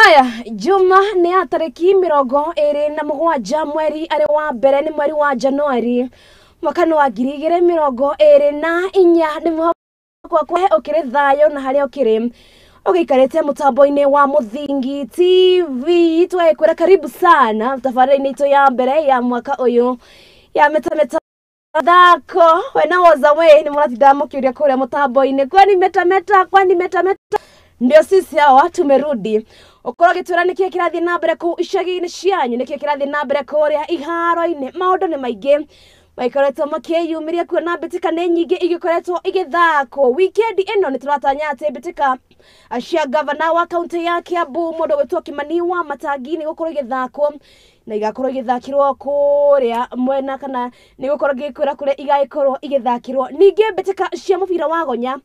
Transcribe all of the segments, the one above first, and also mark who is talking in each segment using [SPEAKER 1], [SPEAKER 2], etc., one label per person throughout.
[SPEAKER 1] Haya, juma ni atariki mirongo ere na mugwanja mweri ari wa mbere ni mweri wa Januari mwaka wa 2024 ni mwaka kwa okire thayo na hari okire ogikarete mutambo-ini wa Muthingi TV twekwira karibu sana tafarani ito ya mbere ya mwaka uyu ya metameta Mathako when I was away ni muratinda mukiuria kuria mutambo-ini kwani metameta ndio sisi hawa tumerudi. Okoro gitwira niki kirathi na mbere ku icagi-ini cianyu niki kirathi na mbere kuria iharo-ini maundu ni maingi maikoretwo makiyumiria kuona Mbitika ni nyingi igikoretwo igithako weekend ino ni turatanya ati Mbitika cia governor wa county ya Kiambu mundu gwitwo Kimani wa Matangini gukorwo igithako na igakorwo igithakirwo kuria mwena kana ni gukorwo gikwira kuria igaikorwo igithakirwo ningi Mbitika cia mubira wa gonya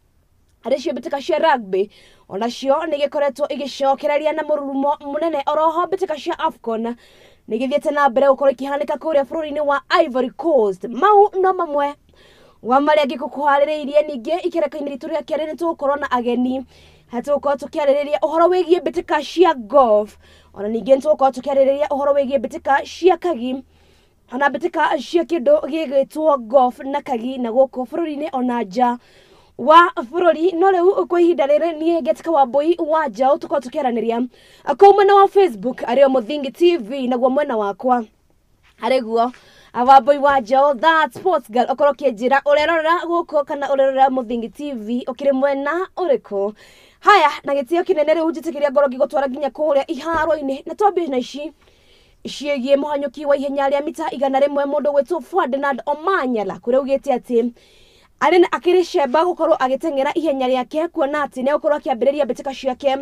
[SPEAKER 1] aricio Mbitika cia rugby onacio ni gikoretwo igicokereria na mururumo munene oroho Mbitika cia Afcon nigithiete na mbere gukorwo ikihanika kuria bururi-ini wa Ivory Coast mau no mamwe wa maria ngikukuhaririirie ningi ikereka-ini ritu ria kiari ni tugukorwo na ageni hatugukorwo tukiaririria uhoro wigie Mbitika cia golf ona ningi tugukorwo tukiaririria uhoro wigie Mbitika cia kagi ona Mbitika cia kindu gigitwo golf na kagi na guku bururi-ini ona nja wa bururi no riu kwa ihinda riri nie Ngetika wa Mbui wa Njau tuko tukiaraniria kwa mwena wa Facebook ario Muthingi TV na gwa mwena wakwa ariguo wa Mbui wa Njau that sports girl okoro kinjira urerora guko kana urerora Muthingi TV okire mwena uriko. Haya na gitio kinene riu njitikiria ngoro gigutwara nginya kuria iharo-ini na tobi na ici ciigie muhanyuki wa ihenya ria mita 100 mundu gwitwo Ferdinand Omanyala kuria ugite ati arena akirisheba gukorwo agitengera ihenya riake kuona ati ne gukorwo akiambiriria Mbitika ciake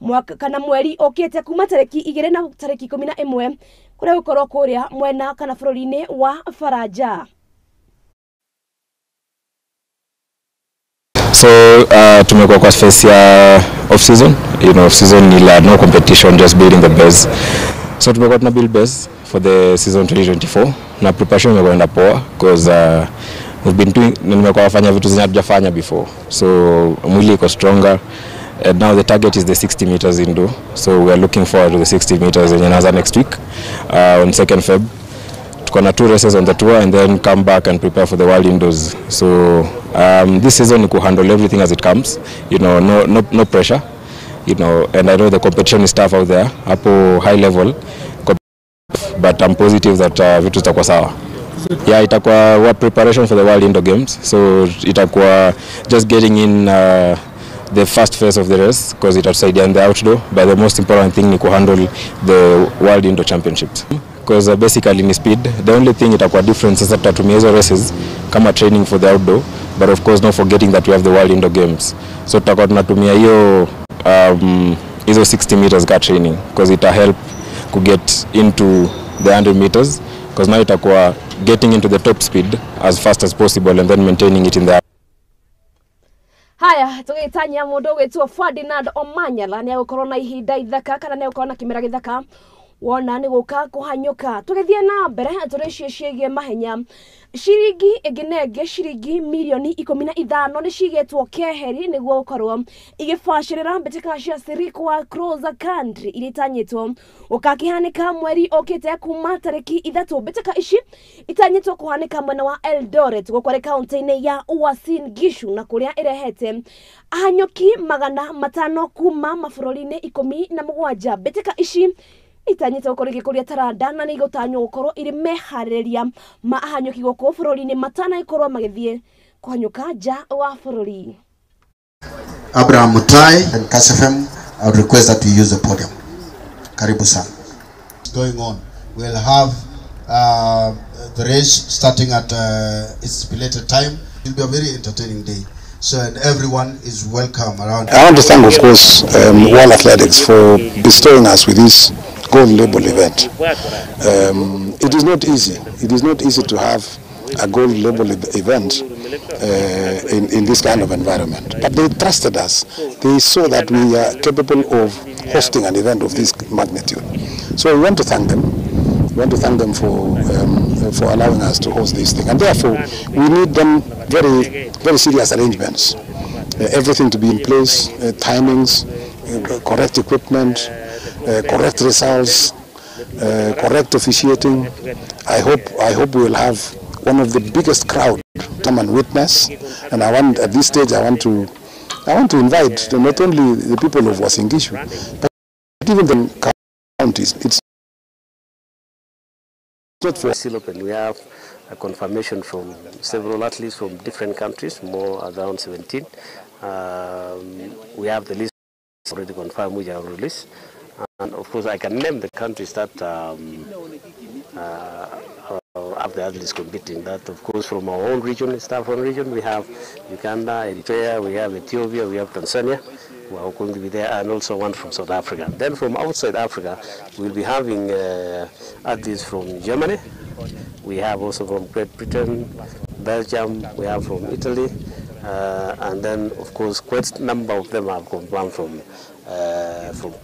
[SPEAKER 1] mwaka kana mweri okete kuma tariki 2 na tariki 11 kuria gukorwo kuria mwena kana bururi-ini wa Faraja.
[SPEAKER 2] So tumekuwa kwa phase ya off season, off season ni no competition, just building the base. So tumekuwa tuna build base for the season 2024 na preparation imekwenda poa because we've been doing nimekuwa fanya vitu zenye hatujafanya before, so mwili iko stronger and now the target is the 60 meters indoor, so we are looking forward to the 60 meters yenye inaanza next week on 2nd Feb. Tuko na 2 races on the tour and then come back and prepare for the world indoors. So this season we could handle everything as it comes, no pressure, and I know the competition is tough out there hapo high level, but I'm positive that vitu zitakuwa sawa. Yeah, itakuwa preparation for the World Indoor Games, so itakuwa just getting in the first phase of the race because itatusaidia in the outdoor, but the most important thing ni ku handle the World Indoor Championships because basically ni speed. The only thing itakuwa difference sasa tutatumia hizo races kama training for the outdoor, but of course not forgetting that we have the World Indoor Games, so tutakuwa tunatumia hiyo hizo 60 meters ka training because ita help ku get into the 100 meters because now itakuwa getting into the top speed as fast as possible and then maintaining it in the.
[SPEAKER 1] Haya tugitanya mundu gwitwo Ferdinand Omanyala ni agukorwo na ihinda ithaka kana ni agukorwo na kimera githaka wona ni guka kuhanyuka tugithie na mbere turicio ciigie mahenya shiringi iginenge shiringi milioni 15 ni cigetwo keheri niguo gukorwo igibashirira Mbitika cia Sirikwa Cross Country iritanyitwo ukakihanika mweri okite kuma tariki 3 Mbitika ici itanyitwo kuhanika mwena wa Eldoret gukware county-ini ya Uasin Gishu na kuria irehete ahanyuki 500 kuma mabururi-ini 17 Mbitika ici itanyita gukorwo igikuria taranda na ni igutanywo gukorwo iri mehariria mahanyuki guko bururi-ini matana ikorwo magithie kuhanyuka nja wa bururi.
[SPEAKER 3] Abraham Mutai and KSFM, I would request that you use the podium. Karibu sana. Going on, we'll have the race starting at its stipulated time. It will be a very entertaining day. So and everyone is welcome around.
[SPEAKER 4] I want to thank, of course, World Athletics for bestowing us with this gold label event. It is not easy. It is not easy to have a gold label event in this kind of environment. But they trusted us. They saw that we are capable of hosting an event of this magnitude. So we want to thank them. We want to thank them for allowing us to host this thing. And therefore, we need them very, very serious arrangements. Everything to be in place, timings, correct equipment, correct results, correct officiating. I hope we will have one of the biggest crowd come and witness. And at this stage I want to invite not only the people of Uasin Gishu, but even the counties. It's not for
[SPEAKER 5] still open. We have a confirmation from several athletes from different countries, more around 17. We have the list already confirmed, which are released. And of course, I can name the countries that have the athletes competing. That, of course, from our own region, staff own region, we have Uganda, Eritrea, we have Ethiopia, we have Tanzania, who are going to be there, and also one from South Africa. Then from outside Africa, we'll be having athletes from Germany. We have also from Great Britain, Belgium, we have from Italy, and then, of course, quite a number of them have come from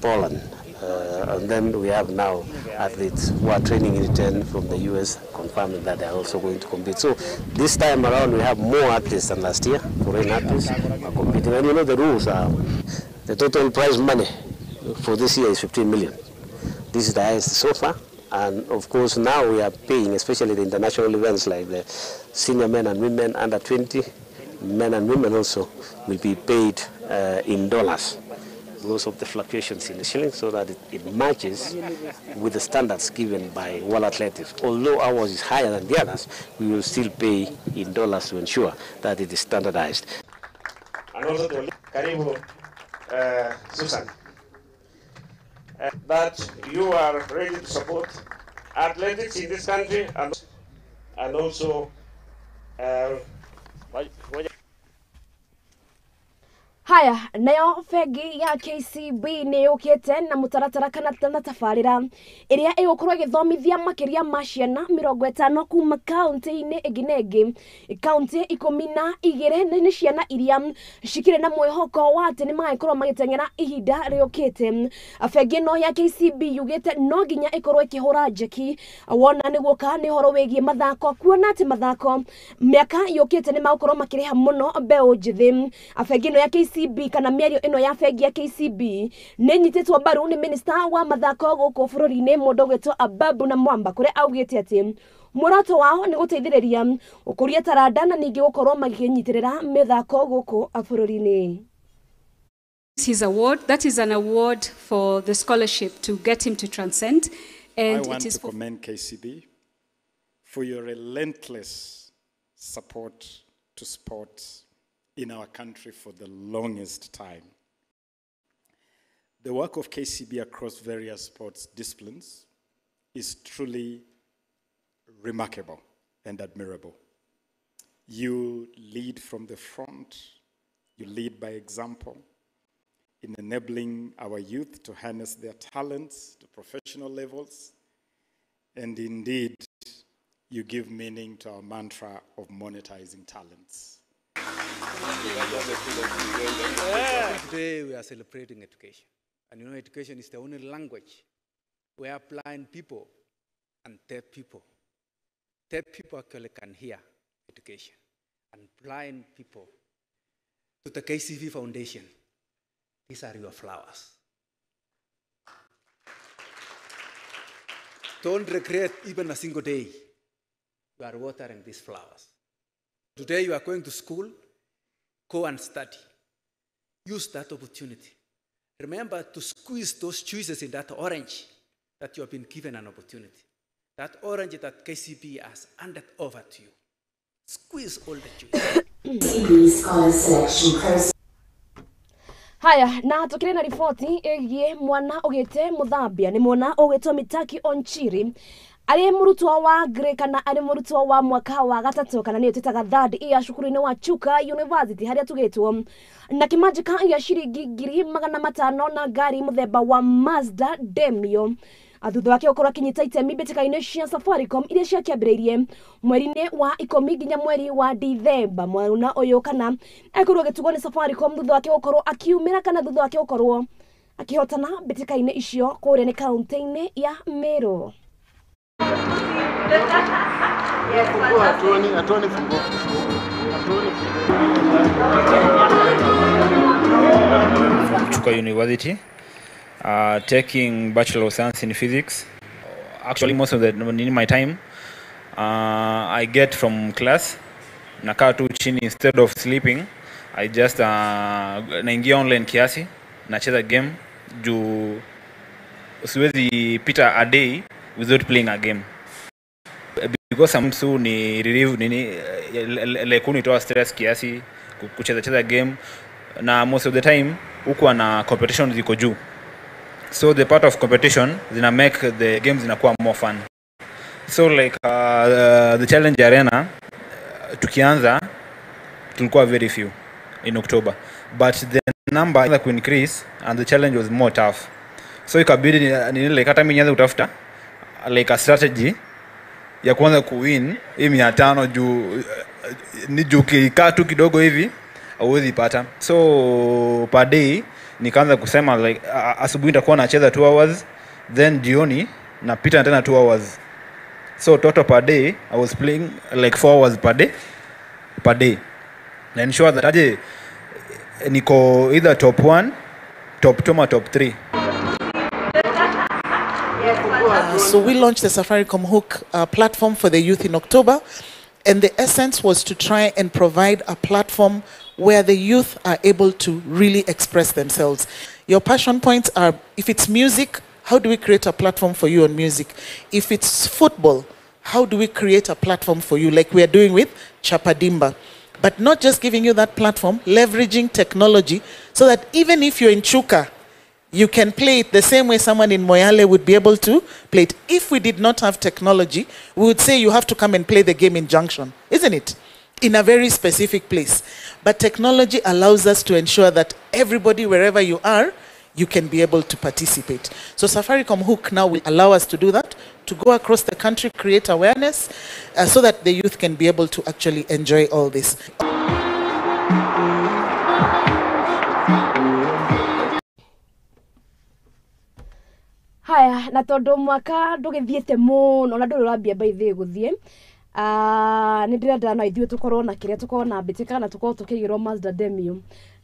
[SPEAKER 5] Poland. And then we have now athletes who are training in return from the US, confirming that they are also going to compete. So this time around we have more athletes than last year. Foreign athletes are competing. And you know the rules are, the total prize money for this year is 15 million. This is the highest so far. And of course now we are paying, especially the international events like the senior men and women under 20, men and women also will be paid in dollars, because of the fluctuations in the shilling, so that it matches with the standards given by World Athletics. Although ours is higher than the others, we will still pay in dollars to ensure that it is standardized. And also to Karibu, Susan, that you are ready to support athletics in this country and also
[SPEAKER 1] Haya, nayo fegi ya KCB ni yukite na mutaratara kana tabarira iria igukorwo igithomithia makiria ma ciana 50 kuma county-ini iginegi. County 12 ni ciana iria cikire na mwihoko wa ati ni magaikorwo magitengera ihinda riukite. Fegi no ya KCB yugite no nginya ikorwo ikihura njeki wona niguo ka ni horo wigie mathako, kuona ati mathako miaka yukite ni magukorwo makiriha muno mbeu njithi. Fegi no ya KCB kana mĩario ĩno ya bengi ya KCB nĩ nyitĩtwo mbaru nĩ minister wa mathako gũkũ bũrũri-inĩ mũndũ gwĩtwo Ababu na Mwamba, kũrĩa augĩte atĩ mũrato wao nĩ gũteithĩrĩria ũkũria taranda na ningĩ gũkorwo makĩnyitĩrĩra mĩthako gũkũ bũrũri-inĩ.
[SPEAKER 6] His award, that is an award for the scholarship to get him to transcend, and
[SPEAKER 7] I want
[SPEAKER 6] it is
[SPEAKER 7] to commend KCB for your relentless support to sports in our country for the longest time. The work of KCB across various sports disciplines is truly remarkable and admirable. You lead from the front, you lead by example in enabling our youth to harness their talents to professional levels, and indeed, you give meaning to our mantra of monetizing talents.
[SPEAKER 8] Today we are celebrating education. And you know, education is the only language where blind people and deaf people actually can hear education. And blind people, to the KCB Foundation, these are your flowers. Don't regret even a single day. You are watering these flowers. Today you are going to school, go and study. Use that opportunity. Remember to squeeze those juices in that orange that you have been given an opportunity. That orange that KCB has handed over to you. Squeeze all the juice.
[SPEAKER 1] Haya, na tukire na ripoti igie mwana ugite muthambia ni mwana ugitwo Mitaki Onchiri ari murutwo wa grade kana ari murutwo wa mwaka wa gatatu kana niyo titaga third ya cukuru-ini wa Chuka University haria tugitwo na kimanjika ya shiringi 500 na gari muthemba wa Mazda Demio. Athutha wake ukorwo akinyita itemi mbĩtĩka-inĩ cia Safaricom iria ciakĩambĩrĩirie mweri-inĩ wa 10 nginya mweri wa Dithemba mwana ũyũ kana ekorwo gĩtugwo nĩ Safaricom thutha wake gũkorwo akiumĩra kana thutha wake gũkorwo akĩhotana mbĩtĩka-inĩ icio kũrĩa nĩ kaunti-inĩ ya Meru.
[SPEAKER 9] Chuka University taking Bachelor of Science in Physics. Actually, most of in my time, I get from class, nakaa tu chini instead of sleeping. I just naingia online kiasi, nacheza game, juu siwezi pita a day without playing a game. Because samsu ni relieve nini like unitoa stress kiasi kucheza game, na most of the time huko na competition ziko juu, so the part of competition zina make the games zinakuwa more fun. So like the challenge arena tukianza tulikuwa very few in October, but the number could increase and the challenge was more tough. So ikabidi ni like hata mimi nianze kutafuta like a strategy ya kuanza kuwin hii 500 juu ni juu kikaa tu kidogo hivi hauwezi pata. So per day nikaanza kusema like asubuhi nitakuwa nacheza 2 hours, then jioni napita tena 2 hours. So total per day I was playing like 4 hours per day. Na ensure that aje niko either top 1, top 2 or top 3.
[SPEAKER 10] So we launched the Safaricom Hook platform for the youth in October, and the essence was to try and provide a platform where the youth are able to really express themselves. Your passion points are, if it's music, how do we create a platform for you on music? If it's football, how do we create a platform for you, like we are doing with Chapadimba? But not just giving you that platform, leveraging technology so that even if you're in Chuka, you can play it the same way someone in Moyale would be able to play it. If we did not have technology, we would say you have to come and play the game in Junction, isn't it? In a very specific place. But technology allows us to ensure that everybody, wherever you are, you can be able to participate. So Safaricom Hook now will allow us to do that, to go across the country, create awareness, so that the youth can be able to actually enjoy all this.
[SPEAKER 1] Haya, na tondu mwaka ndugithiete muno na nduri rambia baithie guthie ni ndirenda na ithuĩ tukorwo na kiria tukorwo na Mbitika na tukorwo tukigirwo Mazda Demio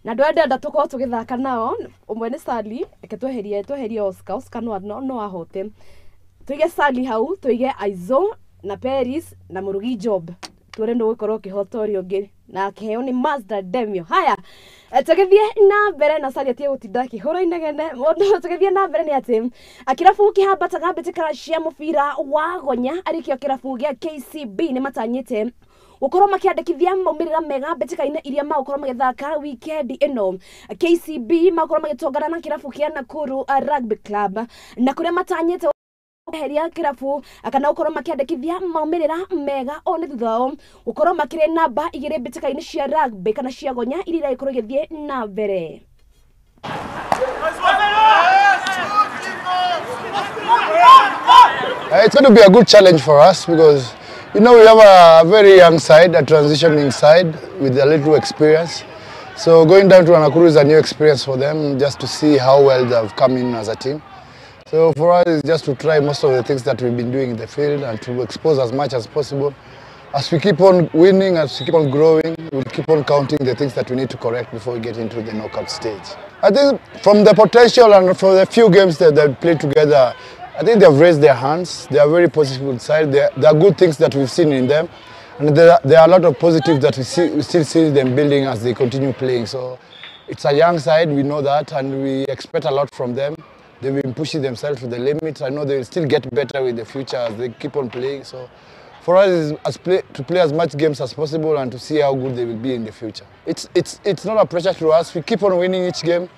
[SPEAKER 1] na ndwenda tukorwo tugithaka nao. Umwe ni Sally, eke tweherie Oscar no ahote, tuige Sally hau, tuige Aizo na Paris na Murugi Job, turendo gukorwo kihota uri ungi na kiheo ni Mazda Demio. Haya, tugithie na mbere na Sally atie gutinda kihura inegene mundu. Tugithie na mbere ni ati akirafu kihambataga Mbitika cia mubira wa gonya arikio kirafu gia KCB ni matanyite ukorwo makiandikithia maumirira mega Mbitika-ini iria magukorwo magithaka weekend ino. KCB magukorwo magitongana na kirafu kia Nakuru Rugby Club na kuria matanyite heria kirafu akana ukorwo makiandikithia maumirira mega one thuthao ukorwo makire namba 2 Mbitika-ini cia rugby kana cia gonya iria ikorwo igithie na mbere.
[SPEAKER 11] It's going to be a good challenge for us because, you know, we have a very young side, a transitioning side with a little experience. So going down to Nakuru is a new experience for them, just to see how well they've come in as a team. So for us, it's just to try most of the things that we've been doing in the field and to expose as much as possible. As we keep on winning, as we keep on growing, we'll keep on counting the things that we need to correct before we get into the knockout stage. I think from the potential and from the few games that they've played together, I think they've raised their hands. They are very positive inside. There are good things that we've seen in them. And there are a lot of positives that we still see them building as they continue playing. So it's a young side, we know that, and we expect a lot from them. They've been pushing themselves to the limits. I know they will still get better with the future as they keep on playing. So for us, is to play as much games as possible and to see how good they will be in the future. It's not a pressure to us. We keep on winning each game.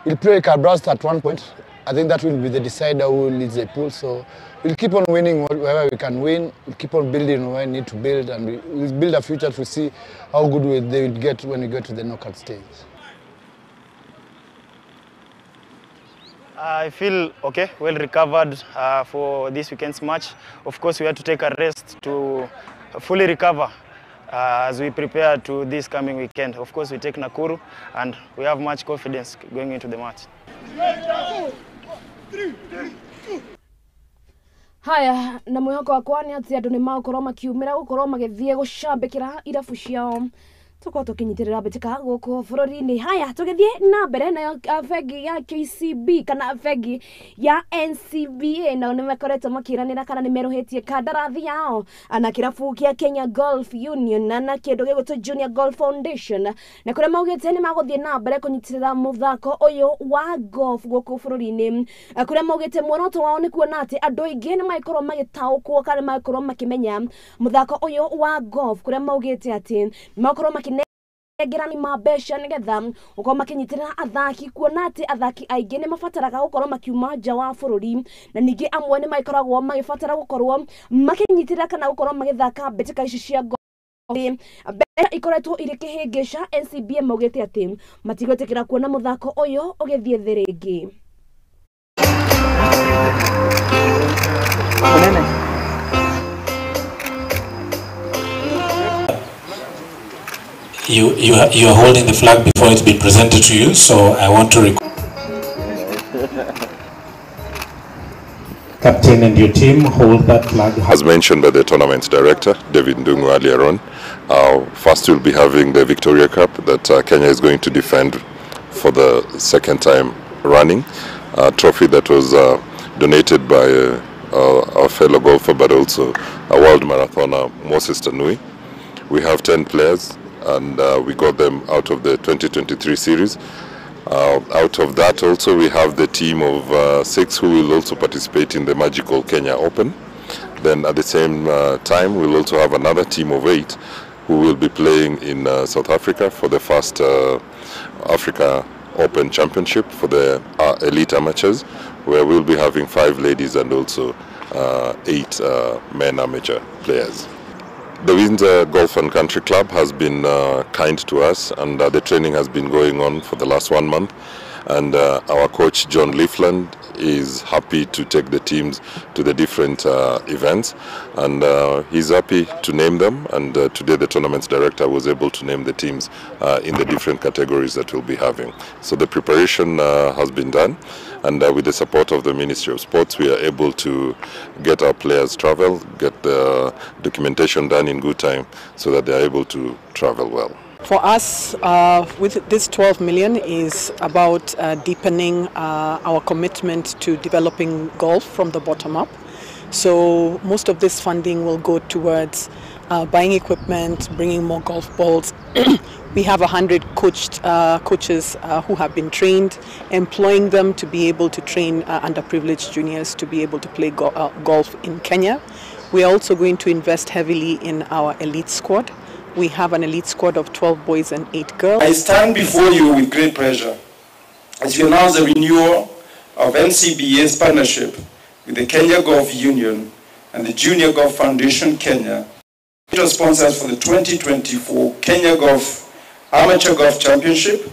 [SPEAKER 11] We'll play Cabrast at one point. I think that will be the decider who leads the pool. So we'll keep on winning wherever we can win. We'll keep on building where we need to build, and we'll build a future to see how good they will get when we get to the knockout stage.
[SPEAKER 12] I feel okay, well recovered for this weekend's match. Of course, we had to take a rest to fully recover as we prepare to this coming weekend. Of course, we take Nakuru, and we have much confidence going into the match.
[SPEAKER 1] Haya, na mwihoko wakwa ni ati andu ni magukorwo makiumira gukorwo magithie gucambikira irabu ciao tuko tukinyitirira Mbitika guku bururi-ini. Haya tugithie na mbere nayo bengi ya KCB kana bengi ya NCBA nao nimekoretwo makiranira kana nimeruhitie kandarathi yao na kirabu kia Kenya Golf Union na kindu gigwitwo Junior Golf Foundation na kuria maugite ni maguthie na mbere kunyitirira muthako uyu wa golf guku bururi-ini kuria maugite muoroto wao ni kuona ati andu aingi ni maikorwo magitaukwo kana maikorwo makimenya muthako uyu wa golf kuria maugite ati makorwo makinegerani mabesha nigetha ukorwo makinyitirira athaki kuona ati athaki aingi ni mabataraga gukorwo makiuma nja wa bururi na ningi amwe ni maikoragwo magibatara gukorwo makinyitirira kana gukorwo magithaka mbitika ici cia mbere ikoretwo iri kihingisha. NCBA maugite ati matigwetikira kuona muthako uyu ugithie thi ringi.
[SPEAKER 13] You are holding the flag before it's been presented to you, so I want to Captain and your team hold that flag.
[SPEAKER 14] As mentioned by the tournament director, David Ndungu, earlier on, first we'll be having the Victoria Cup that Kenya is going to defend for the second time running. A trophy that was donated by our fellow golfer, but also a world marathoner, Moses Tanui. We have 10 players, and we got them out of the 2023 series. Out of that also we have the team of 6 who will also participate in the Magical Kenya Open. Then at the same time we'll also have another team of 8 who will be playing in South Africa for the first Africa Open Championship for the elite amateurs, where we'll be having 5 ladies and also 8 men amateur players. The Windsor Golf and Country Club has been kind to us, and the training has been going on for the last 1 month, and our coach John Leafland is happy to take the teams to the different events, and he's happy to name them, and today the tournament's director was able to name the teams in the different categories that we'll be having. So the preparation has been done, and with the support of the Ministry of Sports we are able to get our players travel, get the documentation done in good time so that they are able to travel well.
[SPEAKER 15] For us, with this 12 million is about deepening our commitment to developing golf from the bottom up. So most of this funding will go towards buying equipment, bringing more golf balls. We have 100 coaches who have been trained, employing them to be able to train underprivileged juniors to be able to play golf in Kenya. We are also going to invest heavily in our elite squad. We have an elite squad of 12 boys and 8 girls.
[SPEAKER 16] I stand before you with great pleasure as we announce the renewal of NCBA's partnership with the Kenya Golf Union and the Junior Golf Foundation Kenya, which are sponsors for the 2024 Kenya Golf Amateur Golf Championship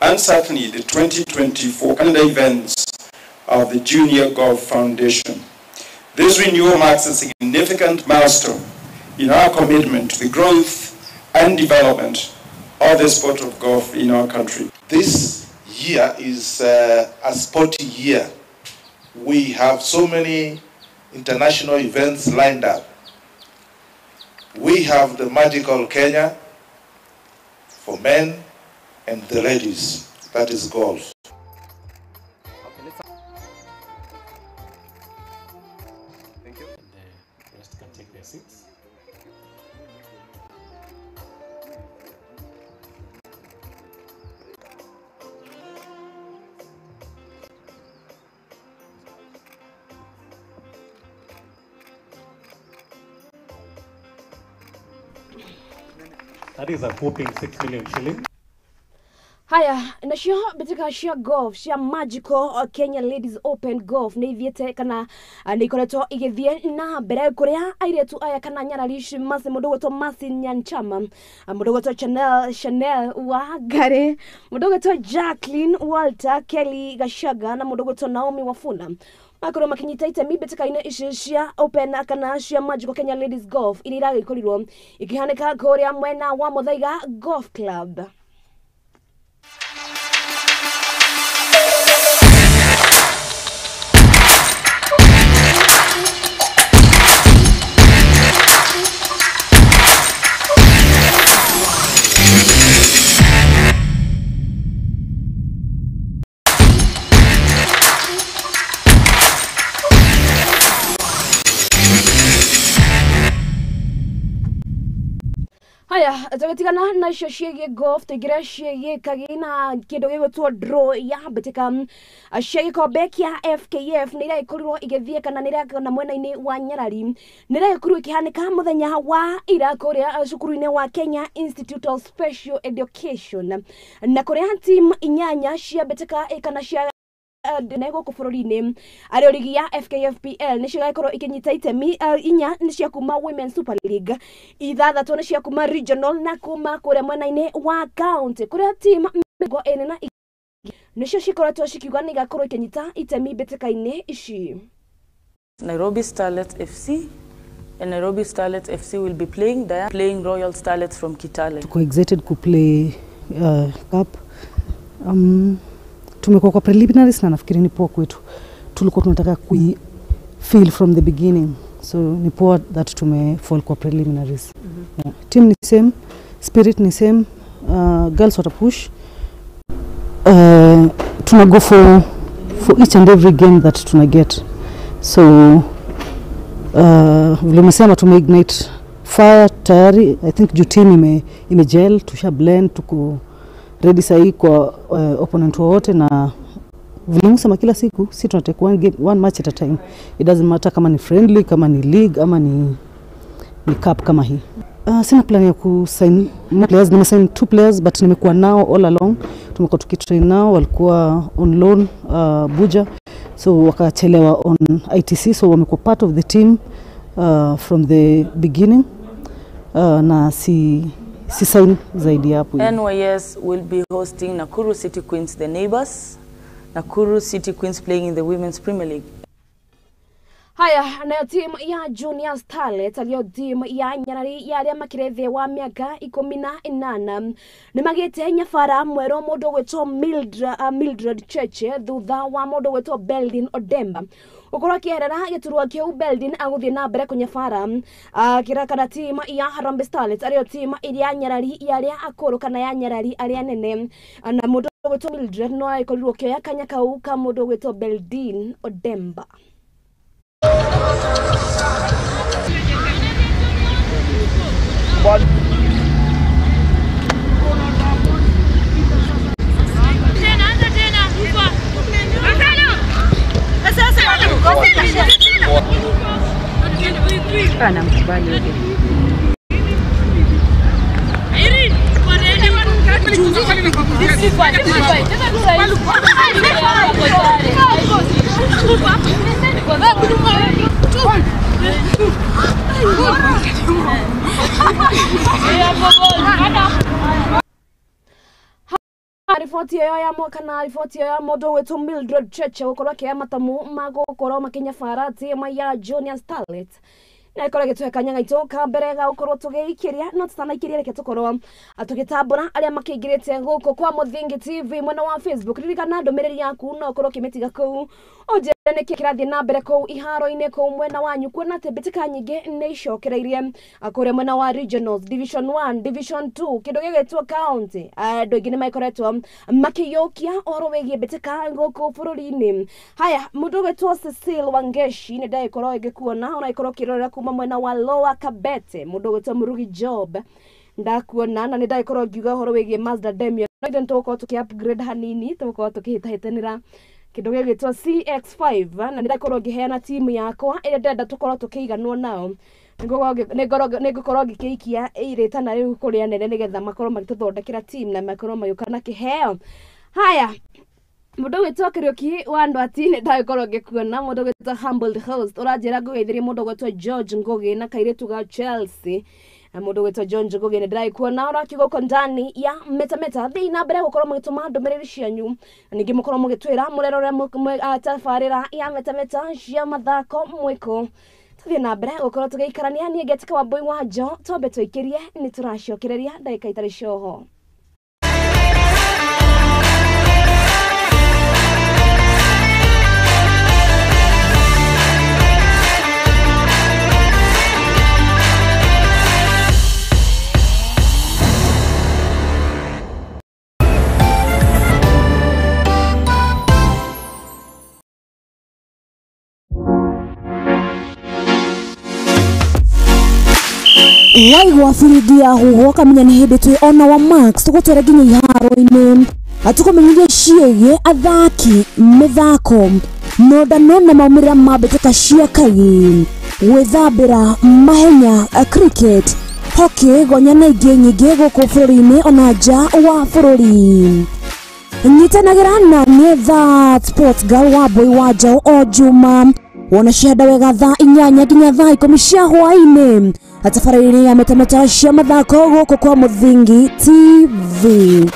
[SPEAKER 16] and certainly the 2024 calendar events of the Junior Golf Foundation. This renewal marks a significant milestone in our commitment to the growth and development of the sport of golf in our country.
[SPEAKER 17] This year is a sporty year. We have so many international events lined up. We have the Magical Kenya for men and the ladies, that is golf.
[SPEAKER 13] Thank you. The rest can take their seats. That is a whopping 6 million shillings.
[SPEAKER 1] Haya, na cio Mbitika cia golf cia Magical Kenya Ladies Open Golf ni ithiete kana ni ikoretwo igithie na mbere kuria airetu aya kana nyarari masi mundu gwetwo Masin Nyanchama, mundu gwetwo Chanel wa Gare, mundu gwetwo Jacqueline Walter Kelly Gashaga na mundu gwetwo Naomi Wafula makorwo makinyita itemi mbitikaine ici cia Open kana cia Magical Kenya Ladies Golf iria iragikorirwo ikihanika kuria mwena wa Muthaiga Golf Club. Haya, tugatigana na icio ciĩgiĩ golf tuingĩre ciĩgiĩ kagina kĩndũ gĩgwĩtwo draw ya Mbitika cia gĩkombe kĩa FKF nĩ irakorirwo igĩthiĩ kana nĩ irakona mwena-inĩ wa Nyarari nĩ irakorirwo ikĩhanĩka mũthenya wa ira kũrĩa cukuru-inĩ wa Kenya Institute of Special Education na kũrĩa team inyanya cia Mbitika kana cia nego ku bũrũri-inĩ arĩ ligi ya FKFPL nĩ cigakorwo ikinyita itemi inya nĩ cia kuma Women Super League ithathatũ nĩ cia kuma regional na kuma kũrĩa mwena-inĩ wa county kũrĩa team mĩrongo ĩrĩ na nĩcio cikoretwo cikiuga nĩ igakorwo ikinyita itemi mbĩtĩka-inĩ ici.
[SPEAKER 18] Nairobi Starlets FC and Nairobi Starlets FC will be playing Royal Starlets from Kitale.
[SPEAKER 19] Tuko excited ku play cup. Tumekuwa kwa preliminaries na nafikiri ni poa kwetu. Tulikuwa tunataka feel from the beginning. So ni poa that tumefall kwa preliminaries. Yeah. Team ni same, spirit ni same, girls wata push. Tuna go for each and every game that tuna get. So vile mesema ignite fire tayari. I think juu team imegel, tusha blend, tuko ready sahi kwa opponent wote na vile msema kila siku si tunatake one match at a time. It doesn't matter kama ni friendly, kama ni league, ama ni cup kama hii. Sina plan ya kusign players, nimesign 2 players but nimekuwa nao all along. Tumekuwa tukitrain nao, walikuwa on loan Buja, so wakachelewa on ITC, so wamekuwa part of the team from the beginning. Na si sign zaidi hapo.
[SPEAKER 18] NYS will be hosting Nakuru City Queens, the neighbors. Nakuru City Queens playing in the Women's Premier League.
[SPEAKER 1] Haya, nayo team ya Junior Starlet aliyo team ya Nyarari yaria makirethia wa miaka 18 ni magite nyabara mwero mundu gwetwo Mildred Cheche thutha wa mundu gwetwo Beldin Odemba ukorwo kierera giturwa kiu Beldin aguthie na mbere kunyabara kirakana team ya Harambee Starlet ariyo team iria Nyarari yaria akuru kana ya Nyarari aria nene na mundu gwetwo Mildred no ikorirwo kioya kanya kau ka mundu gwetwo Beldin Odemba. Ripoti ya mundu wetwo Mildred Cheche gukorwo kia matamu magukorwo makinyabara timu ya Junior Starlet na ikora gitweka nyagaito ka mbere ga ukorwo tugiikiria no tutanaikiria reke tukorwo tugitambura aria makingirite guko kwa Muthingi TV mwena wa Facebook ririkana ndomereri yaku no ukorwo kimitiga kuu ojere niki kirathie na mbere kuu iharo-ini kuu mwena wanyu kuona ati Mbitika nyingi ni icokereirie akuria mwena wa regionals division 1 division 2 kindu gigitwo county andu ingi ni maikoretwo makiyokia oro wegie Mbitika guku bururi-ini. Haya, mundu wetwo Cecil Wangeshi ni ndaikorwo igikuona ona ikorwo kirorera kuma mwena wa Lower Kabete mundu wetwo Murugi Job ndakuona na ni ndaikorwo ngiuga horo wegie Mazda Demio no ntuko tuki upgrade hanini tuko tukihitahitanira kindu gigitwo CX5 na ndirakorwo ngiheana timu yakwa ire ndenda tukorwo tukiiganwo nao nigukorwo ngikiikia iritana riu kuria nene nigetha makorwo magituthondekera team na makorwo magĩũka na kĩheo. Haya, mundu gwitwo Kariuki wa andu atini ndagĩkorwo ngĩkuona mundu gwitwo Humbled Host uranjĩra ngũgeithirie mundu gwitwo George Ngugi na kairitu ga Chelsea na mundu gwitwo John Ngugi ni ndiraikuona urakiuga uko ndani ya metameta thii na mbere gukorwo mugituma ndumiriri cianyu na ningi mukorwo mugitwira murerore tabarira ya metameta cia mathako mwiko tuthie na mbere gukorwo tugĩikarania nie Ngetika wa Boy Wanjo twambe twikirie ni turacokereria ndagĩka itari cioho.
[SPEAKER 20] waigwa biridia hugo kamenya ni hindi twi ona wa Max tugutwara nginya iharo-ini atukumenyithia ciĩgiĩ athaki mĩthako nondano na maumĩrĩra ma mbĩtĩka cia kaĩ gwĩthambĩra mahenya cricket hockey gonya na ingĩ nyingĩ gũkũ bũrũri-inĩ ona nja wa bũrũri nyitanagĩra na niĩ that sports girl wa boy wa Njaũ o Juma wona cianda wega thaa 8 nginya thaa 10 cia hwaĩ-inĩ atabarĩire ya metameta cia mathako gũkũ kwa Mũthingi TV.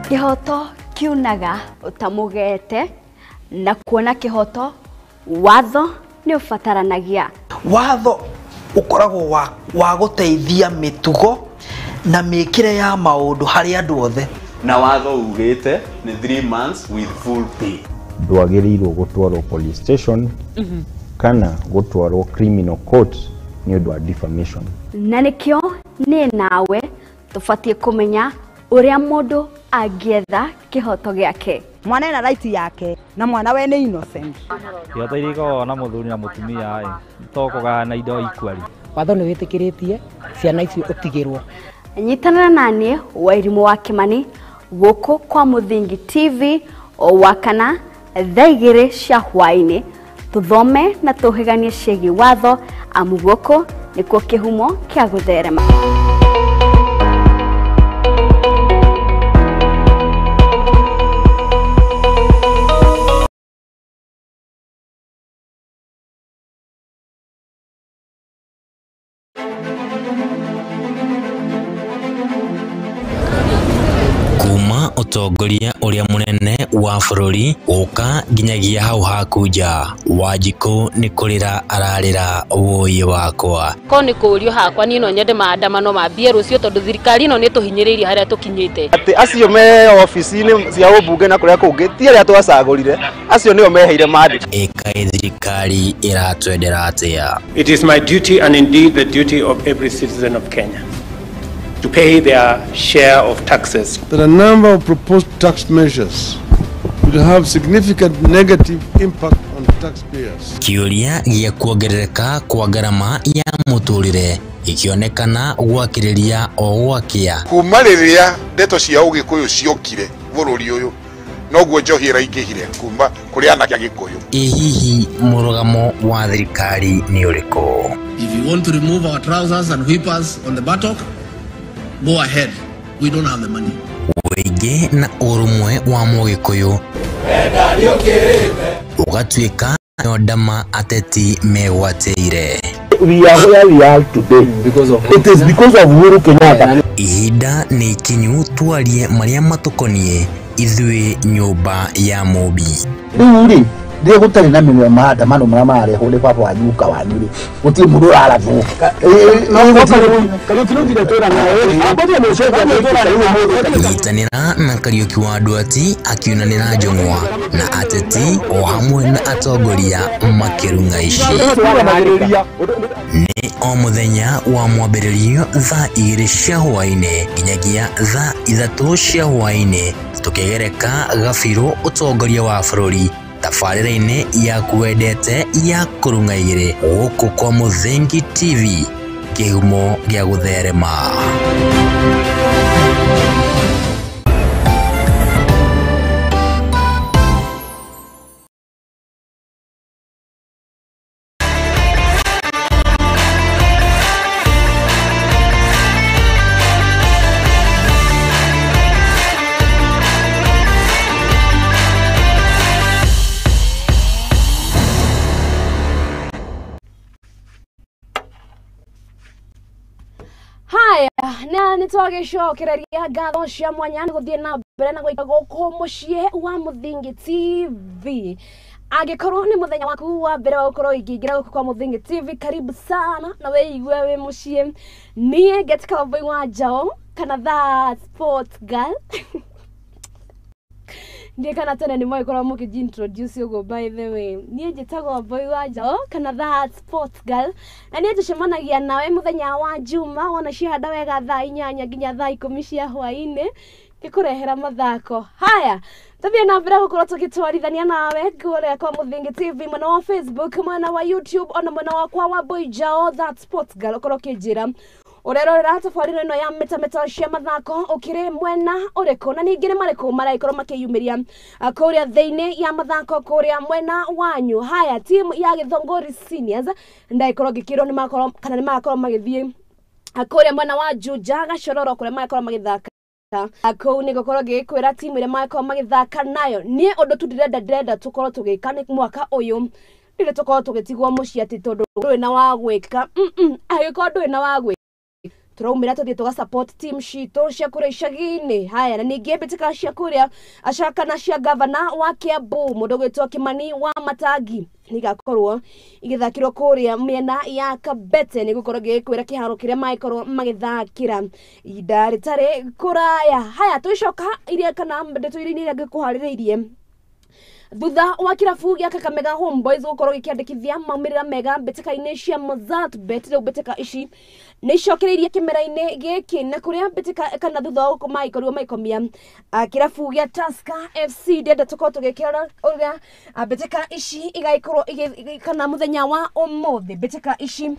[SPEAKER 21] Kihoto kiunaga utamugete na kuona kihoto watho ni ufataranagia
[SPEAKER 22] watho ukoragwo wa guteithia mitugo na mikire ya maundu hari andu othe
[SPEAKER 23] na watho ugite ni 3 months with full pay
[SPEAKER 24] ndwagirirwo gutwarwo police station kana gutwarwo criminal court ni undu wa defamation
[SPEAKER 21] na nikio ni nawe tufatie kumenya uria mundu agietha kihoto giake
[SPEAKER 25] mwana ena right yake na mwana we ni innocent
[SPEAKER 26] kihoto iriko na muthuri na mutumia tokogana na indo ikwari
[SPEAKER 25] watho ni witikiritie ciana icio utigirwo
[SPEAKER 21] nyitanana nani Wairimu wa Kimani guku kwa Mũthingi TV o wakana thaa 2 cia hwaĩ-inĩ tuthome na tuhiganie ciĩgiĩ watho amu guku nikuo kihumo kia gutherema.
[SPEAKER 27] Kuma utongoria uria munene wa bururi uka nginyagia hau hakuja Wanjiku ni kurira ararira woyi wakwa
[SPEAKER 28] ko ni kurio hakwa ni no nyende maandamano mambie rucio tondu thirikari no ni tuhinyiririe haria tukinyite
[SPEAKER 29] ati acio me ofici-ini cia ubunge na kuria kungi ti aria twacagurire acio nio meheire mandi
[SPEAKER 27] thirikari iratwendera atia.
[SPEAKER 30] It is my duty and indeed the duty of every citizen of Kenya to pay their share of taxes.
[SPEAKER 31] There are a number of proposed tax measures which have significant negative impact on taxpayers.
[SPEAKER 27] Kiuria gia kuongerereka kwa garama ya muturire ikionekana gwakiriria o gwakia
[SPEAKER 32] kuma riria ndeto cia ugikuyu ciokire bururi uyu noguo njohira ingihire kuma kuri anake agikuyu.
[SPEAKER 27] Hihi murugamo wa thirikari ni uriko?
[SPEAKER 33] If you want to remove our trousers and whippers on the buttock, go ahead. We don't have the money.
[SPEAKER 27] Wege na urumwe wa Mugikuyu ugatuika nyondama ateti megwateire.
[SPEAKER 34] We are where we are today because of it is because of Uhuru Kenyatta.
[SPEAKER 27] Ihinda ni kinyu twarie maria matukonie ithui nyumba ya Mobi.
[SPEAKER 34] Rĩu ndiye gutari na minwe maandamano maria marehwo ni baba wa nyuka wanyu ri guti mundu arathwo
[SPEAKER 27] nyitanira na Kariuki wa Ndwati akiunanira Njong'wa na ateti o hamwe na atongoria makirunga ici ni o muthenya wa mwambĩrĩrio thaa 2 cia hwaĩ-inĩ nginyagia thaa 3 cia hwaĩ-inĩ tukigereka gabiro utongoria wa bũrũri tabarĩra-inĩ ya kuendete ya kurunga igĩrĩ gũkũ kwa Mũthingi TV kĩhumo gĩa gũtherema.
[SPEAKER 1] Na nitwagicokereria ngatho cia mwanya ni guthie na mbere na goika guku mucii wa Mũthingi TV. Angikorwo ni muthenya waku wa mbere gukorwo ikiingira guku kwa Mũthingi TV, karibu sana na weigue wi mucii. Nie Mbitika wa Njaũ kana that sports girl ndiye kana tene ni moi kora muki introduce ugo by the way nie njitagwo boy wanja kana that sports girl na nie tucemanagia nawe muthenya wa juma wona cihanda wega thaa 8 nginya thaa 10 cia hwaini kikurehera mathako haya tabia na mbere gukorwo tugitwarithania nawe kuria kwa Muthingi TV mwena wa Facebook mwena wa YouTube ona mwena wakwa wa boy jao that sports girl ukorwo kinjira urerorera tabarĩra ĩno ya meta cia mathako ukire mwena uriko na ningĩ nĩ marĩkũ maraikorwo makiyumiria kuria thĩinĩ ya mathako kuria mwena wanyu haya timu ya Gĩthongori Seniors ndaikorwo ngĩkĩrwo nĩ makorwo kana nĩ makorwo magĩthiĩ kuria mwena wa Juja Gacororo kuria makorwo magĩthaka akau nĩ gukorwo ngĩkwĩra timu ĩrĩa makorwo magĩthaka nayo niĩ ũndũ tu ndĩrenda tukorwo tũgĩka nĩ mwaka ũyũ ndĩrĩ tukorwo tũgĩtigwo mũciĩ atĩ tondũ ndũrĩ na wa gwĩka agĩkorwo ndũrĩ na wa gwĩka turaumira tuthie tuga support team shito cia kuria icagi-inĩ haya na ningĩ Mbitika cia kuria acakana cia governor wa Kiambu mũndũ gwĩtwo Kimani wa Matangi nigakorwo igĩthakĩrwo kuria mĩena ya Kabete nĩ gũkorwo gĩkwĩra kĩharo kĩrĩa maikorwo magĩthakĩra ihinda rĩtarĩ kũraya haya tũcoka iria kana ndeto iria ngĩkũharĩrĩirie thutha wa kirabu gĩa Kakamega Homeboys gũkorwo gĩkĩandĩkithia maumĩrĩra mega mbĩtĩka-inĩ cia Mozartbet rĩu mbĩtĩka ici nĩ icokereirie kĩmera-inĩ gĩkĩ na kũrĩa mbĩtĩka kana thutha wa maikorwo maikomia kirabu gĩa Tusker FC ndenda tũkorwo tũgĩkĩrora ũrĩa mbĩtĩka ici igaikorwo kana mũthenya wa ũmũthĩ mbĩtĩka ici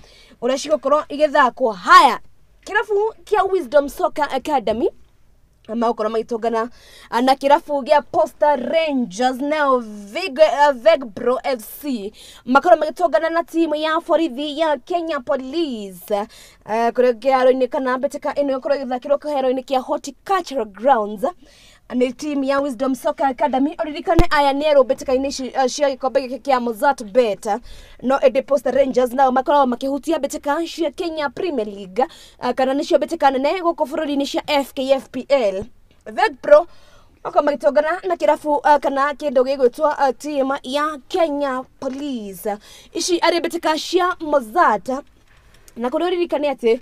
[SPEAKER 1] ũrĩa cigũkorwo igĩthakwo haya kirabu kĩa Wisdom Soccer Academy maukoro magitongana na kirabu gĩa Posta Rangers nao Vegbro FC makoro magitongana na timu ya borithi ya Kenya Police kũrĩa kĩharo-inĩ kana mbĩtĩka ĩno ĩkorwo ĩgĩthakĩrwo kĩharo-inĩ kĩa Horticultural Grounds nĩ timu ya Wisdom Soccer Academy oririkane aya nĩ erũ mbĩtĩka-inĩ cia gĩkombe gĩkĩ kĩa Mozartbet no ĩndĩ Posta Rangers nao makoragwo makĩhutia mbĩtĩka cia Kenya Premier League kana nĩcio mbĩtĩka nene gũkũ bũrũri-inĩ cia FKFPL Vegbro makorwo magĩtongana na kĩrabu kana kĩndũ gĩgwĩtwo team ya Kenya Police ici arĩ mbĩtĩka cia Mozart na kũrĩa ririkane atĩ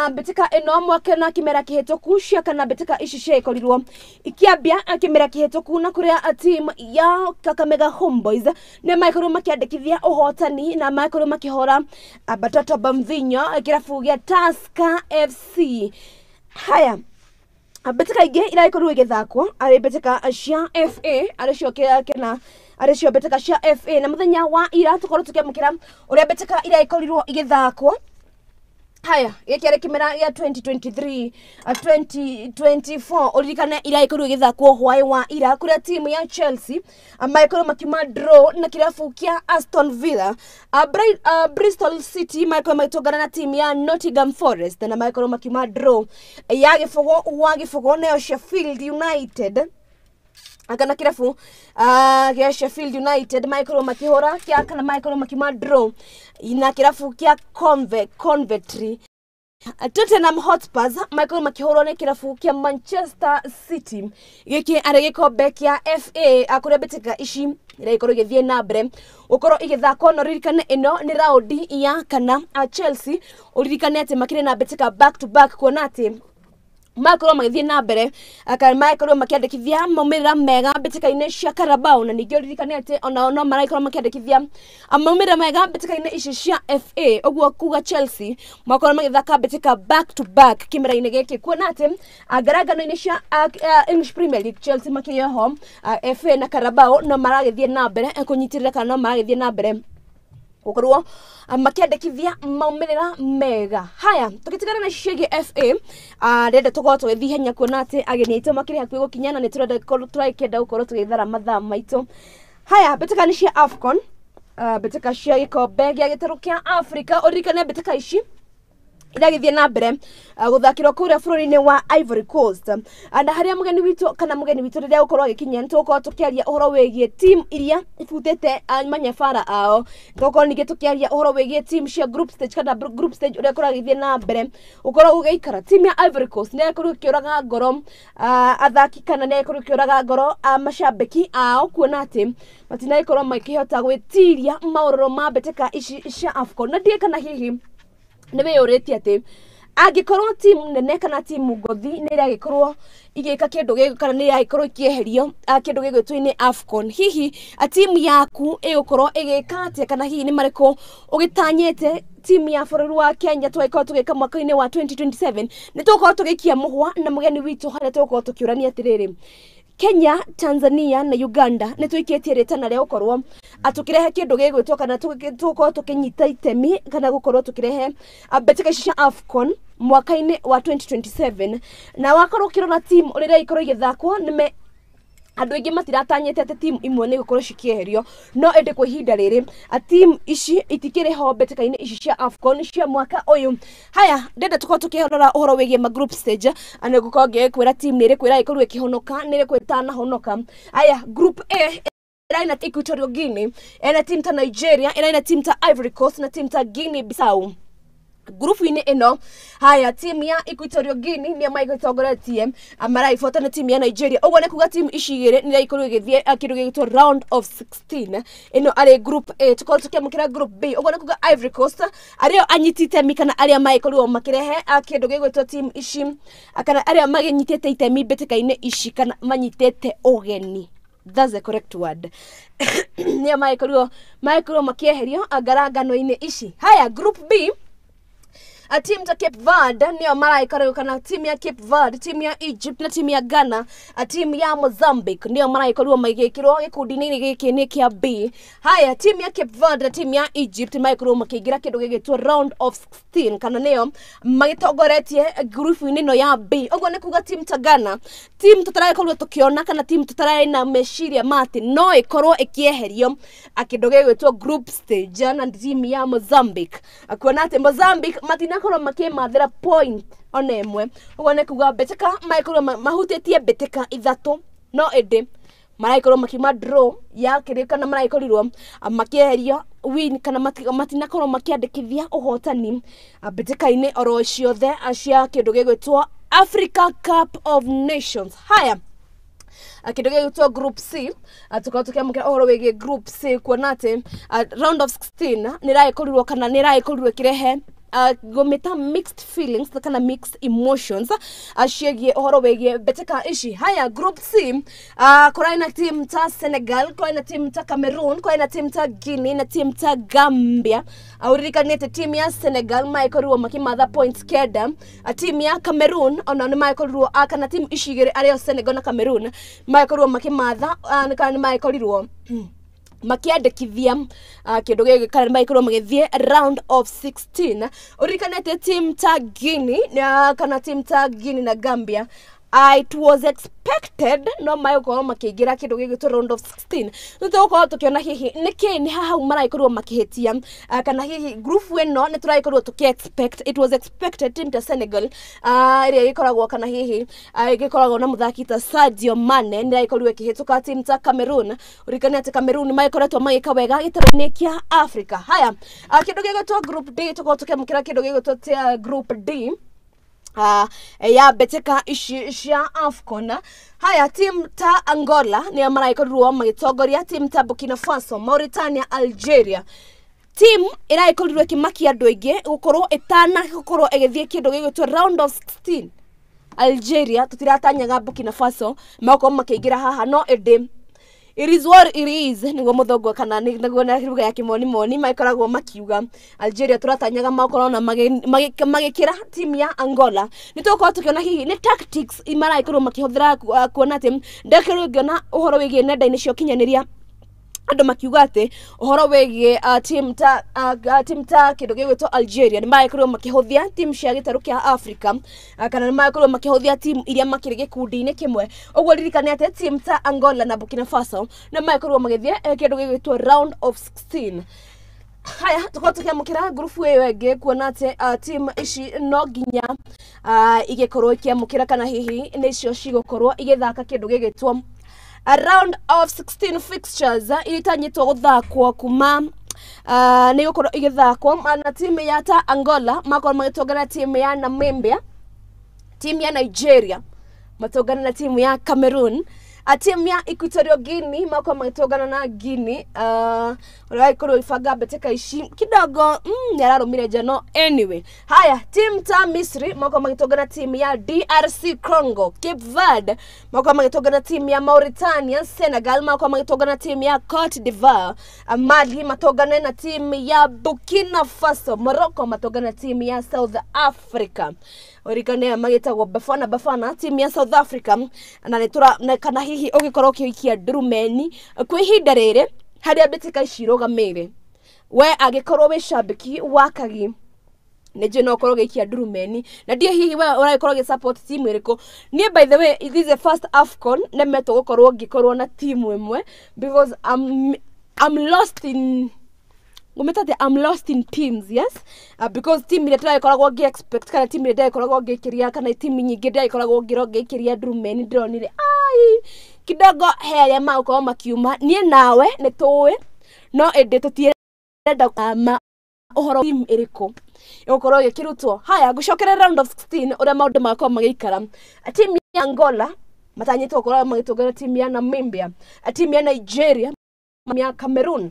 [SPEAKER 1] mbĩtĩka ĩno mwaka na kĩmera kĩhĩtũku cia kana mbĩtĩka ici ciakorirwo ikĩambia kĩmera kĩhĩtũku na kũrĩa team ya Kakamega Homeboys nĩ maikorwo makĩandĩkithia ũhotani na maikorwo makĩhora Batoto Bamvinyo kĩrabu gĩa Tusker FC haya mbĩtĩka ingĩ iraikorwo igĩthakwo arĩ mbĩtĩka cia FA arĩcio mbĩtĩka cia FA na mũthenya wa ira tũkorwo tũkĩamũkĩra ũrĩa mbĩtĩka iraikorwo igĩthakwo haya gĩkĩ arĩ kĩmera gĩa 2023-2024 ũririkane iraikorwo igĩthakwo hwaĩ wa ira kũrĩa timu ya Chelsea maikorwo makiuma draw na kĩrabu kĩa Aston Villa Bristol City maikorwo magĩtongana na timu ya Nottingham Forest na maikorwo makiuma draw ya gĩbũgũ nayo Sheffield United akana kirabu gĩa Sheffield United maikorwo makĩhũra kĩa kana maikorwo makiuma draw na kirabu kĩa Coventry Tottenham Hotspurs maikorwo makĩhũrwo nĩ kirabu kĩa Manchester City gĩkĩ arĩ gĩkombe kĩa FA kũrĩa mbĩtĩka ici iraikorwo igĩthiĩ na mbere gũkorwo igĩthakwo no ririkane ĩno nĩ raundi ya kana Chelsea ũririkane atĩ makĩrĩ na mbĩtĩka back to back kuona atĩ makorwo magĩthiĩ na mbere kana makorwo makĩandĩkithia maumĩrĩra mega mbĩtĩka-inĩ cia Carabao na ningĩ ũririkane atĩ ona no maraikorwo makĩandĩkithia maumĩrĩra mega mbĩtĩka-inĩ ici cia FA ũguo kuga Chelsea makorwo magĩthaka mbĩtĩka back to back kĩmera-inĩ gĩkĩ kuona atĩ ngarangano-inĩ cia English Premier League Chelsea makĩoho FA na Carabao no maragĩthiĩ na mbere kũnyitĩrĩra kana no maragĩthiĩ na mbere gũkorwo makĩandĩkithia maumĩrĩra mega haya tũgĩtigana na ciĩgiĩ FA rĩenda tũkorwo tũgĩthiĩ henya kuona atĩ ageni aitũ makĩrĩ hakuhĩ gũkinyana nĩ tũrakĩenda gũkorwo tũgĩthara mathaa maitũ haya mbĩtĩka nĩ cia Afcon mbĩtĩka cia gĩkombe gĩa gĩtarũ kĩa Africa ũririkane mbĩtĩka ici iragĩthiĩ na mbere gũthakĩrwo kũrĩa bũrũri-inĩ wa Ivory Coast na harĩa mũgeni witũ rĩrĩa gũkorwo agĩkinya nĩ tũgũkorwo tũkĩaria ũhoro wĩgiĩ team iria ibutĩte manyabara ao tũgũkorwo ningĩ tũkĩaria ũhoro wĩgiĩ team cia group stage kana group stage ũrĩa ũkorwo agĩthiĩ na mbere gũkorwo gũgĩikara team ya Ivory Coast nĩ ĩkorwo ĩkĩũraga ngoro athaki kana nĩ ĩkorwo ĩkĩũraga ngoro macambĩki ao kuona atĩ matinagĩkorwo makĩhota gwĩtiria maũrũrũ ma mbĩtĩka ici cia Afcon na ndiĩ kana hihi nĩ wĩyũrĩtie atĩ Angikorwo team nene kana team ngothi nä iragikorwo igika kindu gä kana nä iragikorwo ikieherio kindu gä Afcon, hihi team yaku igukorwo igika atia kana hihi nä marĩkũ ũgĩtanyĩte team ya bũrũri wa Kenya twakorwo tũgĩka mwaka-inĩ wa 2027 nĩ tũkorwo tũgĩkia mũhwa na mũgeni witũ harĩa tũkorwo tũkĩũrania atĩrĩrĩ, Kenya, Tanzania na Uganda nĩ twĩkĩtie rĩtana rĩa gũkorwo atũkĩrehe kĩndũ gĩgwĩtwo kana tũkorwo tũkĩnyita itemi kana gũkorwo tũkĩrehe mbĩtĩka cia Afcon mwaka-inĩ wa 2027 na wakorwo ũkĩrora team ũrĩa ikorwo igĩthakwo nĩ andũ aingĩ matiratanyĩte atĩ team imwe nĩ gũkorwo cikĩeherio, no ĩndĩ kwa ihinda rĩrĩ team ici itikĩrĩ ho mbĩtĩka-inĩ ici cia Afcon cia mwaka ũyũ. Haya, ndenda tũkorwo tũkĩrora ũhoro wĩgiĩ ma group stage na gũkorwo ngĩkwĩra team nĩ ĩrĩkũ ĩragĩkorwo ĩkĩhonoka nĩ ĩrĩkũ ĩtanahonoka. Haya, group A ĩraina Equatorial Guinea, ĩna team ta Nigeria, ĩraina team ta Ivory Coast na team ta Guinea Bissau. Grupu-inĩ ĩno, haya, team ya Equatorial Guinea nĩo magĩtongoretie maraibuata na team ya Nigeria. Ũguo nĩ kuga team ici igĩrĩ nĩ iragĩkorwo igĩthiĩ kĩndũ gĩgĩtwo round of 16. Ĩno arĩ group A, tũkorwo tũkĩamũkĩra group B. Ũguo nĩ kuga Ivory Coast arĩa anyiti itemi kana arĩa magĩkorirwo makĩrehe kĩndũ gĩgwĩtwo team ici kana arĩa magĩnyitĩte itemi mbĩtĩka-inĩ ici kana manyitĩte ũgeni. That's the correct word. Nĩo magĩkorirwo makĩeherio ngarangano-inĩ ici. Haya, group B, a team ta Cape Verde nĩo maragĩkorwo kana team ya Cape Verde, team ya Egypt na team ya Ghana, a team ya Mozambique nĩo maragĩkorwo magĩkĩrwo gĩkundi-inĩ gĩkĩ nĩ kĩa B. Haya, team ya Cape Verde na team ya Egypt magĩkorwo makĩingĩra kĩndũ gĩgĩtwo round of 16 kana nĩo magĩtongoretie group-inĩ ĩno ya B. Ũguo nĩ kuga team ta Ghana, team tũtaragĩkorwo tũkĩona kana team tũtararĩ na meciria mati no ĩkorwo ĩkĩeherio kĩndũ gĩgwĩtwo group stage na team ya Mozambique. Kuona atĩ Mozambique matinakorwo makĩmathĩra point ona ĩmwe. Ũguo nĩ kuga mbĩtĩka magĩkorwo mahutĩtie mbĩtĩka ithatũ no ĩndĩ maragĩkorwo makiuma draw ya kĩrĩa kana maragĩkorirwo makĩeherio win kana matinakorwo makĩandĩkithia ũhotani mbĩtĩka-inĩ oro ciothe cia kĩndũ gĩgwĩtwo Africa Cup of Nations. Haya, kĩndũ gĩgwĩtwo group C, tũkorwo tũkĩamũkĩra ũhoro wĩgiĩ group C kuona atĩ round of 16 nĩ ĩragĩkorirwo kana nĩ ĩragĩkorirwo ĩkĩrehe gũmĩta mixed feelings kana mixed emotions ciĩgiĩ ũhoro wĩgiĩ mbĩtĩka ici. Haya, group C, kũrĩ na team ta Senegal, kũrĩ na team ta Cameroon, kũrĩ na team ta Guinea na team ta Gambia. Ũririkanĩte team ya Senegal magĩkorirwo makĩmatha points kenda, team ya Cameroon ona nĩ magĩkorirwo kana team ici igĩrĩ arĩa Senegal na Cameroon magĩkorirwo makĩmatha kana nĩ magĩkorirwo makiandĩkithia kĩndũ gĩkĩ kana magĩkorwo magĩthiĩ round of 16. Ũririkanĩte team ta Guinea kana team ta Guinea na Gambia, it was expected no magĩkorwo makĩingĩra kĩndũ gĩgĩtwo round of 16. Nĩtũgũkorwo tũkĩona hihi nĩkĩ nĩ hau maragĩkorwo makĩhĩtia kana hihi group ĩno nĩ tũragĩkorwo tũkĩ-expect, it was expected team ta Senegal ĩrĩa ĩgĩkoragwo kana hihi ĩgĩkoragwo na mũthaki ta Sadio Mane nĩ ĩragĩkorwo ĩkĩhĩtũka team ta Cameroon. Ũrikane atĩ Cameroon magĩkoretwo magĩka wega gĩtarũ-inĩ kĩa Africa. Haya, kĩndũ gĩgĩtwo group D, tũkorwo tũkĩamũkĩra kĩndũ gĩgĩtwo group D ya mbĩtĩka ici cia Afcon. Haya, team ta Angola nĩo maragĩkorirwo magĩtongoria, team ta Burkina Faso, Mauritania, Algeria. Team ĩragĩkorirwo ĩkĩmakia andũ aingĩ gũkorwo ĩtanakorwo ĩgĩthiĩ kĩndũ gĩgĩtwo round of 16. Algeria tũtiratanyaga Burkina Faso makorwo makĩingĩra haha no ĩndĩ it is what it is nĩguo mũthongo kana nĩguo na lugha ya kĩmoni magĩkoragwo makiuga. Algeria tũratanyaga makorwo na magĩkĩra team ya Angola. Nĩ tũkorwo tũkĩona hihi nĩ tactics maragĩkorwo makĩhũthĩra kuona atĩ ndakĩrwo ngĩona ũhoro wĩgiĩ nenda-inĩ cia ũkinyanĩria andũ makiuga atĩ ũhoro wĩgiĩ team ta kĩndũ gĩgwĩtwo Algeria nĩ magĩkorwo makĩhũthia team cia gĩtarũ kĩa Africa kana nĩ magĩkorwo makĩhũthia team iria makĩrĩ gĩkundi-inĩ kĩmwe. Ũguo ririkane atĩ team ta Angola na Burkina Faso nĩ magĩkorwo magĩthiĩ kĩndũ gĩgwĩtwo round of 16. Haya, tũkorwo tũkĩamũkĩra grupu ĩyo ĩngĩ kuona atĩ team ici no nginya igĩkorwo ikĩamũkĩra kana hihi nĩcio cigũkorwo igĩthaka kĩndũ gĩgĩtwo a round of 16 fixtures itanyitwo gũthakwo kuma nĩ gũkorwo igĩthakwo na team ya ta Angola makorwo magĩtongana team ya Namibia, team ya Nigeria matongana na team ya Cameroon, timu ya Equatorial Guinea mako magitogana na Guinea rai koro ifanga Mbitika ishi kidogo yararumire jano anyway. Haya, timu ta Misri mako magitogana timu ya DRC Congo, Cape Verde mako magitogana timu ya Mauritania, Senegal mako magitogana timu ya Cote d'Ivoire, Mali matogana na timu ya Burkina Faso, Morocco matogana na timu ya South Africa. Orikane magitagwo Bafana timu ya South Africa na netura kana hihi ogikorwo kiikia Drumeni kwihinda rire haria Mbitika ishirogamire we agikorwo we shabiki wakagi neje no korwo gikia Drumeni na die hihi we uragikorwo gi support team iriko nie. By the way, it is the first Afcon na meto gukorwo gikorwo na team imwe because I'm lost in I'm lost in teams, yes, because team ile try koragwo gi expect kana team ile koragwo gi kiria kana team nyingi ndai koragwo gi kiria Drumeni ndronire ai kidogo hele mauko makiuma nie nawe ne towe no ende tutienda uhoro team iriko yokorwo gikirutwo. Haya, gucokera round of 16 ura maundu makwa magikara. Team ya Angola matanyitwo korwo magitogera team ya Namibia, team ya Nigeria, ya Cameroon.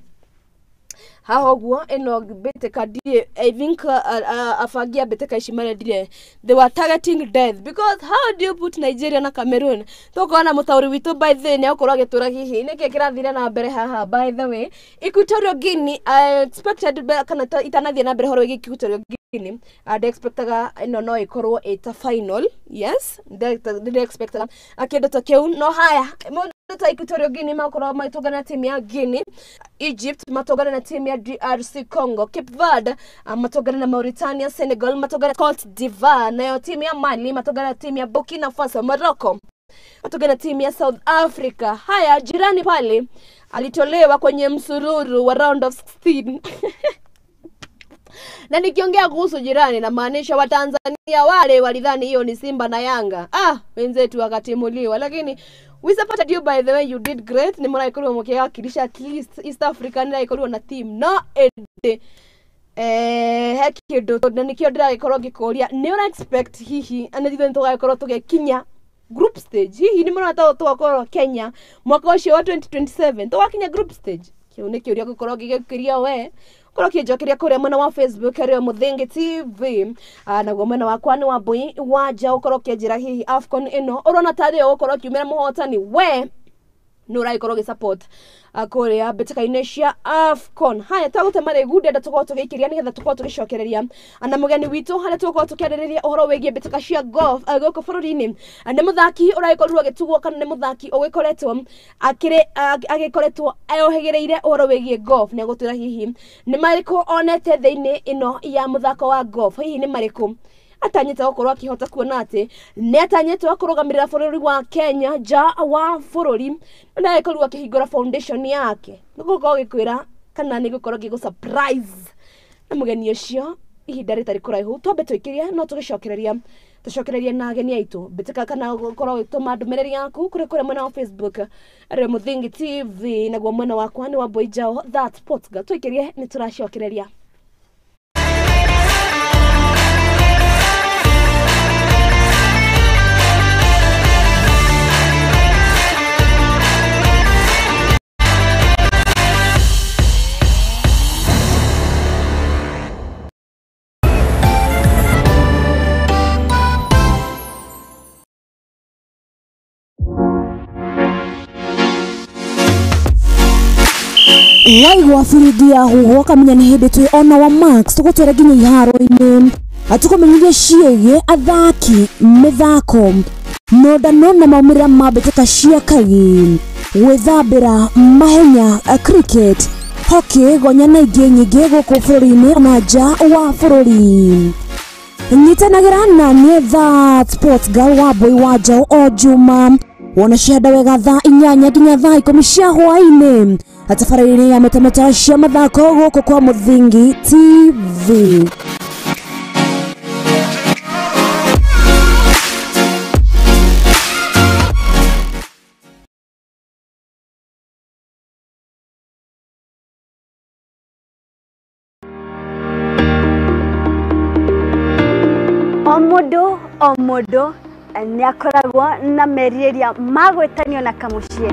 [SPEAKER 1] Hahoguo eno Mbitika die I think afagia Mbitika ishimara die they were targeting death because how do you put Nigeria na Cameroon tokona mutauri witu by the ne okorwo gitura hihi nike kirathire na mbere haha. By the way, Equatorial Guinea I expected kana itanathie na mbere horo igi Equatorial Guinea they expectaga no ikorwo eta final, yes they expectaga akedo to keu no. Haya, ta Equatorial Guinea makoro matogana na timu ya Guinea, Egypt matogana na timu ya DRC Congo, Cape Verde matogana na Mauritania, Senegal matogana Cote d'Ivoire, na timu ya Mali matogana na timu ya Burkina Faso, Morocco matogana na timu ya South Africa. Haya, jirani pale alitolewa kwenye msururu wa round of 16 na nikiongea kuhusu jirani na maanisha wa Tanzania wale walidhani hiyo ni Simba na Yanga. Wenzetu wakatimuliwa, lakini we supported you. By the way, you did great. Ni mara ikolo mkia kilisha at least East Africa ni ikolo na team no ende hekido na nikio ndira ikolo gikoria ni ura expect hihi anadithe ntoga ikolo tugekinya group stage. Hihi ni mara tukakoro Kenya mwaka ucio wa 2027 tugakinya group stage. Kiu ni kiuria gukoro gigikiria we koro kijokeria kuria mwena wa Facebook ario Muthingi TV na gwo mwena wakwa ni wa Mbui waja ukoro kinjira hihi Afcon ino urona tari ukoro kiumira muhotani we nurai koro gi support kuria Mbitika inecia Afcon. Haya, tagute mare gude ndatuko tugikiria ni getha tuko tugicokereria ana mugeni witu haria tuko tukiaririria uhoro wegie Mbitika cia golf goko bururi-ini. Ni muthaki urai korwo gitugwo kana ni muthaki ugikoretwo agikoretwo ayohegereire uhoro wegie golf ne gutira hihi ni mariko onete theini ino ya muthako wa golf. Hihi ni mariko atanyete gukorwo akihota kuona ati ni atanyete kurugamirira bururi wa Kenya ja wa bururi na ikorwo akihingura foundation yake nigukorwo gikwira kana ni gukorwo gigo surprise na mugeni ucio ihinda ritari kuraihu. Twambe twikiria no tugicokereria na ageni aitu Mbitika kana gukorwo gituma ndumiriri yaku kuri mwena wa Facebook ari Muthingi TV na gwo mwena wakwa ni wa Mbui Jao that sports ga twikirie ni turacokereria.
[SPEAKER 20] waigwa firidi ya huho kamenya ni hindi twi ona wa Max tugutwera nginya iharo-ini atukomenyeria ciege athaki mithako nondano na maumira ma Mbitika cia kaigi gwithambira mahenya cricket hockey gonya na ingi nyingi guku bururi-ini na nja wa bururi. Nyitanagira na ni that sports girl wa Mbui wa Njau o juma wona cienda wega thaa 8 nginya thaa 10 cia hwaini atafariri ya metameta cia mathako guku kwa Muthingi TV.
[SPEAKER 21] Omodo nĩ akoragwo na merirĩria magwĩtanio na kamuciĩ.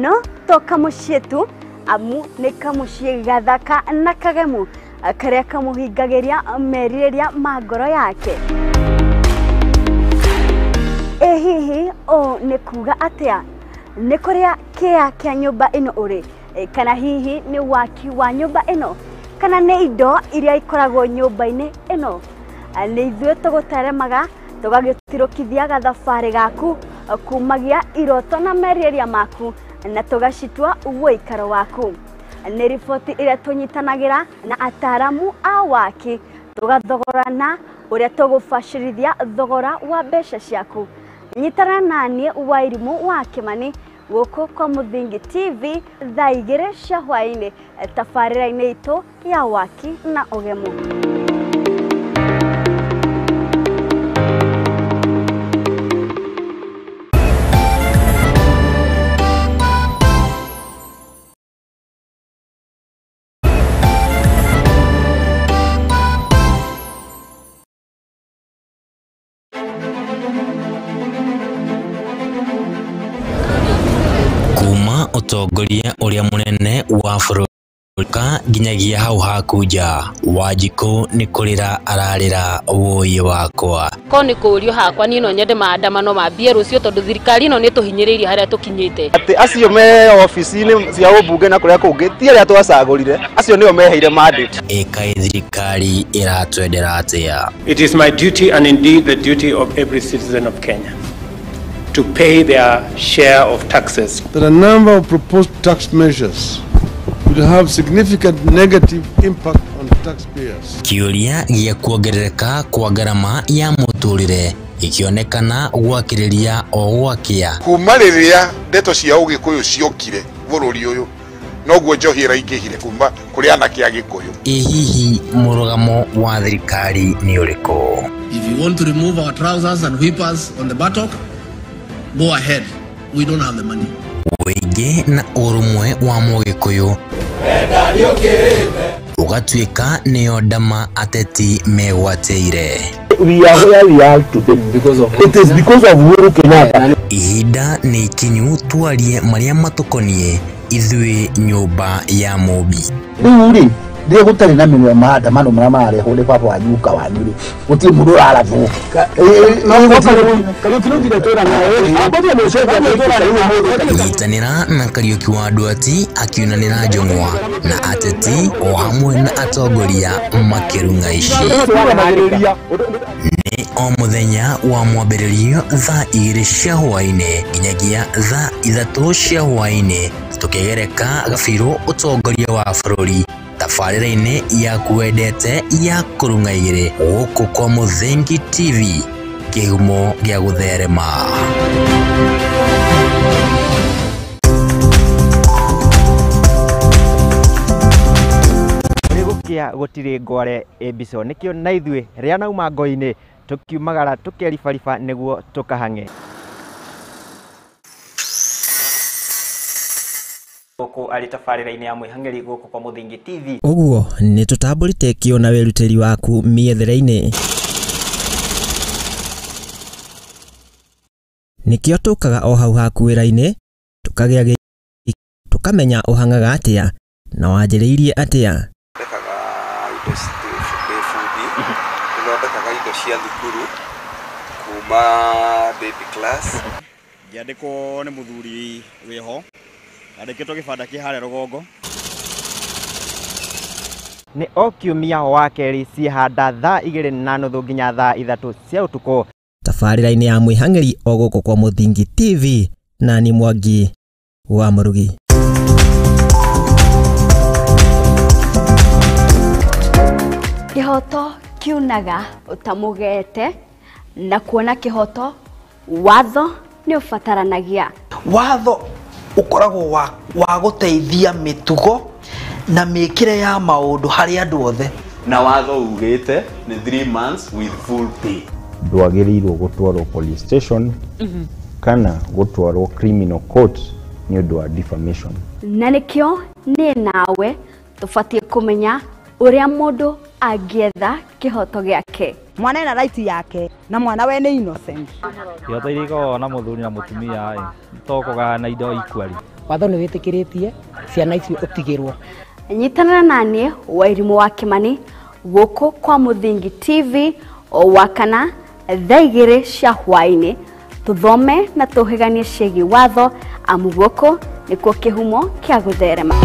[SPEAKER 21] No to kamuciĩ tu, amu nĩ kamuciĩ gathaka na kagemu karĩa kamuhingagĩria merirĩria ma ngoro yake. Hihi o nĩ kuga atĩa? Nĩ kũrĩa kĩa kĩa nyũmba ĩno ũrĩ? Kana hihi nĩ waki wa nyũmba ĩno? Kana nĩ indo iria ikoragwo nyũmba-inĩ ĩno? Nĩ ithuĩ tũgũteremaga tũgagĩtirũkithia gathabarĩ gaku kumagia iroto na merirĩria maku na tũgacitua ũikaro waku. Nĩ riboti ĩrĩa tũnyitanagĩra na ataaramu a waki tũgathogorana ũrĩa tũgũbacĩrithia thogora wa mbeca ciaku. Nyitana naniĩ Wairimu wa Kimani gũkũ kwa Mũthingi TV thaa 2 cia hwaĩ-inĩ tabarĩra-inĩ itũ ya waki na ũgemu.
[SPEAKER 27] Kuma utongoria uria munene wa bũrũri nginyagia hau hakuja Wanjikũ nĩ kũrĩra ararĩra woi wakwa.
[SPEAKER 28] Ko nĩ kũũrio hakwa niĩ no nyende maandamano mambie rũciũ tondũ thirikari ĩno nĩ tũhinyĩrĩirie harĩa tũkinyĩte.
[SPEAKER 29] Atĩ acio me ofici-inĩ cia ũmbunge na kũrĩa kũngĩ ti arĩa twacagũrire, acio nĩo meheire mandate.
[SPEAKER 27] Ĩkaĩ thirikari ĩratwendera atĩa?
[SPEAKER 30] It is my duty and indeed the duty of every citizen of Kenya to pay their share of taxes.
[SPEAKER 31] There are a number of proposed tax measures will have significant negative impact on taxpayers.
[SPEAKER 27] Kĩũria gĩa kuongerereka kwa ngarama ya mũtũrĩre ikionekana gwakĩrĩria o gwakĩa.
[SPEAKER 32] Kuma rĩrĩa ndeto cia ũgĩkũyũ ciokire bũrũri ũyũ noguo njohi ĩraingĩhire kuma kũrĩ anake a Gĩkũyũ.
[SPEAKER 27] Hihi mũrũgamo wa thirikari nĩ ũrĩkũ?
[SPEAKER 33] If you want to remove our trousers and whippers on the buttock, go ahead. We don't have the money.
[SPEAKER 27] Wĩingĩ na ũrũmwe wa Mũgĩkũyũ ũgatuĩka nĩyo ndama ateti megwatĩire.
[SPEAKER 34] We are where we are today because of it is because of Uhuru Kenyatta.
[SPEAKER 27] Ihinda nĩ ikinyu twarie marĩa matũkoniĩ ithuĩ nyũmba ya Mũmbi.
[SPEAKER 34] Rĩu rĩ gũtarĩ na mĩnyua maandamano marĩa mararehwo nĩ baba wanyu wanyu rĩ gũtirĩ mũndũ ũrarathwo.
[SPEAKER 27] Nyitanĩra na Kariuki wa Ndwati akiunanĩra njong'wa na ateti o hamwe na atongoria makĩrung'a ici. Nĩ o mũthenya wa mwambĩrĩrio thaa 2 cia hwaĩ-inĩ nginyagia thaa 3 cia hwaĩ-inĩ tũkĩgereka gabirũ ũtongoria wa bũrũri tabarĩra-inĩ ya kwendete ya kũrung'a igĩrĩ gũkũ kwa Mũthingi TV kĩhumo gĩa gũtherema.
[SPEAKER 2] Gũkĩa gũtirĩ ngware ebiso nĩkĩo na ithuĩ rĩa nauma ngo-inĩ tũkiumagara tũkeribariba nĩguo tũkahang'e. Gũkũ arĩ tabarĩra-inĩ ya mwĩhang'ĩri gũkũ kwa Mũthingi TV.
[SPEAKER 3] Ũguo nĩ tũtambũrĩte kĩo na wĩrutĩri waku mĩethere-inĩ. Nĩkĩo tũkaga o hau haku wĩra-inĩ tũkagĩa tũkamenya ũhangaga atĩa na wanjĩrĩirie atĩa.
[SPEAKER 4] Thondekaga indo cia thukuru kuma baby class.
[SPEAKER 5] Ngĩandĩkwo nĩ mũthuri wĩho andĩkĩtwo kĩbanda kĩ harĩa rũgongo.
[SPEAKER 2] Nĩ o kiumia wa kerĩ ciĩhanda thaa 2:30 nginya thaa 3 cia ũtukũ
[SPEAKER 3] tabarĩra-inĩ ya mwĩhang'ĩri o gũkũ kwa Mũthingi TV na ni Mwangi wa Mũrugi.
[SPEAKER 21] Kĩhoto kiunaga ũtamũgete na kuona kĩhoto watho nĩ ũbataranagia.
[SPEAKER 22] Watho ũkoragwo wa gũteithia mĩtugo na mĩkĩre ya maũndũ harĩ andũ othe.
[SPEAKER 23] Na watho ugĩte nĩ 3 months with full pay.
[SPEAKER 24] Ndwagĩrĩirwo gũtwarwo police station kana gũtwarwo criminal court nĩ ũndũ wa defamation.
[SPEAKER 21] Na nĩkĩo nĩ nawe tũbatiĩ kũmenya ũrĩa mũndũ angĩetha kĩhoto gĩake.
[SPEAKER 25] Mwana ena right yake na mwana we nĩ innocent.
[SPEAKER 26] Kĩhoto iria ikoragwo na mũthuri na mũtumia tokũgaya na indo equally.
[SPEAKER 25] Watho nĩ wĩtĩkĩrĩtie ciana icio ũtigĩrwo.
[SPEAKER 21] Nyitanĩra naniĩ Wairimũ wa Kĩmani gũkũ kwa Mũthingi TV o wakana thaa 2 cia hwaĩ-inĩ tũthome na tũhĩganie ciĩgiĩ watho amu gũkũ nĩkuo kĩhumo kĩa gũtherema.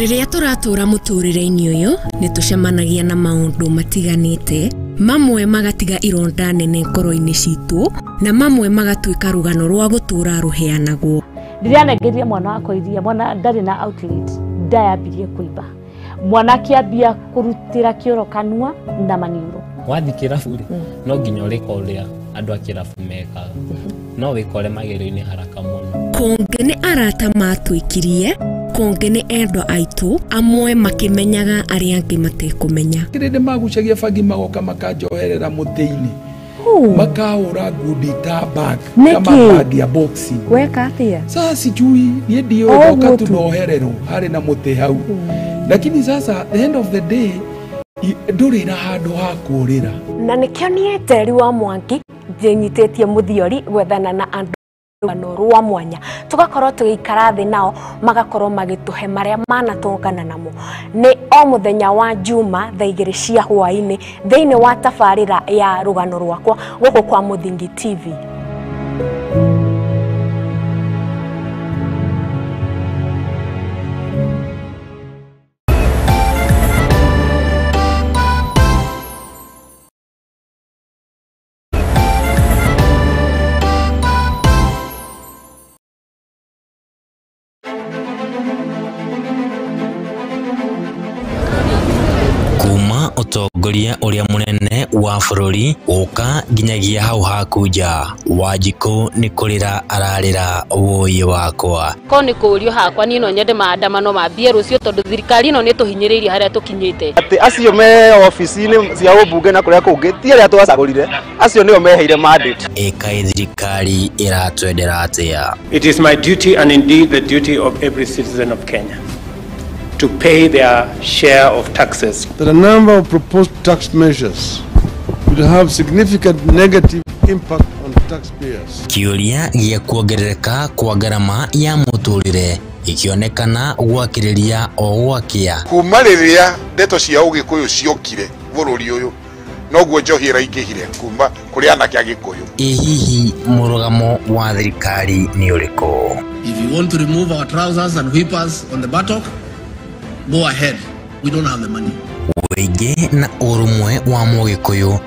[SPEAKER 6] Rĩrĩa tũratũra mũtũrĩre-inĩ ũyũ nĩ tũcemanagia na maũndũ matiganĩte, mamwe magatiga ironda nene ngoro-inĩ citũ na mamwe magatuĩka rũgano rwa gũtũra rũheanagwo.
[SPEAKER 7] Rĩrĩa nengeria mwana wakwa iria, mwana ndarĩ na outlet, ndayambirie kũimba. Mwana akĩambia kũrutĩra kĩoro kanua na maniũrũ.
[SPEAKER 8] Wathi kĩrabu-rĩ no nginya ũrĩka ũrĩa andũ a kĩrabu mekaga, no wĩkore magerio-inĩ haraka mũno.
[SPEAKER 6] Konge nĩ arata matwĩkirie, konge nĩ endwa aitũ, amwe makĩmenyaga arĩa angĩ matekũmenya.
[SPEAKER 31] Kĩrĩndĩ magucagia bangi magoka makanjoherera mũtĩ-inĩ, makahũra ngundi ta bag kama bag ya boxing.
[SPEAKER 6] Weka atĩa?
[SPEAKER 31] Sasa sijui niĩ ndiũĩ goka tunohererwo harĩ na mũtĩ hau, lakini sasa the end of the day ndũrĩ na handũ ha kũũrĩra.
[SPEAKER 6] Na nĩkĩo niĩ Teri wa Mwangi njĩnyitĩtie mũthiori gwethana na andũ rũgano rwa mwanya, tugakorwo tũgĩikara thĩ nao magakorwo magĩtũhe marĩa manatũngana namo. Nĩ o mũthenya wa Juma thaa 2 cia hwaĩ-inĩ thĩinĩ wa tabarĩra ya rũgano rwakwa gũkũ kwa Mũthingi TV.
[SPEAKER 27] Ũtongoria ũrĩa mũnene wa bũrũri ũka nginyagia hau hakuja Wanjikũ nĩ kũrĩra ararĩra wũi wakwa.
[SPEAKER 28] Ko nĩ kũũrio hakwa niĩ no nyende maandamano mambie rũciũ tondũ thirikari ĩno nĩ tũhinyĩrĩirie harĩa tũkinyĩte.
[SPEAKER 29] Atĩ acio me ofici-inĩ cia ũmbunge na kũrĩa kũngĩ ti arĩa twacagũrire, acio nĩo meheire mandate.
[SPEAKER 27] Ĩkaĩ thirikari ĩratwendera atĩa?
[SPEAKER 30] It is my duty and indeed the duty of every citizen of Kenya to pay their share of taxes.
[SPEAKER 31] That a number of proposed tax measures will have significant negative impact on taxpayers.
[SPEAKER 27] Kĩũria gĩa kuongerereka kwa ngarama ya mũtũrĩre ikionekana gwakĩrĩria o gwakĩa.
[SPEAKER 32] Kuma rĩrĩa ndeto cia ũgĩkũyũ ciokire bũrũri ũyũ noguo njohi ĩraingĩhire kuma kũrĩ anake a Gĩkũyũ.
[SPEAKER 27] Hihi mũrũgamo wa thirikari nĩ ũrĩkũ?
[SPEAKER 33] If you want to remove our trousers and whippers on the buttock, go ahead. We don't have the money.
[SPEAKER 27] Wĩingĩ na ũrũmwe wa Mũgĩkũyũ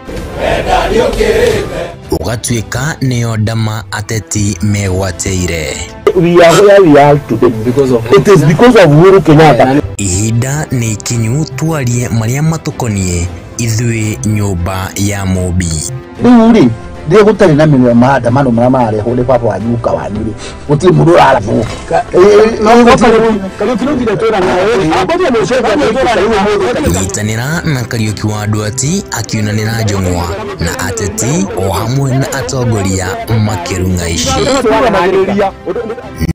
[SPEAKER 27] ũgatuĩka nĩyo ndama ateti megwatĩire.
[SPEAKER 34] We are where we are today because of it is because of Uhuru Kenyatta.
[SPEAKER 27] Ihinda nĩ ikinyu twarie marĩa matũkoniĩ ithuĩ nyũmba ya Mũmbi.
[SPEAKER 34] Rĩu-rĩ ndiye gũtarĩ na mĩnyua maandamano marĩa marehwo nĩ baba wa nyuka wanyu-rĩ gũtirĩ mũndũ ũrarathwo.
[SPEAKER 27] Nyitanĩra na Kariuki wa Ndwati akiunanĩra njong'wa na ateti o hamwe na atongoria makĩrung'a ici.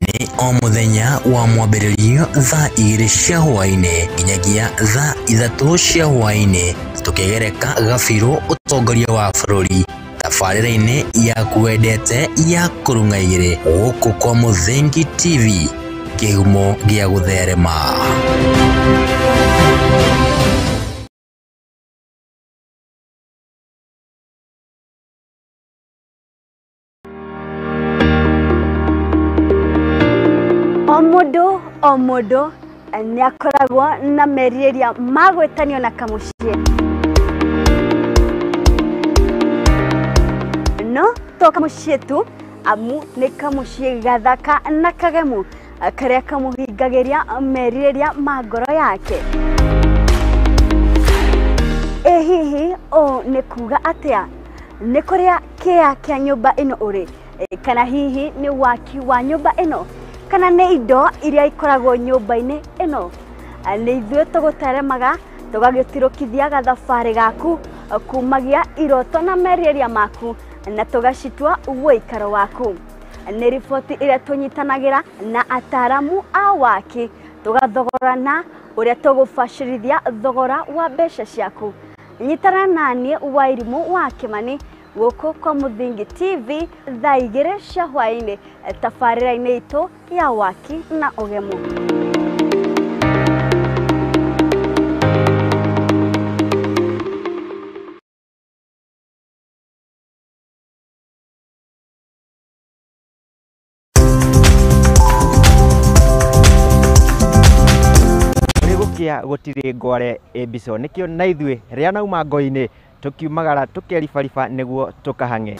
[SPEAKER 27] Nĩ o mũthenya wa mwambĩrĩrio thaa 2 cia hwaĩ-inĩ nginyagia thaa 3 cia hwaĩ-inĩ tũkĩgereka gabirũ ũtongoria wa bũrũri tabarĩra-inĩ yaku wendete ya kũrung'a igĩrĩ gũkũ kwa Mũthingi TV, kĩhumo gĩa gũtherema.
[SPEAKER 21] O mũndũ nĩ akoragwo na merirĩria magwĩtanio na kamũciĩ. No to kamũciĩ tu amu nĩ kamũciĩ gathaka na kagemu karĩa kamũhingagĩria merirĩria ma ngoro yake. Hihi o nĩ kuga atĩa? Nĩ kũrĩa kĩa kĩa nyũmba ĩno ũrĩ, kana hihi nĩ waki wa nyũmba ĩno, kana nĩ indo iria ikoragwo nyũmba-inĩ ĩno? Nĩ ithuĩ tũgũteremaga tũgagĩtirũkithia gathabarĩ gaku kumagia iroto na merirĩria maku na tugacitua woikaro waku. Nĩ riboti ĩrĩa tũnyitanagira na ataramu a waki tugathogorana ũrĩa tũgũbacĩrithia thogora wa mbeca ciaku. Nyitana naniĩ Wairimu wa Kimani gũkũ kwa Mũthingi TV thaa 2 cia hwaĩ-inĩ tabarĩra-inĩ itũ ya waki na ũgemu.
[SPEAKER 2] Kia gutire ngware ebiso nikio na ithue ria nauma ngo-ini tukiumagara tukeribariba niguo tukahange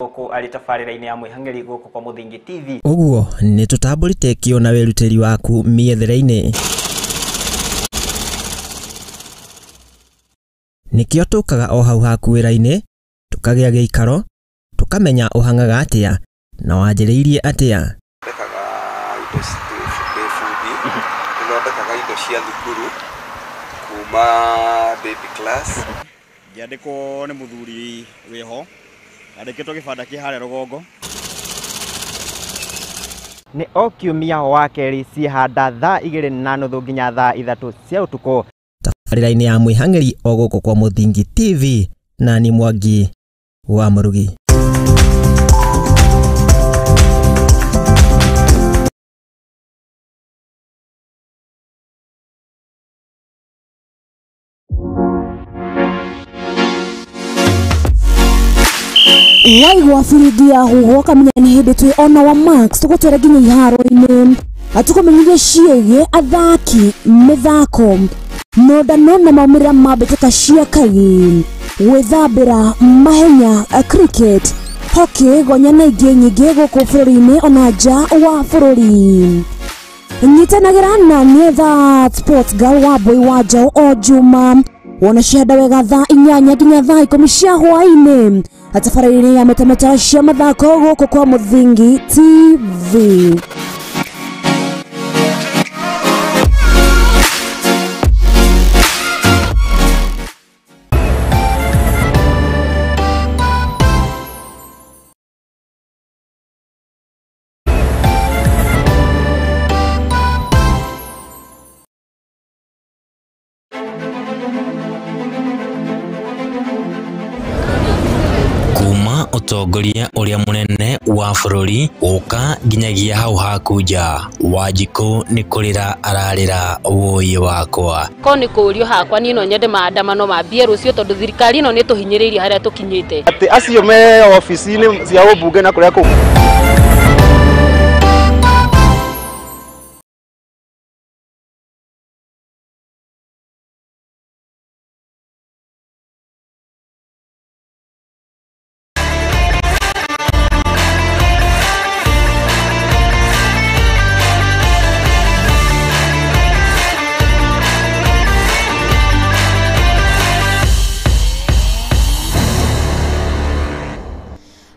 [SPEAKER 2] guku ari tabarira-ini ya mwihangeri guku kwa Mũthingi TV.
[SPEAKER 3] Uguo ni tutambũrĩte kĩo na werutĩri waku miethere-inĩ. Nikio tukaga o hau haku wĩra-inĩ tukagĩa gĩikaro tukamenya uhangaga atĩa na wanjĩrĩirie atĩa.
[SPEAKER 1] Tunathondekaga indo cia thukuru kuma baby class.
[SPEAKER 5] Ngiandĩkwo nĩ mũthuri wĩho andĩkĩtwo gĩbanda kĩ harĩa rũgongo.
[SPEAKER 2] Nĩ o kiumia wa kerĩ ciĩhanda thaa 2:30 nginya thaa 3 cia ũtukũ
[SPEAKER 3] tabarĩra-inĩ ya mwĩhang'eri o gũkũ kwa Mũthingi TV na ni Mwangi wa Mũrugi.
[SPEAKER 4] Waigua biridi ya huho kamenya nĩ hĩndĩ twĩ ona wa Max tũgũtwara nginya iharo-inĩ atũkũmenyithia ciĩgiĩ athaki mĩthako nondano na maumĩrĩra ma mbĩtĩka cia kaĩ gwĩthambĩra mahenya cricket hockey gonya na ingĩ nyingĩ gũkũ bũrũri-inĩ ona nja wa bũrũri. Nyitanagĩra na niĩ That Sports Girl wa Boy wa Njaũ o Juma wona ciahanda wega thaa 8 nginya thaa 10 cia hwaĩ-inĩ tabarĩra-inĩ ya metameta cia mathako gũkũ kwa Mũthingi TV.
[SPEAKER 27] Utongoria uria munene wa bururi uka nginyagia hau haku nja Wanjikũ ni kurira ararira woyi wakwa
[SPEAKER 28] ko ni kurio hakwa ni no nyende maandamano mambie rucio tondu thirikari no ni tuhinyiririe haria tukinyite
[SPEAKER 29] ati acio me ofici-ini cia ubunge na kuria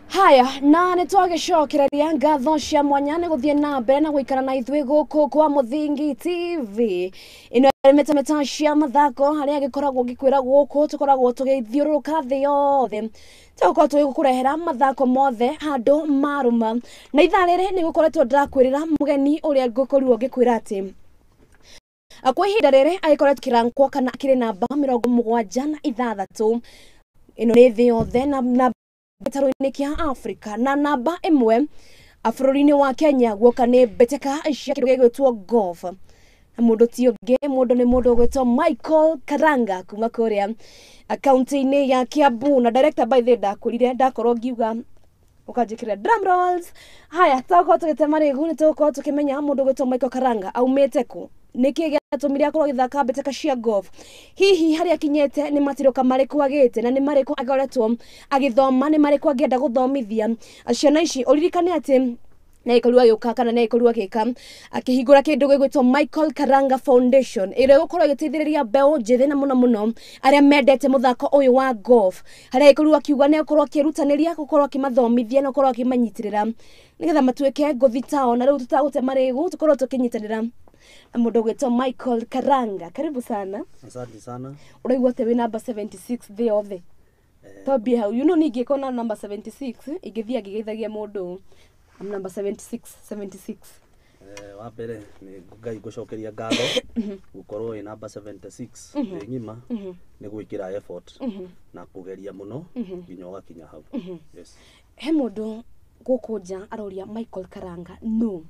[SPEAKER 6] Haya na nĩ twagĩcokereria ngatho cia mwanya nĩ gũthiĩ na mbere na gũikara na ithuĩ gũkũ kwa Mũthingi TV. Ino metameta cia mathako harĩa gĩkoragwo gĩkwĩra gũkũ tũkoragwo tũgĩthiũrũrũka thĩ yothe tũkoragwo tũgĩkũrehera mathako mothe handũ marũma na ithaa rĩrĩ nĩ gũkoretwo ndakwĩrĩra mũgeni ũrĩa ngũkorirwo ngĩkwĩra atĩ kwa ihinda rĩrĩ agĩkoretwo kĩrankwo kana kĩrĩ namba 76 ino nĩ thĩ yothe na gĩtaro-inĩ kĩa Africa na namba 1 bũrũri-inĩ wa Kenya guoka nĩ mbĩtĩka cia kĩndũ gĩgwĩtwo golf na mũndũ ti ũngĩ mũndũ nĩ mũndũ ũgwĩtwo Michael Karanga kuma kũrĩa akaunti-inĩ ya Kiambu na director by the ndakorire ndakorwo ngiuga ukanjĩkĩra drum rolls. Haya tũkorwo tũgĩtema rĩgu nĩ tũkorwo tũkĩmenya mũndũ ũgwĩtwo Michael Karanga aumĩte kũ nĩkĩ gĩatũmire akorwo gĩthaka mbĩtĩka cia golf hihi harĩa akinyĩte nĩ matirũka marĩkũ agĩte na nĩ marĩkũ agoretwo agĩthoma nĩ marĩkũ angĩenda gũthomithia ciana ici ũririkane atĩ na ikorwa yuka kana na ikorwa gika akihingura kindu gigwitwo Michael Karanga Foundation ire gukorwo giteithiriria mbeo njithe na muno aria mendete muthako uyu wa golf haria ikorwa kiuga ne akorwo kirutaniria gukorwo kimathomithia na gukorwo kimanyitirira nigetha matuike nguthi tao na riu tutagute marigu tukorwo tukinyitanira
[SPEAKER 4] na mundu gwetwo Michael Karanga. Karibu sana.
[SPEAKER 9] Asante sana.
[SPEAKER 4] Uraigua te we number 76 the othe. Tobia how you know ningi kona number 76 igithia gigeithagia mundu. I'm number 76.
[SPEAKER 9] Wa mbere ni ngai gucokeria ngatho gukorwo ina number 76 thi ngima ni gwikira effort na kugeria muno nginya ugakinya hau. Yes.
[SPEAKER 4] He mundu gukunja aroria Michael Karanga no.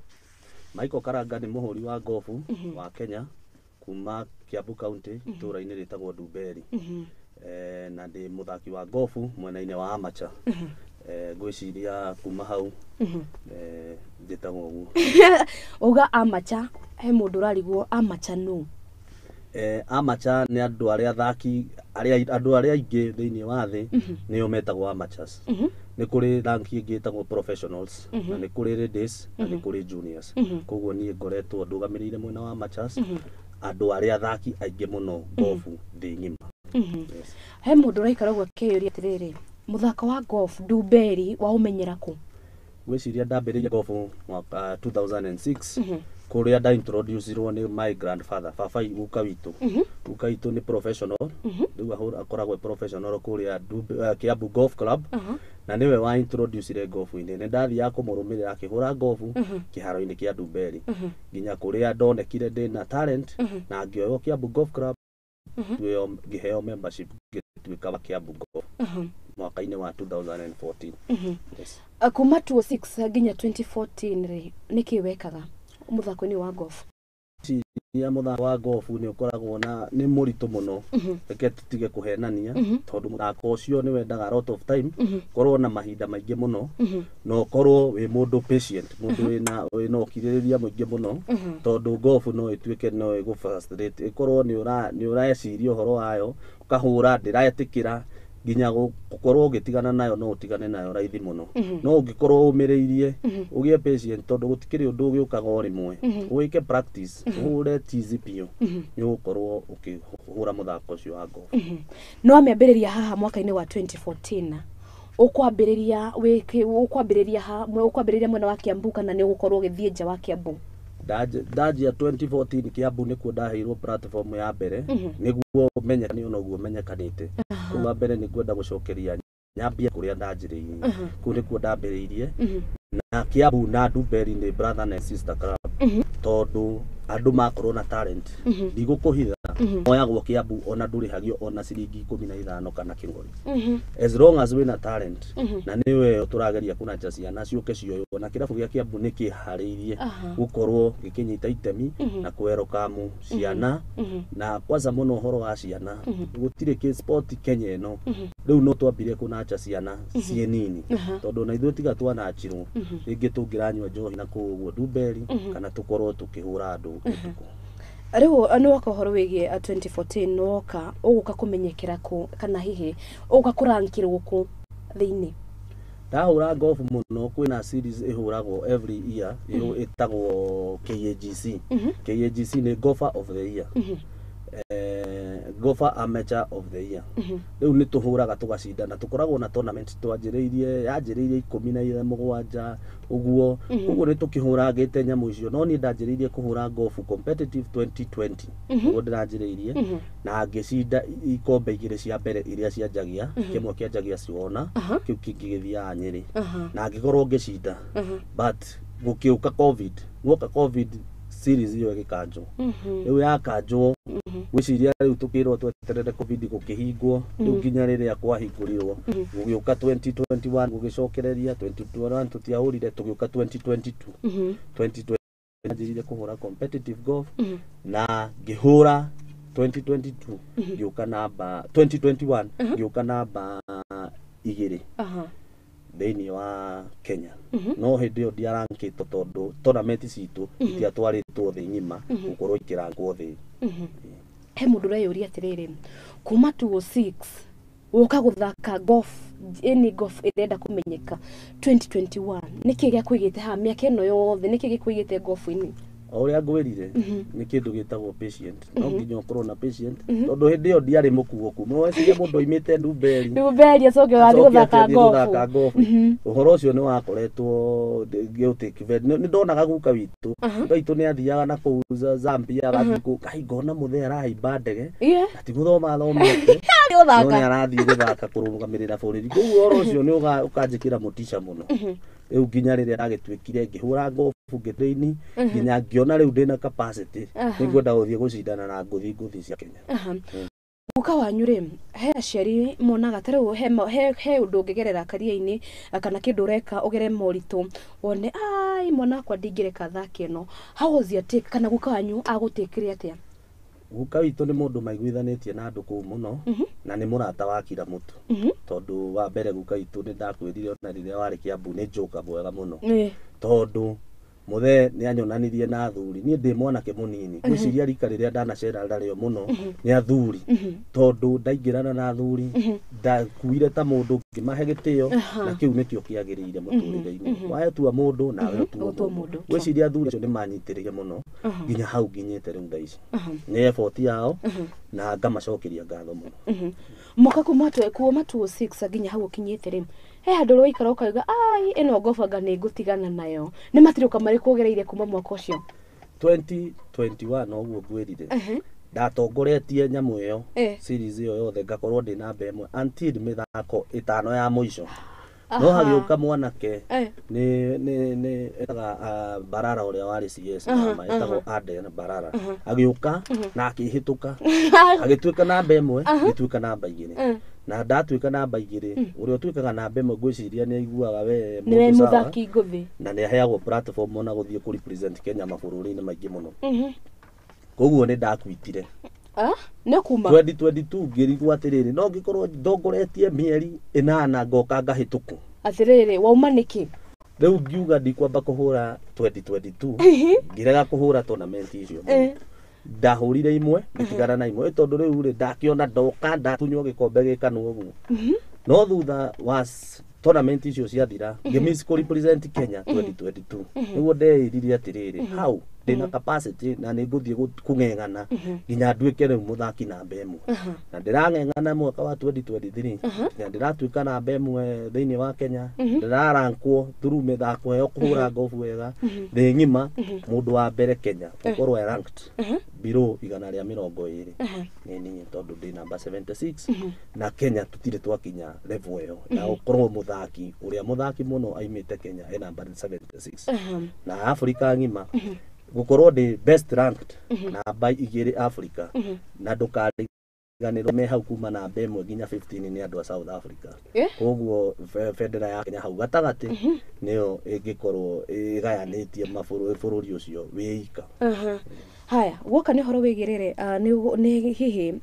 [SPEAKER 9] Michael Karanga ni muhuri wa gofu wa Kenya kuma Kiambu County tura-ini ritagwo Dumberi. Na ndi muthaki wa gofu mwena-ini wa amateur. Gwiciria kuma hau njitagwo uguo.
[SPEAKER 4] Uga amateur he mundu rarigwo amateur no.
[SPEAKER 9] Amateur ni andu aria athaki andu aria aingi thiini wa thi nio metagwo amateurs. Ni kuri rank ingi etagwo professionals na ni kuri ladies na ni kuri juniors. Koguo ni ngoretwo ndugamirire mwena wa amateurs andu aria athaki aingi muno gofu thi ngima.
[SPEAKER 4] He mundu raikaragwo kiyuria atiriri muthako wa golf Dumberi wa umenyera ku?
[SPEAKER 9] Gwiciria ndambiriria gofu mwaka 2006 kuria nda introducerwo ni my grandfather baba guka witu. Guka witu ni professional riu akoragwo professional kuria Kiambu Golf Club na niwe wa introducire gofu-ini. Ni ndathia kumurumirira akihura gofu kiharo-ini kia Dumberi nginya kuria ndonekire ndina talent na ngioywo Kiambu Golf Club ngiheo membership ngituika wa Kiambu Golf mwaka-ini wa 2014. Yes.
[SPEAKER 4] Kuma 2006 nginya 2014 ri niki wekaga muthako-ini wa golf?
[SPEAKER 9] Ya muthako wa golf ni ukoragwo na ni muritu muno reke tutige kuhenania tondu muthako ucio ni wendaga a lot of time korwo na mahinda maingi muno no korwo wi mundu patient mundu wina ukiririria muingi muno tondu golf no ituike no igu frustrate ikorwo ni ureciria uhoro wayo ukahura ndiraetikira nginya gukorwo ugitigana nayo no utigane nayo raithi muno. No ungikorwo umiriirie ugie patient tondu gutikiri undu ugiukaga rimwe uike practice uhure tizi pio ni ukorwo ukihura muthako ucio wa golf.
[SPEAKER 4] No amebiriria haha mwaka-ini wa 2014 ukwambiriria mwena wa Kiambu kana ni ugukorwo ugithie nja wa Kiambu?
[SPEAKER 9] Ndajia 2014 Kiambu nikuo ndaheirwo platform ya mbere niguo menyekane ona uguo menyekanite. Kuma mbere ni kwenda gucokeria nyambia kuria ndanjiriirie ku nikuo ndambiriirie na Kiambu na Dumberi ni brother and sister club tondu andu makorwo na talent ndigukuhitha oyagwo Kiambu ona ndurihagio ona ciringi 15 kana kingori as long as wina talent na niwe turageria kunaja ciana ciuke cioyo na kirabu gia Kiambu nikihariirie gukorwo gikinyita itemi na kwerokamu ciana na kwanza muno horo wa ciana gutire ki sport Kenya eno riu no twambire kunaja ciana cie nini tondu na ithuĩ tiga twanachirwo ringi tungiranywa njohi na kuguo Dumberi kana tukorwo tukihura andu utuku.
[SPEAKER 4] Riu ni waka horo wigie 2014 noka uguka kumenyekera ku kana hihi uguka kurankirwo ku thiini?
[SPEAKER 9] Ndahura golf muno kwina series ihuragwo every year itagwo KAGC. KAGC ni golfer of the year. Golfer amateur of the year. Riu ni tuhuraga tugacindana tukoragwo na tournament yanjiriirie 17 uguo uguo ni tukihuragite nyamu icio no ni ndanjiriirie kuhura golf competitive 2020 uguo ndiranjiriirie na ngicinda ikombe igire cia mbere iria cianjagia kimwe kianjagia ciona kiu kingigithia Nyeri na ngikorwo ngicinda but gukiuka covid series iyo igikanjwo riu yakanjwo gwiciria riu tukirwo tweterere covid gukihingwo riu nginya riria kwahingũrirwo gugiuka 2021 gugicokereria 2021 tutiahurire tugiuka 2022 njirire kuhura competitive golf na ngihura 2022 ngiuka namba 2021 ngiuka namba igiri thiini wa Kenya no hindi yo ndiarankitwo tondu tournament citu itiatwaritwo thi ngima gukorwo ikirangwo thi.
[SPEAKER 4] He mundu reyuria atiriri kuma 2006 uka guthaka golf any golf irenda kumenyeka 2021 niki gya kwigite ha miaka ino yothe niki gikuigite golf-ini?
[SPEAKER 9] Oria ngwirire ni kindu gitagwo patient no nginya ukorwo na patient tondu hindi yo ndiari mukuo kuma weciria mundu oimite Ndumberi
[SPEAKER 7] acoke wathi guthaka gofu
[SPEAKER 9] uhoro ucio ni wakoretwo ni ndonaga guka witu ni athiaga na kuu Zambia agathiku kaingona muthe arahaimba ndege ati guthoma thomete no ni arathii guthaka kurugamirira bururi koguo uhoro ucio ni ukanjikira mutisha muno riu nginya riria ndagitwikire ngihura gofu ngitraini nginya ngiona riu ndina capacity ningwenda guthii gucindana na nguthi cia Kenya.
[SPEAKER 6] Guka wanyu ri he aciari monaga tariu he undu ungigerera karia-ini kana kindu ureka ugere moritu wone ai mwana akwa ndingireka thaki no how was your take kana guka wanyu agutikire atia?
[SPEAKER 9] Guka witu ni mundu maiguithanitie na andu kuu muno na ni murata wa kira mutu tondu wa mbere guka witu ni ndakwirire ona riria wari Kiambu ni njuka mwega muno tondu muthe ni anyonanirie na athuri ni ndi mwanake munini gwiciria rika riria ndanacera ndario muno ni athuri tondu ndaingirana na athuri ndakuire ta mundu ngimahe gitio na kiu nikio kiagirire muturire-ini waetua mundu nawe utua mundu gwiciria athuri acio ni manyitiriire muno nginya hau nginyite riu ndaici ni effort yao na ngamacokeria ngatho muno
[SPEAKER 6] muka kuo matu 6 nginya hau kinyite riu he andu roikara ukauga ai ino ngobanga ni ngutigana nayo ni matiruka mari kugereire kuma mwaka ucio
[SPEAKER 9] 2021 oguo ngwirire ndatongoretie nyamu iyo series iyo yothe ngakorwo ndi namba imwe until mithako 5 ya muico no hagiuka mwanake ni etaga Barara uria wari CS mama etagwo Aden Barara agiuka na akihituka agituika namba imwe gituika namba igiri na ndatuika namba igiri uria tuikaga namba imwe gwiciria ni aiguaga we
[SPEAKER 6] muthaki nguthi
[SPEAKER 9] na ni aheagwo platform ona guthie ku represent Kenya mabũrũri-inĩ maingĩ muno koguo ni ndakwitire
[SPEAKER 6] ne kuma
[SPEAKER 9] 2022 ngirigwa atiriri no ngikorwo ndongoretie mieri 8 ngoka ngahituku
[SPEAKER 6] atiriri wauma niki
[SPEAKER 9] riu ngiuga ndikwamba kuhura 2022 ngirega kuhura tournament icio ndahurire imwe nditigara na imwe tondu riu ri ndakiona ndoka ndatunywo gikombe gikanu uguo no thutha was tournament icio ciathira ngimiss ku represent Kenya 2022 niguo ndeiririe atiriri how ndina capacity na niguthie kung'eng'ana nginya nduike riu muthaki namba imwe na ndirang'eng'ana mwaka wa 2023 na ndiratuika namba imwe thiini wa Kenya ndirarankwo through mithako yo kuhura ngofu wega thi ng'ima mundu wa mbere Kenya ukorwo ranked below 120 ni tondu ndi namba 76 na Kenya tutire twakinya level iyo na ukorwo muthaki uria muthaki muno aimite Kenya e namba 76 na Africa ng'ima gukorwo ndi best ranked namba 2 Africa na ndukariganirwo me hau kuma namba 1 nginya 15 ni andu a South Africa koguo federa ya Kenya hau gatagati niyo ingikorwo igayanitie mabũrũri ucio wika
[SPEAKER 6] haya woka ni horo wigirire ni hihi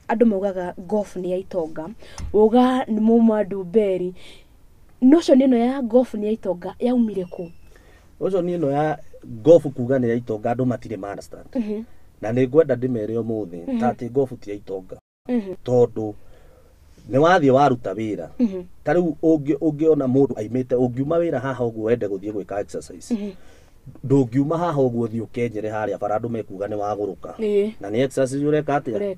[SPEAKER 6] andu maugaga golf ni ya itonga uga ni muma Ndumberi notion ino ya golf ni ya itonga yaumire ku
[SPEAKER 9] notion ino ya golf kuga ni ya itonga andu matire understand na ni ngwenda ndimere umuthi tati golf ti ya itonga tondu ni wathie waruta wira tariu ungiona mundu aimite ungiuma wira haha uguo wende guthie gwika exercise ndungiuma haha uguo thie ukenyere haria bara andu mekuga ni waguruka na ni exercise ureka atia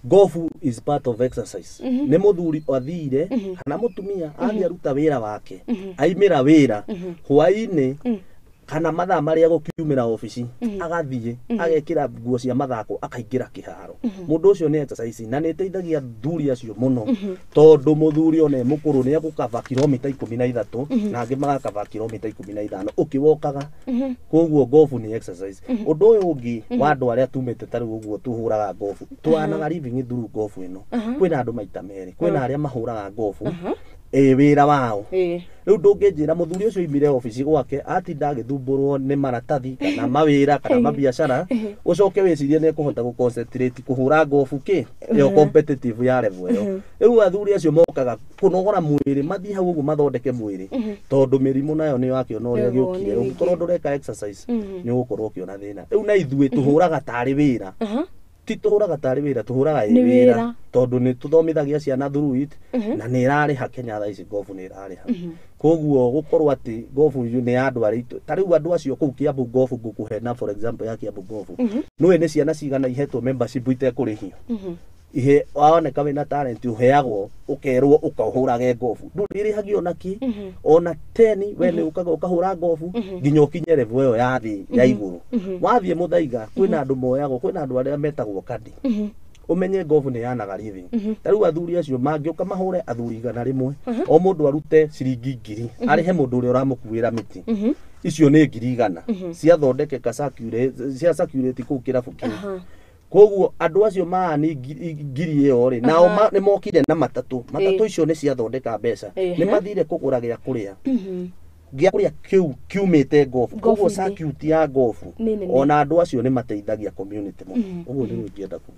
[SPEAKER 9] golf is part of exercise ni muthuri athire kana mutumia athie aruta wira wake aimira wira hwaini kana mathaa maria gukiumira ofici agathie agekira nguo cia mathako akaingira kiharo mundu ucio ni exercise na ni teithagia thuri acio muno tondu muthuri one mukuru ni agukava kilomita 13 na angi magakava kilomita 15 ukiwokaga koguo golf ni exercise undu uyu ungi wa andu aria tumite tariu uguo tuhuraga golf tuanaga living through golf ino kwina andu maita meri kwina aria mahuraga golf wira wao riu ndungijira muthuri ucio imire office gwake atinda agithumburwo ni maratathi kana mawira kana mabiacara ucoke wicirie ni kuhota gu concentrate kuhura golf ki yo competitive ya level yo riu athuri acio mokaga kunogora mwiri mathie hau uguo mathondeke mwiri tondu mirimu nayo ni wakiona uria giukire ugikorwo ndureka exercise ni ugukorwo ukiona thina riu na ithue tuhuraga tari wira ti tuhuraga tari wira tuhuraga wira tondu ni tuthomithagia ciana through it na ni irariha Kenya tha ici golf ni irariha koguo gukorwo ati gofu ni andu ari tariu andu acio kuu Kiambu gofu ngukuhena for example ya Kiambu gofu no ene ciana cigana ihetwo membership itekurihio ihe waoneka wina talent uheagwo ukerwo ukahurage gofu ndurihagio naki ona 10 wene ukaga ukahura gofu nginya ukinye level yo ya thi ya iguru wathie muthaiga kwina andu moyagwo kwina andu aria metagwo kadi umenye gofu ni yanaga living tariu athuri acio mangioka mahure athuri igana rimwe o mundu arute ciringi 1000 arihe mundu uria uramukuira miti icio ni 100 cia thondeke ka circulate ku kirabu kiu koguo andu acio maani ngiri iyo ri nao ni mokire na matatu icio ni cia thondeka mbeca ni mathire kugura gia kuria gia kuria kiumite gofu koguo circuit ya gofu ona andu acio ni mateithagia community mo uguo ni ngienda ku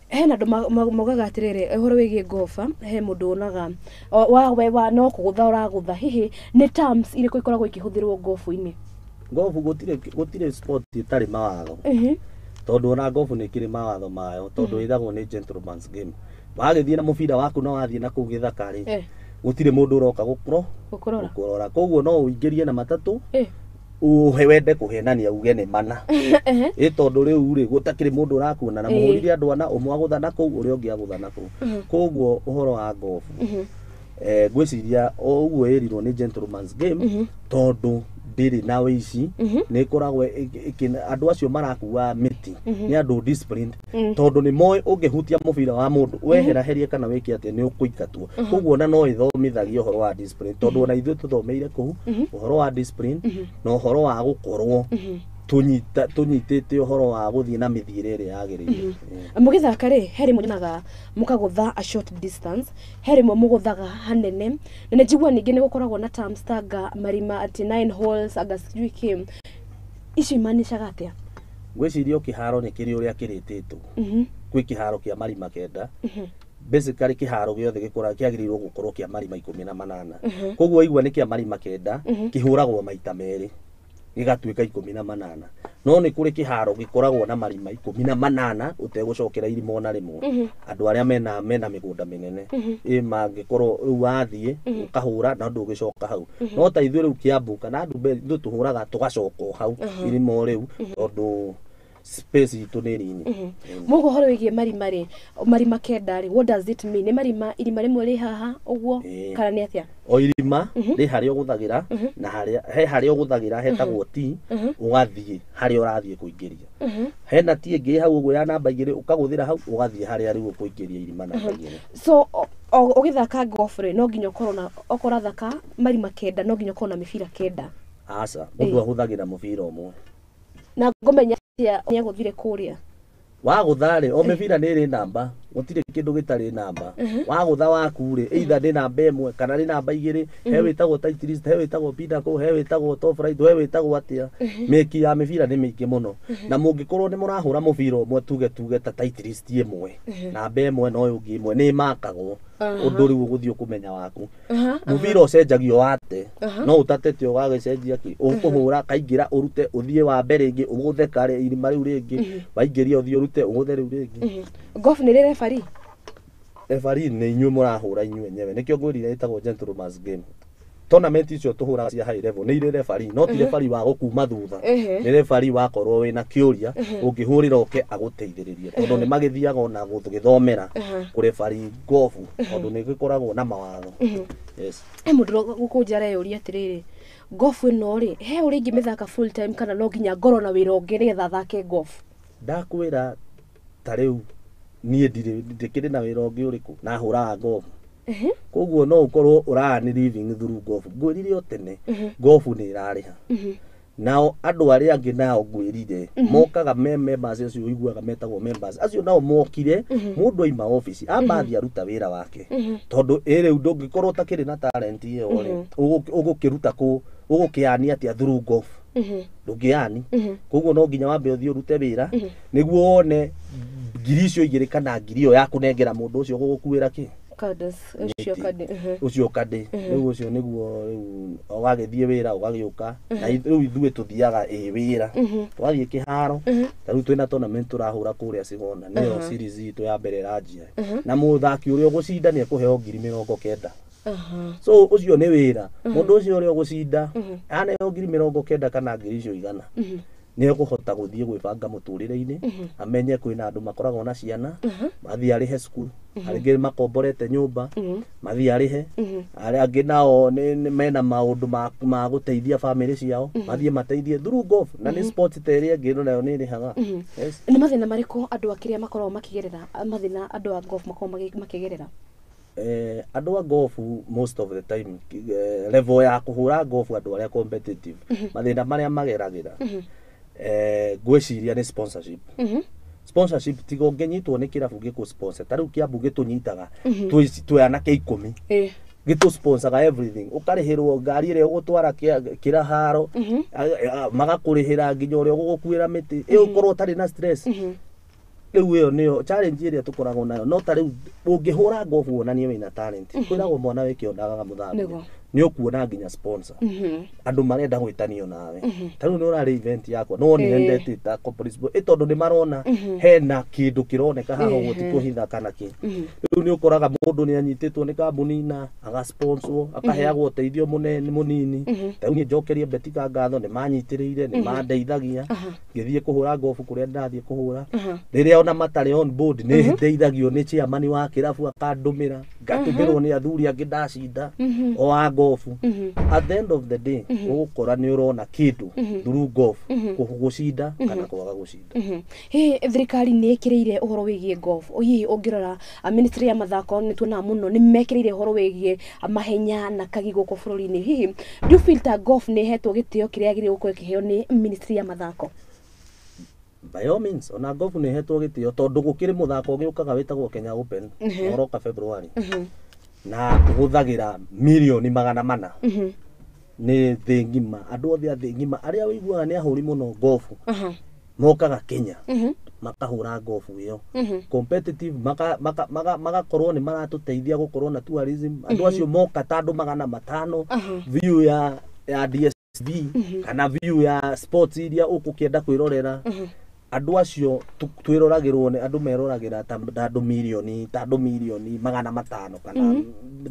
[SPEAKER 6] hena andu maugaga atiriri uhoro wigie gofa he mundu onaga wa no kugutha uragutha hihi ni terms iriko ikoragwo ikihuthirwo gofu-ini
[SPEAKER 9] gofu gutire sport itari mawatho tondu ona gofu ni kiri mawatho mayo tondu ithagwo ni gentleman's game wagithie na mubira waku no wathie na kugithaka ri gutire mundu uroka gukurora koguo no uingirie na matatu uhe wende kuhenania uge ni mana tondu riu ri gutakiri mundu urakuona na muhurire andu ana umwe aguthana kuu uri ungi aguthana kuu koguo uhoro wa gofu gwiciria uguo irirwo ni gentleman's game tondu ndiri na wici ni koragwo andu acio marakuwa miti ni andu disciplined tondu ni moy ungihutia mubira wa mundu weheraherie kana wiki ati ni ukuikatwo koguo na no ithomithagio horo wa discipline tondu ona ithu tuthomeire ku horo wa discipline no horo wa gukorwo tunyitite horo wa guthie na mithire ire yagirire
[SPEAKER 6] mugithaka ri heri munaga mukagutha a short distance heri muguthaga hanene nene jigwa ningi ni gukoragwo na terms taga marima ati 9 holes aga sijui kim ici imanishaga atia
[SPEAKER 9] gwicirio kiharo ni kiri uria kirititwo kwi kiharo kia marima kenda basically kiharo giothe gikora kiagirirwo gukorwo kia marima 18 koguo igwa ni kia marima kenda kihuragwo maita meri igatuika 18 no ni kuri kiharo gikoragwo na marima 18 utegucokera irimo ona rimwe andu aria mena migunda minene mangikorwo riu wathie ukahura na ndugicoka hau no ta ithu riu Kiambu kana andu tuhuraga tugacoka hau irimo riu tondu space itu ni rini
[SPEAKER 6] mugo horo wigie marima kenda ri what does it mean ni marima irima rimwe ri haha uguo kana ni atia
[SPEAKER 9] o irima ri haria uguthagira na haria uguthagira hetagwo ti ugathie haria urathie kuingiria hena ti ingi hau uguo ya namba 2 ukaguthira hau ugathie haria riu kuingiria irima namba 2
[SPEAKER 6] so ugithaka golf ri no nginya ukorwo na okora thaka marima kenda no nginya ukorwo na mibira kenda
[SPEAKER 9] asa mundu ahuthagira mubira umwe
[SPEAKER 6] na ngomenya ya guthire kuria
[SPEAKER 9] waguthare o mibira ni ri namba gutire kindu gitari namba wagutha waku ri either ni namba 1 kana ni namba 2 he witagwo tight list he witagwo Mbitika he witagwo top right he witagwo atia meki ya mibira ni mingi muno na mungikorwo ni murahura mubira umwe tuge ta tight list imwe namba 1 no ungi imwe ni makagwo undu riu guthio kumenya waku mubira ucenjagio wate no utatete ugagicenjia ki ukuhura kaingira urute uthie wa mbere ingi uguthe kare irima riu ringi waingiria uthie urute uguthe riu ringi
[SPEAKER 6] golf ni referee
[SPEAKER 9] ni inyu murahura inyu enyewe nikio ngwirire itagwo gentleman's game tournament icio tuhuraga cia high level ni ire referee no ti referee wa gukuma thutha ni referee wa korwo wina kiuria ungihurira oke aguteithiririe tondu ni magithiaga ona githomera ku referee golf tondu ni gikoragwo na mawatho yes
[SPEAKER 6] mundu gukunjara yuria atiriri golf ino ri he uri ingi mithaka full time kana no nginya ngoro na wira ungi nigetha thake golf
[SPEAKER 9] ndakwira tariu nie ndikiri na wira ungi uriku na huraga golf koguo no ukorwo urani living through golf ngwirire o tene golf ni irariha nao andu aria angi nao ngwirire mokaga members acio iguaga metagwo members acio nao mokire mundu aima office ambathi aruta wira wake tondu ere ndungikorwo takiri na talent iyo ri ugukiruta ku ugukiani atia through golf ndungiani koguo no nginya wambe uthie urute wira niguo one ngiri icio igiri kana ngiri iyo yakunengera mundu ucio gukuira ki ucio kade riu ucio niguo riu ugagithie wira ugagiuka na riu ithue tuthiaga wira twathie kiharo riu twina tournament turahura kuria Sigona niyo series itu ya mbere ranjia na muthaki uria ugucinda ni akuheo 90,000 so ucio ni wira mundu ucio uri gucinda ane ngiri 90 kana ngiri icio igana ni ukuhota guthie gwibanga muturire-ini amenye kwina andu makoragwo na ciana mathie arihe school aringi makomborete nyumba mathie arihe aria angi nao mena maundu ma guteithia family ciao mathie mateithie through golf na ni sport tere ngiro nayo ni rihaga
[SPEAKER 6] ni mathina mariko andu akiria makorwo makigerera mathina andu a golf makorwo makigerera
[SPEAKER 9] andu a golf most of the time level ya kuhura golf andu aria competitive mathina maria mageragira gwiciria ni sponsorship sponsorship tigo ngenyitwo ni kirabu giku sponsor tariu kiambu gitunyitaga twi anake 10 gitu sponsor everything ukarihirwo ngari ire ugutwara kiraharo magakurihira nginya uri ugukuira miti ukorwo tari na stress riu iyo niyo challenge iria tukoragwo nayo no tariu ungihura golf wonanie wina talent kwiragwo mwana wiki ondaga muthako ni ukuona nginya sponsor andu marenda gwitanio nawe tariu ni urari event yakwa no ni endete ta corporate itondu ni marona hena kindu kironeka haho gutikuhitha kana ki riu ni ukoraga mundu ni anyititwo ni kambuni na aga sponsor akaheagwo uteithio munini tariu ni njokerie Mbitika ngatho ni manyitiriire ni mandeithagia ngithie kuhura golf kuria ndathie kuhura riria ona matari on board ni ndeithagio ni chairman wa kirabu akandumira ngatumirwo ni athuri angi ndacinda o golf at the end of the day ukora ni urona kitu through golf gucinda kana kwaga gucinda
[SPEAKER 6] thirikari ni ikireire uhoro wigie golf oyi ungirora ministry ya mathako ni tuona muno ni mekireire uhoro wigie mahenya na kagi guko bururi-ini hihi do you feel that golf ni hetwo gitio kiria gire guko kiheo ni ministry ya mathako
[SPEAKER 9] by all means ona golf ni hetwo gitio tondu gukiri muthako ugiukaga witagwo Kenya Open oroka February na huthagira milioni 400 ni thi ngima andu othe thi ngima aria wiguaga ni ahuri muno golf mokaga Kenya makahura golf iyo competitive magakorwo ni maratuteithia gukorwo na tourism andu acio moka tandu 500 view ya DSB kana view ya sports iria ukukienda kwirorera andu acio twiroragirwo ni andu meroragira tandu milioni 500 kana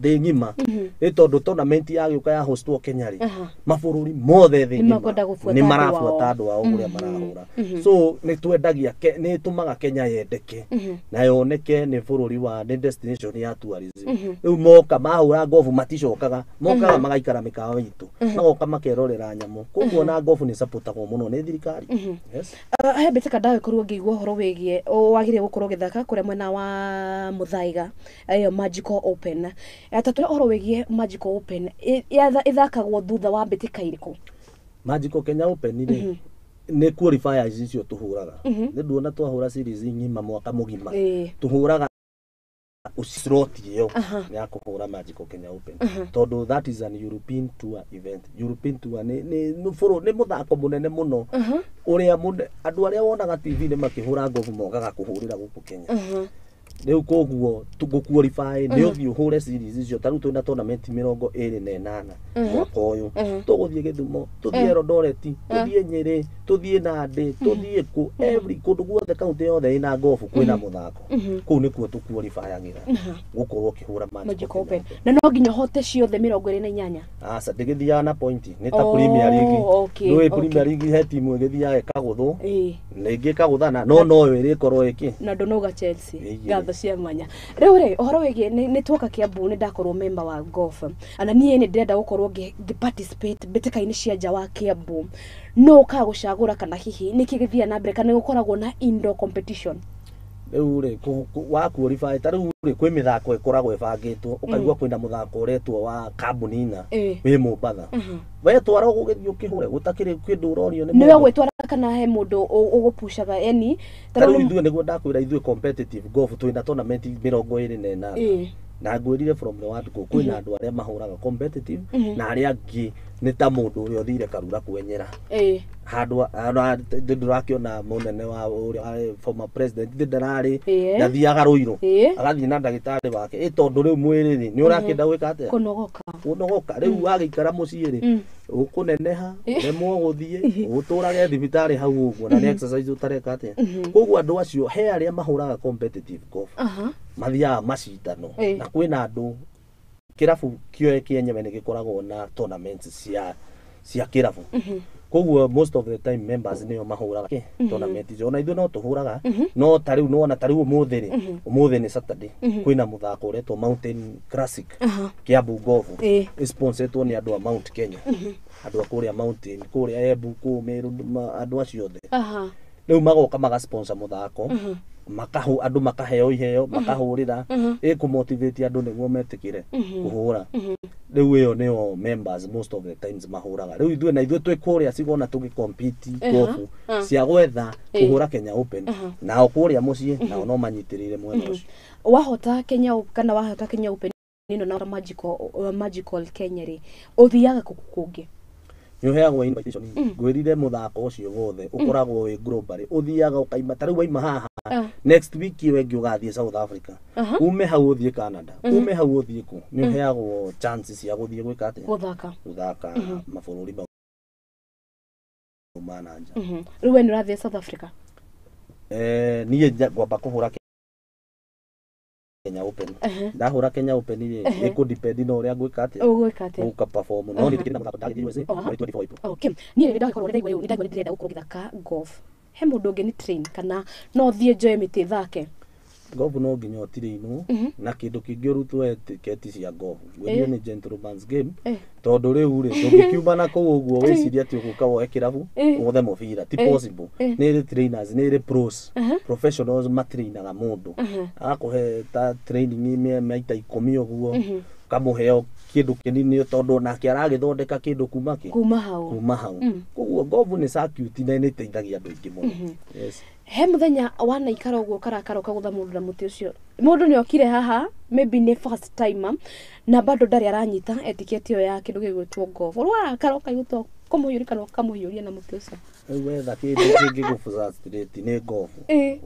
[SPEAKER 9] thi ngima itondu tournament yagiuka ya hostwo Kenya ri mabururi mothe thi ngima ni marafuata andu ao uria marahura so ni twendagia ni tumaga Kenya yendeke na yoneke ni bururi wa ni destination ya tourism riu moka mahura golf maticokaga mokaga magaikara mikao itu magoka makerorera nyamu koguo na golf ni supportagwo muno ni thirikari yes
[SPEAKER 6] Mbitika ndawe korwo ngigwa horo wigie wagire gukorwo githaka kuria mwena wa Muthaiga ayo Magical Open atatura horo wigie Magical Open ithakagwo thutha wa Mbitika iriku
[SPEAKER 9] Magical Kenya Open ni qualifiers icio tuhuraga ni nduona twahura series ngima mwaka mugima tuhuraga uslot iyo ya kuhura Magical Kenya Open tondu that is an European tour event European tour ni muthako munene muno uria andu aria wonaga TV ni makihura golf mokaga kuhurira guku Kenya riu koguo tuguqualify ni uthio hure series icio taru twina tournament 28 mwaka uyu tuguthie Githumo tuthie Eldoret tuthie Nyeri tuthie Nandi tuthie ku every kundu guothe kaunti yothe ina golf kwina muthako kuu nikuo tuqualifyagira gukorwo kihura Magical Open
[SPEAKER 6] na no nginya hote ciothe 28
[SPEAKER 9] asa ndigithia na point ni ta Premier League no Premier League he timu igithia ekaguthu na ingi kaguthana no irikorwo iki
[SPEAKER 6] na ndonoga Chelsea gatho cia mwanya riu ri uhoro wigie ni twoka Kiambu ni ndakorwo member wa golf ana nie ni ndenda gukorwo participate Mbitikaini cia nja wa Kiambu no ka gucagura kana hihi nikigithia na mbere kana gukoragwo na indoor competition
[SPEAKER 9] riu ri wa qualify tariu ri kwi mithako ikoragwo ibangitwo ukaigua kwina muthako uretwo wa kambunina wi Mombatha we twara ugithio kihure gutakiri kindu urorio ni
[SPEAKER 6] niwe gwitwara kana he mundu ugupushaga yani
[SPEAKER 9] tariu ithuĩ niguo ndakwira ithuĩ competitive golf twina tournament 28 na ngwirire from the word go kwina andu aria mahuraga competitive na aria angi ni ta mundu uria uthire karura kwenyera handu ndurakiona munene wa uria former president ndarari ndathiaga ruiru agathie na ndagitari wake tondu riu mwiriri ni urakenda gwika atia kunogoka riu wagikara mucii ri ukuneneha remwo guthie uturage thibitari hau uguo na ni exercise utareka atia koguo andu acio he aria mahuraga competitive golf mathiaga macindano na kwina andu kirabu kioe kienyewe nĩ gĩkoragwo na tournaments cia kirabu koguo most of the time members nĩo mahũraga tournament icio ona ithuĩ no tũhũraga no ta rĩu nona ta rĩu ũmũthĩ nĩ Saturday kwĩna mũthako ũretwo Mountain Classic Kiambu Golf sponsoretwo nĩ andũ a Mount Kenya andũ a kũrĩa mountain kũrĩa Embu kũu Meru andũ acio othe rĩu magoka magasponsor mũthako andũ makaheo iheo makahũrĩra ĩkũmotivate andũ nĩguo metĩkĩre kũhũra rĩu ĩyo nĩyo members most of the times mahũraga rĩu ithuĩ na ithuĩ twĩ kũrĩa cigona tũgĩcompete golf cia gwetha kũhũra Kenya Open nao kũrĩa mũciĩ nao no manyitĩrĩire mwena ũcio
[SPEAKER 6] wahota Kenya kana wahota Kenya Open ĩno na magical Kenya rĩ ũthiaga kũngĩ
[SPEAKER 9] nĩ ũheagwo invitation ngwĩrire mũthako ũcio wothe ũkoragwo wĩ global ũthiaga ũkaima ta rĩu waima haha next week ĩyo ĩngĩ ũgathiĩ South Africa ume hau ũthiĩ Canada ume hau ũthiĩ kũ nĩ ũheagwo chances cia gũthiĩ gwĩka atĩa gũthaka mabũrũri ma nanja
[SPEAKER 6] rĩu we nĩ ũrathiĩ South Africa
[SPEAKER 9] niĩ ngwamba kũhũra Kenya Open ndahũra Kenya Open rĩ ĩkũdepend na ũrĩa ngwĩka atĩa gũka perform no nĩ kĩrĩ mũthako ndathiĩ USA 24
[SPEAKER 6] okay niĩ nĩ ndakorwo ndĩrenda gũkorwo gĩthaka golf he mũndũ ũngĩ nĩ train kana no thiĩ njoe mĩtĩ thake
[SPEAKER 9] golf no nginya ũtire inũ na kĩndũ kĩngĩ ũrutwo etiketi cia golf gwĩthie nĩ gentleman's game tondũ rĩu rĩ ndũngĩkiuma na kũu ũguo wĩciria atĩ ũgũka woe kĩrabu wothe mũbira ti possible nĩ trainers nĩ pros professionals matrainaga mũndũ agakũhe ta training maita 10 ũguo kamũheo kĩndũ kĩnini tondũ nake aragĩthondeka kĩndũ kuma hau koguo golf nĩ circuit na nĩ ĩteithagia andũ aingĩ mũno
[SPEAKER 6] he mũthenya wanaikara ũguo karoka gũtha mũndũ na mũtĩ ũcio mũndũ nĩ okire haha maybe nĩ first time na bado ndarĩ aranyita etiketi ĩyo ya kĩndũ gĩgwĩtwo golf rwa karoka gũtwo kũmũhiũria kana kamũhiũria na mũtĩ ũcio
[SPEAKER 9] wetha kĩndũ kĩngĩ gũfrustrate nĩ golf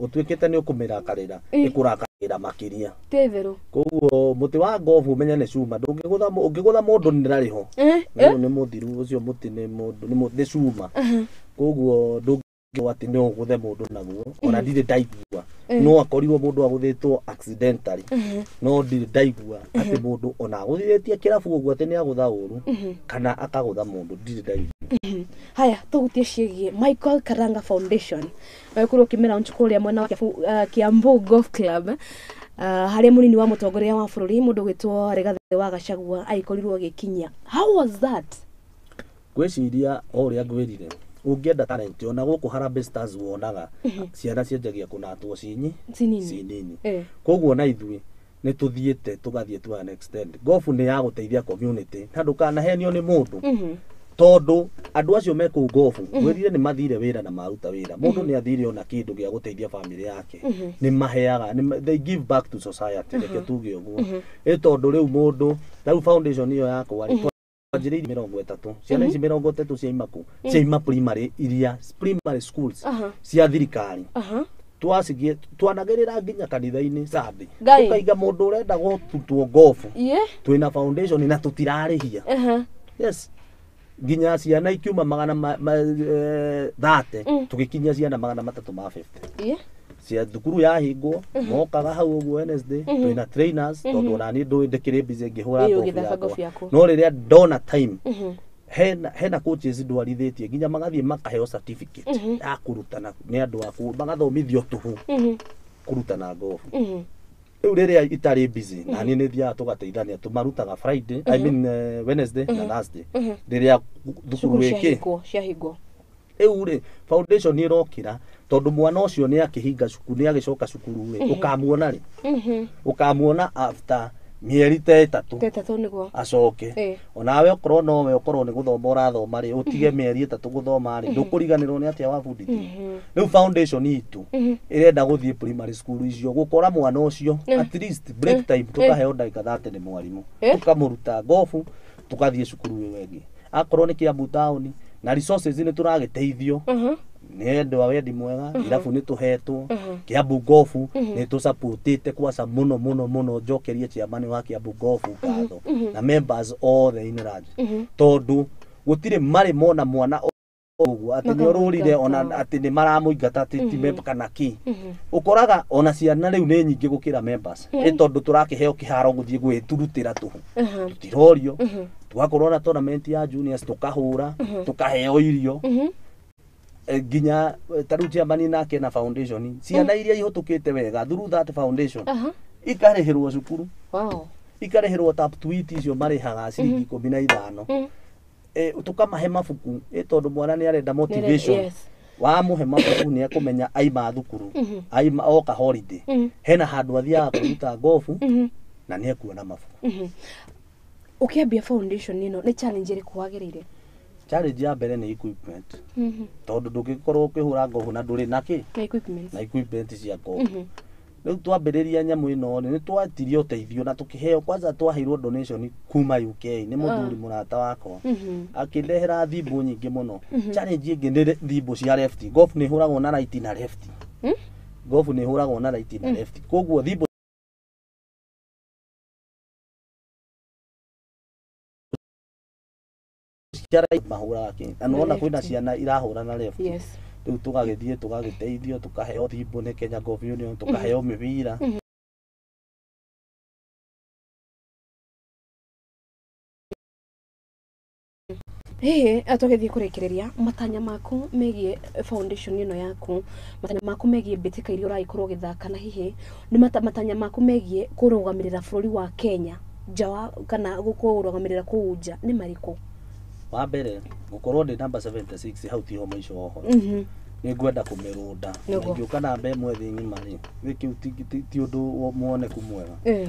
[SPEAKER 9] ũtuĩkĩte nĩ ũkũmĩrakarĩra ĩkũrakarĩra makĩria
[SPEAKER 6] tĩtherũ
[SPEAKER 9] koguo mũtĩ wa golf umenya nĩ cuma ũngĩgũtha mũndũ nĩ rarĩho nĩ mũthiru ũcio mũtĩ nĩ mũndũ nĩ cuma koguo ati no guthe mundu naguo ona ndire ndaigua no akorirwo mundu agũthĩtwo accidentally no ndire ndaigua ati mundu ona agũthĩtie kĩrabu ũguo ati nĩ agũtha ũru kana akagũtha mundu ndire ndaigua
[SPEAKER 6] haya tũgutie ciĩgiĩ Michael Karanga Foundation kũrĩ kĩmera nchukũrĩa mwena wa Kiambu Golf Club harĩa mũnini wa mũtongoria wa bũrũri mũndũ gwĩtwo Rigathĩ wa Gachagua aikorirwo gĩkinyia how was that
[SPEAKER 9] gwĩciria o ũrĩa ngwĩrire ũngĩenda talent ona gũkũ Harambee Stars wonaga ciana cianjagia kũnatwo cinini koguo na ithuĩ nĩ tũthiĩte tũgathiĩ to an extent golf nĩ ya gũteithia community na ndũkanahenio nĩ mũndũ tondũ andũ acio me kũu golf gwĩrire nĩ mathire wĩra na maruta wĩra mũndũ nĩ athire ona kĩndũ gĩa gũteithia family yake nĩ maheaga they give back to society reke tuge ũguo tondũ rĩu mũndũ rĩu foundation ĩyo yakwa Ajiri 30 ciana ici 30 ciaima primary iria primary schools cia thirikari twasigie twanagĩrĩra nginya kanitha-inĩ Sunday tukaiga mũndũ ũrenda gũtutwo golf twina foundation na tũtirarĩhia yes nginya ciana ikiuma magana 30 tugikinyia ciana magana 350 cia thukuru yahingwo mokaga hau ũguo Wednesday twina trainers tondũ nani ndĩkĩrĩ busy ngĩhũra golf no rĩrĩa ndona time hena coaches ndwarithĩtie nginya magathiĩ makaheo certificate ya kũrutana nĩ andũ aku magathomithio tũhu kũrutana golf rĩu rĩrĩa itarĩ busy nani nĩ thiaga tũgateithania tũmarutaga Friday I mean Wednesday na Thursday rĩrĩa thukuru ciahingwo rĩu rĩ foundation nĩ ĩrokĩra tondũ mwana ũcio nĩ akĩhinga cukuru nĩ agĩcoka cukuru ũkamuona rĩ ũkamuona after mieri 3
[SPEAKER 6] nĩguo
[SPEAKER 9] acoke onawe okorwo nowe okorwo nĩ gũthoma ũrathoma rĩ ũtige mieri 3 gũthoma rĩ ndũkũriganĩrwo nĩ atĩa wabundithio rĩu foundation itu ĩrenda gũthiĩ primary school icio gũkora mwana ũcio at least break time tũkaheo ndagĩka 30 nĩ mwarimũ tũkamũruta golf tũgathiĩ cukuru ĩyo ĩngĩ akorwo nĩ Kiambu town na resources nĩ tũragĩteithio nĩ andũ a wendi mwega irabu nĩ tũhetwo Kiambu golf nĩ tũsupportĩte kwaca mũno njokerie chairman wa Kiambu golf ngatho na members othe in range tondũ gũtirĩ marĩ mona mwana uguo ati ni orurire ona ati ni maramuingata ati ti member kana ki ukoraga ona ciana riu ni nyingi gukira members tondu turakiheo kiharo guthie gwiturutira tuhu tutirorio tugakorwo na tournament ya juniors tukahura tukaheo irio ginya taru chairman nake na foundation ciana iria ihutukite wega through that foundation ikarihirwo cukuru ikarihirwo tap tweet icio marihaga ciringi 15 tukamahe mabuku tondu mwana ni arenda motivation wa muhe mabuku ni akumenya aima thukuru aima oka holiday hena handu athiaga kuruta gofu na ni ekuona mabuku
[SPEAKER 6] ukiambia foundation ino ni challenge iri kwagirire
[SPEAKER 9] challenge ya mbere ni equipment tondu ndugikorwo ukihura gofu na nduri naki
[SPEAKER 6] equipment
[SPEAKER 9] na equipment cia gofu riu twambiriria nyamu ino ni twatirie uteithio na tukiheo kwanza twaheirwo donation kuma UK ni muthuri murata wakwa akindehera thimbu nyingi muno challenge ingi ni thimbu cia left golf ni huragwo na right na left golf ni huragwo na right na left koguo thimbu cia right mahuraga ki anona kwina ciana irahura na left riu tugagithie tugagiteithio tukaheo thimbu ni Kenya Golf Union tukaheo mibira
[SPEAKER 6] atogethie kurekereria matanya maku megie foundation ino yaku matanya maku megie Mbitika iria uraikorwo githaka na hihi ni matanya maku megie kurugamirira bururi wa Kenya jawa kana gukurugamirira kuuja ni mariko
[SPEAKER 9] wa mbere gukorwo ndi number 76 hau ti homa icio ho ni ngwenda kumirunda ngiuka na mbe mwethi ngima ri wikiu ti undu muone kumwega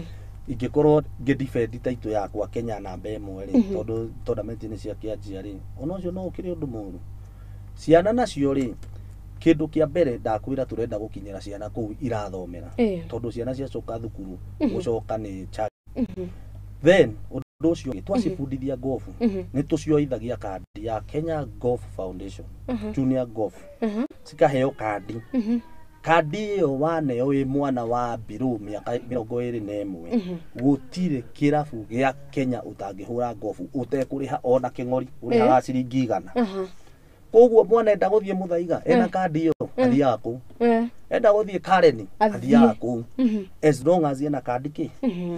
[SPEAKER 9] ingikorwo ngidefend title yakwa Kenya na mbe mwe ri tondu tournament ni cia kianjia ri ona ucio no ukiri undu muru ciana nacio ri kindu kia mbere ndakwira turenda gukinyira ciana kuu irathomera tondu ciana cia coka thukuru gucoka ni then undu ucio twacibundithia golf ni tucioithagia kandi ya Kenya Golf Foundation Junior Golf cikaheo kandi kandi iyo waneo wi mwana wa biru miaka 21 gutire kirabu gia Kenya utangihura golf utekuriha ona king'ori urihaga ciringi 100 koguo mwana enda guthie muthaiga ena kandi iyo athiaga ku enda guthie Karen athiaga ku as long as ena kandi ki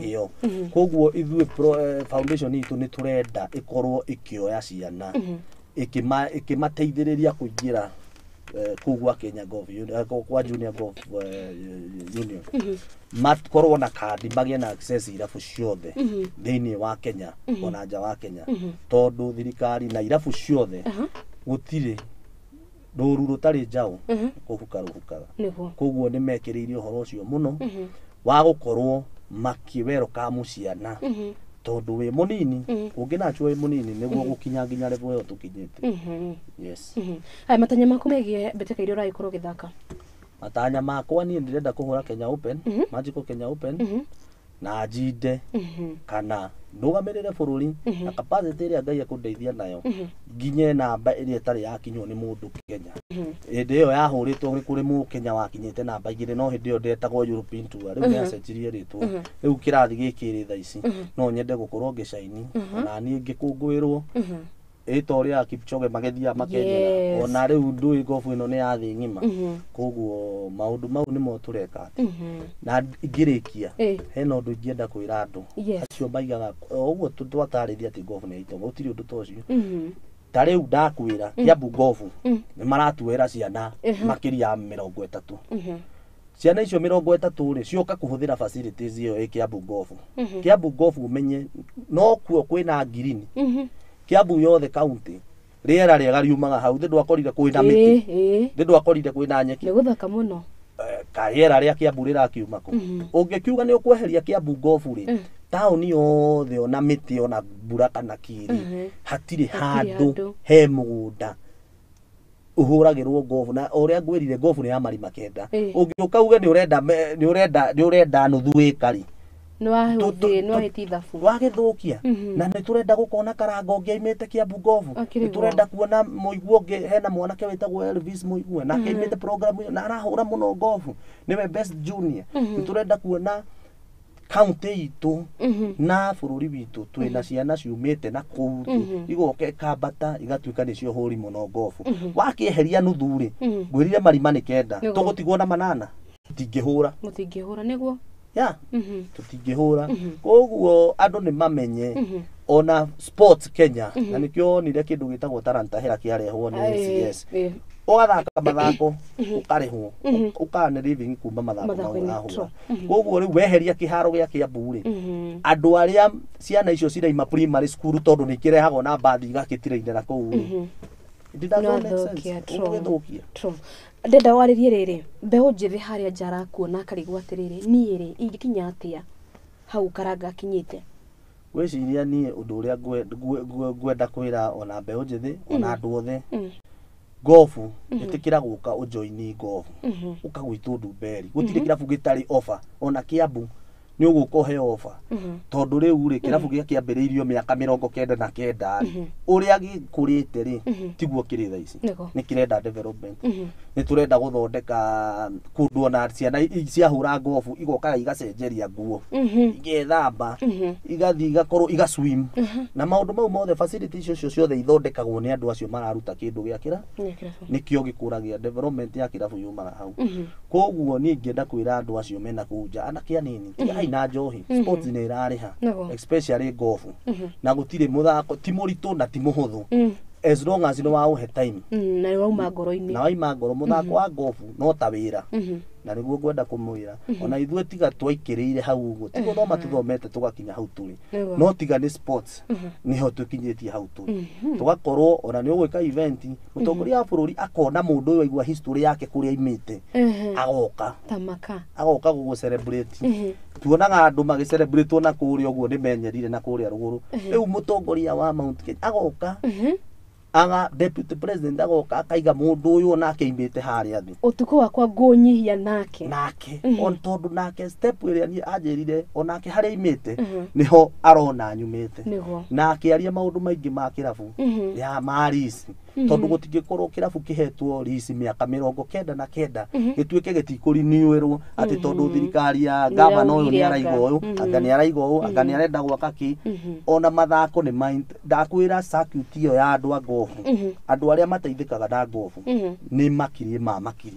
[SPEAKER 9] iyo koguo ithui foundation itu ni turenda ikorwo ikioya ciana ikimateithiriria kuingira kugwa Kenya Golf Union kwa Junior Golf Union matkorwo na kandi magie na access irabu ciothe thiini wa Kenya ona nja wa Kenya tondu thirikari na irabu ciothe gutire ruru rutari njao kuhukaga koguo ni mekiriirio horo ucio muno wa gukorwo makiwerokamu ciana tondu wi munini unginacho wi munini niguo gukinya nginya level yo tukinyite yes
[SPEAKER 6] hai matanya maku megie Mbitika iria uraikorwo githaka
[SPEAKER 9] matanya makwa ni ndirenda kuhura Kenya Open Magical Kenya Open na jide kana ndugamirire bururi na capacity iria Ngai akundeithia nayo nginye namba iria tari yakinywo ni mundu Kenya indi iyo yahuritwo kuri mu Kenya wakinyite namba igire no hindi iyo ndetagwo European Tour riu ni acenjirie ritwo riu kirathi gikiri tha ici no nyende gukorwo ngicaini na ni ngikungwirwo itoria Kipchoge magethia makenya ona riu ndui golf ino ni yathi ngima koguo maundu mau ni mo tureka na ngirikia hena undu ngienda kwira andu acio maigaga uguo twatarithia ati golf ni ito gutiri undu tocio ta riu ndakwira Kiambu golf ni maratuera ciana makiria 30 ciana icio 30 ri cioka kuhuthira facilities iyo Kiambu golf Kiambu golf umenye no kuo kwina green Kiambu yothe county riera riega riumaga hau ndu akorire kwina miti ndu akorire kwina nyeki
[SPEAKER 6] ni guthaka muno
[SPEAKER 9] kariera ria Kiambu rirakiuma ku ungikiuga ni ukweheria Kiambu golf ri tauni yothe ona miti ona mbura kana kiri hatire handu he mugunda uhuragirwo golf na uria ngwirire golf ni ya marima kenda ungiuka uge ni urenda nuthu ekari
[SPEAKER 6] no hitithafu
[SPEAKER 9] wagithukia na ni turenda gukona karango ngiaimite Kiambu golf ni turenda kuona muiguo hena mwanake witagwo Elvis muiguo na kaimite program na arahura muno golf niwe best junior ni turenda kuona county itu na bururi witu twina ciana ciumite na kuu igoke kambata igatuika nicio huri muno gofu wakieheria nuthuri ngwirire marima ni kenda tugutigwo na manana mutingihura
[SPEAKER 6] niguo
[SPEAKER 9] ya tutingihura koguo andu ni mamenye ona sports Kenya na nikio nire kindu gitagwo talanta hera kiarehwo ni CS ugathaka mathako ukarihwo ukane living kuma mathako mahura koguo riu weheria kiharo gia Kiambu andu aria ciana icio ciraima primary school tondu ni kirehagwo na bathi igakitire na kou
[SPEAKER 6] ndenda waririe riri mbeu njithi haria njara kuona karigwa atiriri nie ri ingikinya atia hau karanga kinyite
[SPEAKER 9] weciria nie undu uria ngwenda kwira ona mbeu njithi ona andu othe gofu itikira guka ujoini gofu ukagwitu Ndumberi gutire kirabu gitari offer ona Kiambu ni uguko he offer tondu riu ri kirabu gia kiambiriirio miaka 99 uria gikurite ri tiguo kiri tha ici ni kirenda development ni turenda guthondeka kundu ona ciana cia hura gofu igokaga igacenjeria nguo igethamba igathi igakorwo igaswim na maundu mau mothe facilities icio ciothe ithondekagwo ni andu acio mararuta kindu giakira nikio gikuragia development ya kirabu yumaga hau koguo ni ngienda kwira andu acio mena kuja anake anini na njohi sports ni irariha especially gofu na gutire muthako ti muritu na ti muhuthu as long as no wauhe time
[SPEAKER 6] na wauma ngoro-ini
[SPEAKER 9] na waima ngoro muthako wa gofu no ta wira na niguo ngwenda kumwira ona ithue tiga twaikiriire hau uguo tigo no matuthomete tugakinya hau turi no tiga ni sports niho tukinyitie hau turi tugakorwo ona ni ugwika event mutongoria wa bururi akona mundu uyu aigua history yake kuria imite agoka
[SPEAKER 6] tamaka
[SPEAKER 9] agoka gugu celebrate tuonaga andu magi celebrate ona kuria uguo ni menyerire na kuria ruguru riu mutongoria wa Mount Kenya agoka aga deputy president agoka akaiga mundu uyu ona akeimite haria thi
[SPEAKER 6] utuko wakwa ngunyihia nake
[SPEAKER 9] on tondu nake step iria ni anjirire onake haria imite niho arona nyumite nake aria maundu maingi ma kirabu ya marisi tondu gutingikorwo kirabu kihetwo risi miaka 99 gituike gitikurinyuirwo ati tondu thirikari ya gavana uyu ni araiga uyu anga ni araiga uyu anga ni arenda gwaka ki ona mathako ni mind ndakwira circuit iyo ya andu a gofu andu aria mateithikaga na gofu ni makiri ma makiri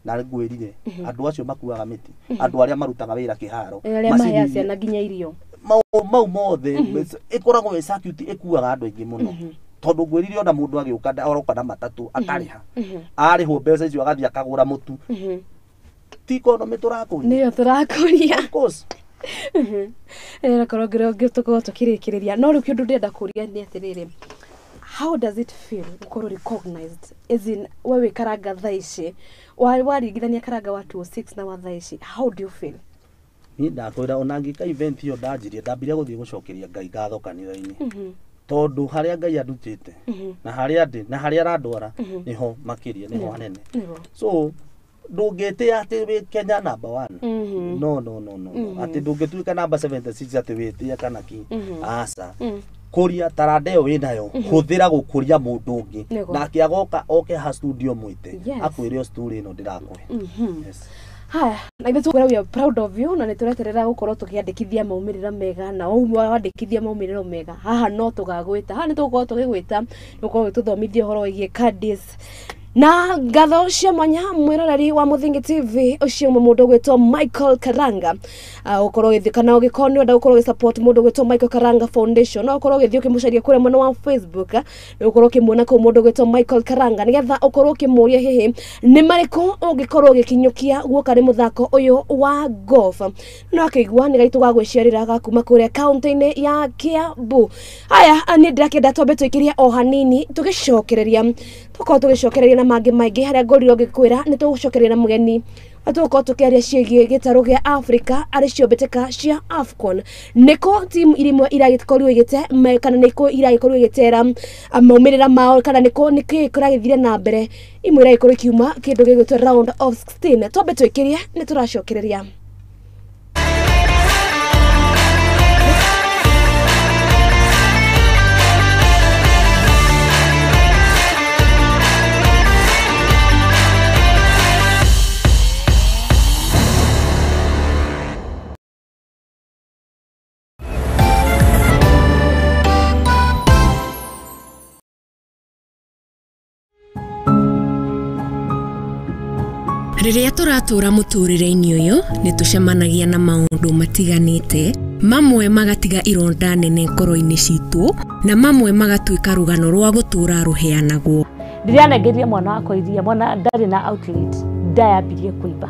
[SPEAKER 9] na ngwirire andu acio makuaga miti andu aria marutaga wira kiharo
[SPEAKER 6] macia na nginya irio
[SPEAKER 9] mau mothe ikoragwo we circuit ikuaga andu aingi muno tondu ngwirire ona mundu agiuka oroka na matatu akariha ariho mbeca icio agathi akagura mutu ti economy turakuria
[SPEAKER 6] niyo turakuria of course korogero gituko tukirikiriria no riu kindu ndenda kuria ni atiriri how does it feel ukorwo recognized as in wewe karanga thaici waringithania karanga wa 26 na wa thaici how do you feel
[SPEAKER 9] ni ndakwira ona ngika event iyo ndanjirie ndambire guthie gucokeria Ngai ngatho kanitha-ini tondu haria Ngai andutite na haria ndi na haria arandwara niho makiria niho hanene so ndungite ati wi Kenya number 1 no ati ndungituika number 76 ati witia kana ki asa kuria tarandeo winayo huthira gukuria mundu ungi nake agoka oke ha studio mwite akwire story ino ndirakwe
[SPEAKER 6] haya na ithu we are proud of you na nitureterera gukorwo tukiandikithia maumirira mega na wandikithia maumirira mega haha no tugagwita haha nitugukorwo tugigwita nukorwo tuthomithia horo igie caddies na ngatho cia mwanya mwiroreri wa Muthingi TV ucio mundu gwitwo Michael Karanga ukorwo githikana ugikorwo ni wenda gukorwo support mundu gwitwo Michael Karanga Foundation no ukorwo githio kimucaria kure mwena wa Facebook ni ukorwo kimwona ko mundu gwitwo Michael Karanga nigetha ukorwo kimuria hihi ni mariko ugikorwo gikinyukia guoka ri muthako uyu wa golf no akaigua ni gaitu gagwiciarira gakuma kuria county-ini ya Kiambu haya ni ndakenda tombe twikiria o hanini tugicokereria tuko tugicokereria na mangi maingi haria ngoriro ngikwira ni tugucokereria na mugeni atuko tukiaria ciigie gitaro gia Africa ari cio Mbitika cia Afcon niko team irimwe iragikorwo igite kana niko iragikorwo igitera maumirira mao kana niko nikiragithire na mbere imwe iragikorwo kiuma kindu gigwitwo round of 16 tombe twikiria ni turacokereria Rĩrĩa tũratũra mũtũrĩre-inĩ ũyũ nĩ tũcemanagia na maũndũ matiganĩte, mamwe magatiga ironda nene ngoro-inĩ citũ na mamwe magatuĩka rũgano rwa gũtũra rũheanagwo.
[SPEAKER 7] Rĩrĩa nengeria mwana wakwa iria, mwana ndarĩ na outlet, nda yambirie kũimba.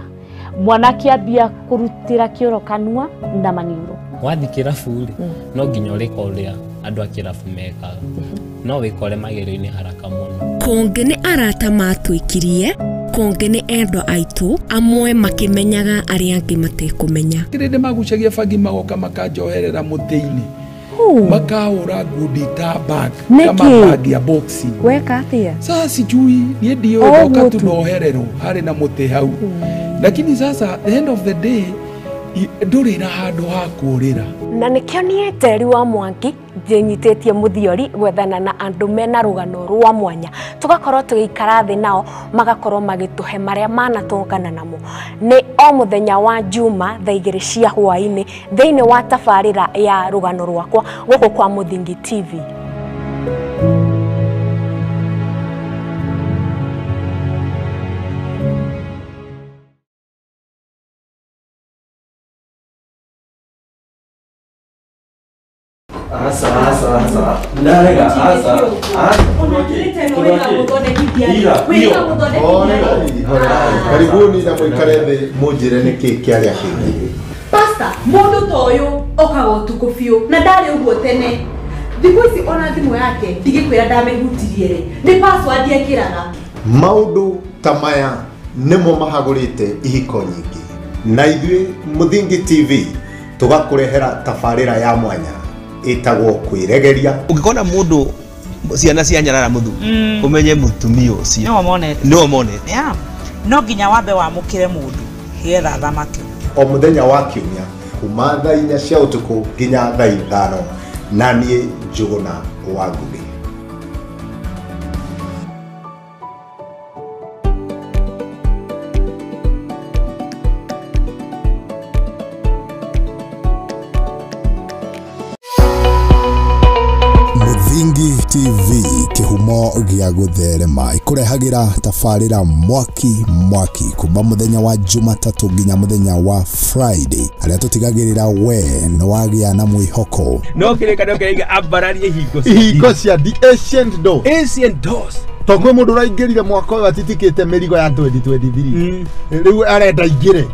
[SPEAKER 7] Mwana akĩambia kũrutĩra kĩoro kanua na maniũrũ.
[SPEAKER 8] Wathi kĩrabu rĩ, no nginya ũrĩka ũrĩa andũ a kĩrabu mekaga, no wĩkore magero-inĩ haraka mũno.
[SPEAKER 6] Kũngĩ nĩ arata matwĩkirie, kũngĩ nĩ endwa aitũ, amwe makĩmenyaga arĩa angĩ matekũmenya.
[SPEAKER 31] Kĩrĩndĩ magucagia bangi magoka makanjoherera mũtĩ-inĩ, makahũra ngundi ta bag kama bag ya boxing.
[SPEAKER 7] Weka atĩa?
[SPEAKER 31] Sasa sijui niĩ ndiũĩ tunohererwo harĩ na mũtĩ hau, lakini sasa the end of the day ndũrĩ na handũ ha kũũrĩra.
[SPEAKER 6] Na nĩkĩo niĩ Njeri wa Mwangi njĩnyitĩtie mũthiori gwethana na andũ mena rũgano rwa mwanya, tũgakorwo tũgĩikara thĩ nao magakorwo magĩtũhe marĩa manatũngana namo. Nĩ o mũthenya wa Juma thaa 2 cia hwaĩ-inĩ thĩinĩ wa tabarĩra ya rũgano rwakwa gũkũ kwa Mũthingi TV.
[SPEAKER 31] Ndarega
[SPEAKER 10] karibuni na muikare thĩ mũnjĩre nĩkĩ kĩarĩa kĩngĩ.
[SPEAKER 11] Pastor, mũndũ ta ũyũ okaga ũtukũ biũ na ndarĩ ũguo tene. Thikũ ici ona thimũ yake ndigĩkwĩra ndamĩhutirie rĩ, nĩ password ekĩraga.
[SPEAKER 10] Maũndũ ta maya nĩmo mahagũrĩte ihiko nyingĩ, na ithuĩ Mũthingi TV tũgakũrehera tabarĩra ya mwanya itagwo kwĩregeria.
[SPEAKER 12] Ũngĩkona mũndũ ciana cia nyarara muthu umenye mutumia ucio no monete
[SPEAKER 25] no nginya wambe wamũkĩre mũndũ getha thamake.
[SPEAKER 10] O mũthenya wa kiumia kuma thaa 4 cia ũtukũ nginya thaa 5 na niĩ Njũgũna wa Ngugi.
[SPEAKER 13] Mũthingi TV kĩhumo gĩa gũtherema ikũrehagĩra tabarĩra mwaki kuma mũthenya wa Jumatatũ nginya mũthenya wa Friday, arĩa tũtigagĩrĩra we nĩ wagĩa na mwĩhoko.
[SPEAKER 12] No kĩrĩkanĩro kĩrĩa ambararie
[SPEAKER 10] hingo cia the ancient doors. Tongwe mũndũ ũraingĩrire mwaka ũyũ atitikĩte mĩrigo ya 2023 rĩu arenda ingĩre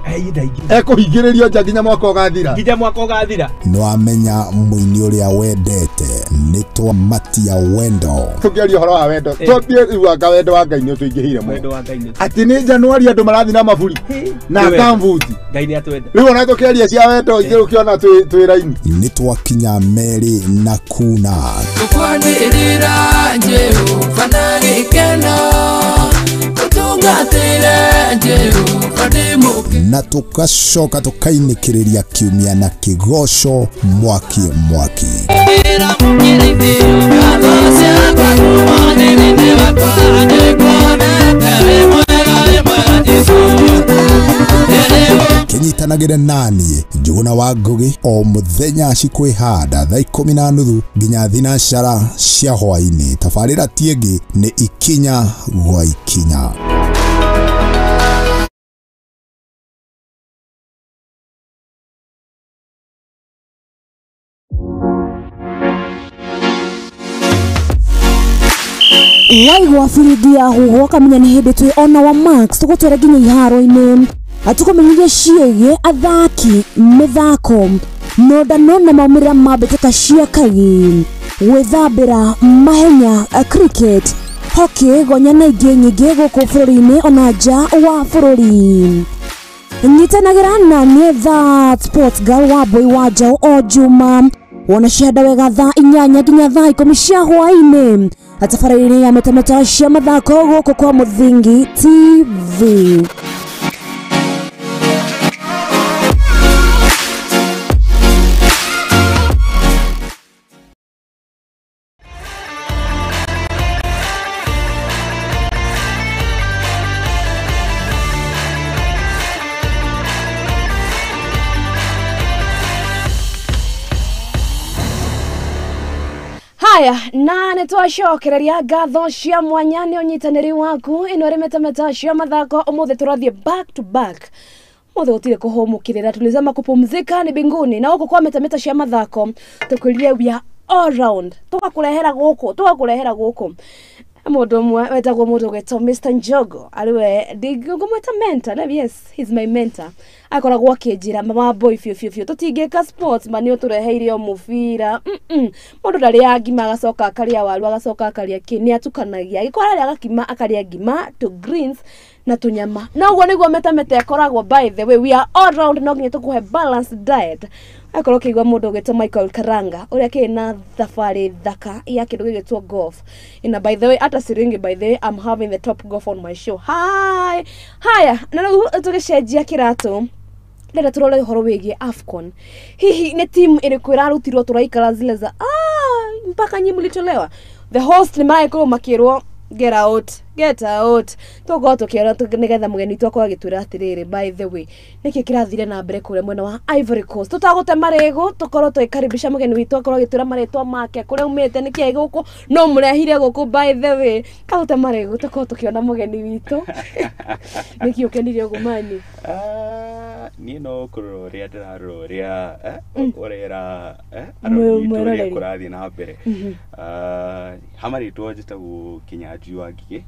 [SPEAKER 10] ekũhingĩrĩrio nja nginya mwaka ũgathira.
[SPEAKER 13] Nĩwamenya mũini ũrĩa wendete nĩ twamatia wendo.
[SPEAKER 10] Tũkĩaria ũhoro wa wendo twambie iwanga wendo wa Ngai nĩ tũingĩhire mũno atĩ nĩ Januari andũ marathi na maburi na kambuti rĩu ona tũkĩaria cia wendo ingĩ ũkĩona twĩ raini.
[SPEAKER 13] Nĩ twakinya Meri na Kuna
[SPEAKER 14] tũkwanĩrĩra Njĩũ fanagĩ
[SPEAKER 13] na tukacoka tukainĩkĩrĩria kiumia na kĩgoco mwaki. Kĩnyitanagĩre naniĩ Njũgũna wa Ngugi o mũthenya cikwĩhanda thaa 10:30 nginya thinacara cia hwaĩ-inĩ. Tabarĩra tiĩngĩ nĩ ikinya gwa ikinya.
[SPEAKER 4] Waigua biringi ya huho kamenya nĩ hĩndĩ twĩ ona wa Max tũgũtwara nginya iharo-inĩ atukũmenyithia ciĩgiĩ athaki, mĩthako, nondano na maumĩrĩra ma mbĩtĩka cia kaĩ, gwĩthambĩra, mahenya, cricket, hockey, gonya na ingĩ nyingĩ gũkũ bũrũri-inĩ ona nja wa bũrũri. Nyitanagĩra na niĩ That Sports Girl wa Boy wa Njaũ o Juma wona cianda wega thaa 8 nginya thaa 10 cia hwaĩ-inĩ tabarĩra-inĩ ya metameta cia mathako gũkũ kwa Mũthingi TV.
[SPEAKER 6] haya na nitwacokereria ngatho cia mwanya ni unyitaniri waku ino rimetameta cia mathako umuthi turathie back to back mothe utire kuhomukirira tulizama kupumzika ni binguni na uko kwa metameta cia mathako tukwirie we are all round tugakurehera guku mundu mwe wetagwo mundu gwetwo Mr. Njogo ariwe ngumweta mentor. Yes, he's my mentor. Akoragwo akinjira mama boy fio tutingeka sports mani utureheire o mubira mundu ndari agima agacoka akaria waru agacoka akaria kini atukanagia gikora ria agakima akaria ngima to greens na tunyama na uguo niguo metamete akoragwo. By the way, we are all round no nginya tukuhe balanced diet. Akorwo kigwa mundu gwetwo Michael Karanga uria kina thafari thaka ya kindu gigitwo golf ina. By the way, ata siringi, by the way, I'm having the top golf on my show. Haya na tugicenjia kiratu ndenda turole horo wigie Afcon. Hihi ni team iriku irarutirwo turaikara zile za mpaka nyi mlitolewa. The host ni Michael makirwo get out toko tukiora nigetha mugeni twako agitwira atiriri. By the way, niki kirathire na mbere kure mwena wa Ivory Coast tutagote marego tukorwo twikaribisha mugeni witu akorwo agitwira maretwa make kuria umete niki aiguko no murehire guku. By the way, kagote marego tukorwo tukiona mugeni witu niki ukenirie ugumani
[SPEAKER 5] ni no kuroria ndiraroria orera arori kurathi na mbere hamari twajita gukinyaji wagi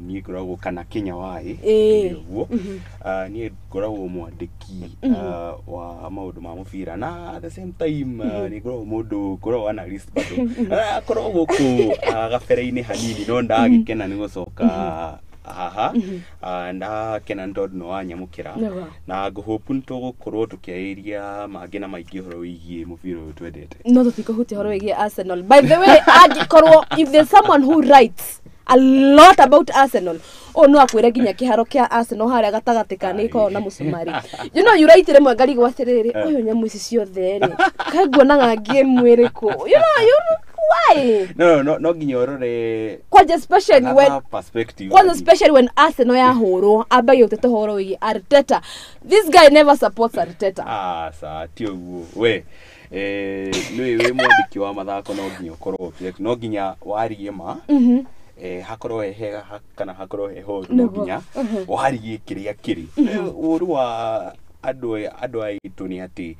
[SPEAKER 5] ni ngoragwo kana Kenya wai uguo ni ngoragwo mwandiki wa maundu ma mubira na at the same time ni ngoragwo mundu ngoragwo analyst bado ngoragwo ku gabere-ini hanini no ndagikena ni gucoka nda kena tondu no wanyamukira na nguhope nitugukorwo tukiairia mangi na maingi horo wigie mubira uyu twendete
[SPEAKER 6] no tutikuhutia horo wigie Arsenal. By the way, agikorwo if there's someone who writes a lot about Arsenal no akwire ginya kiharo kia Arsenal haria gatagati niko na musumari. You know, you write remwe ngari gwatiriri uyu nyamu ici ciothe ri kaguona ngangie mwiriku. You know why?
[SPEAKER 5] No ginya orore
[SPEAKER 6] kwa especially when
[SPEAKER 5] perspective
[SPEAKER 6] especially when Arsenal ya horo abayo tete horo wi Arteta. This guy never supports Arteta.
[SPEAKER 5] Sa tio we we mwandiki wa mathako no ginya korwo no ginya warigie ma hakorwo hega kana hakorwo heho no ginya warigie kiria kiri uru wa andu aitu ni ati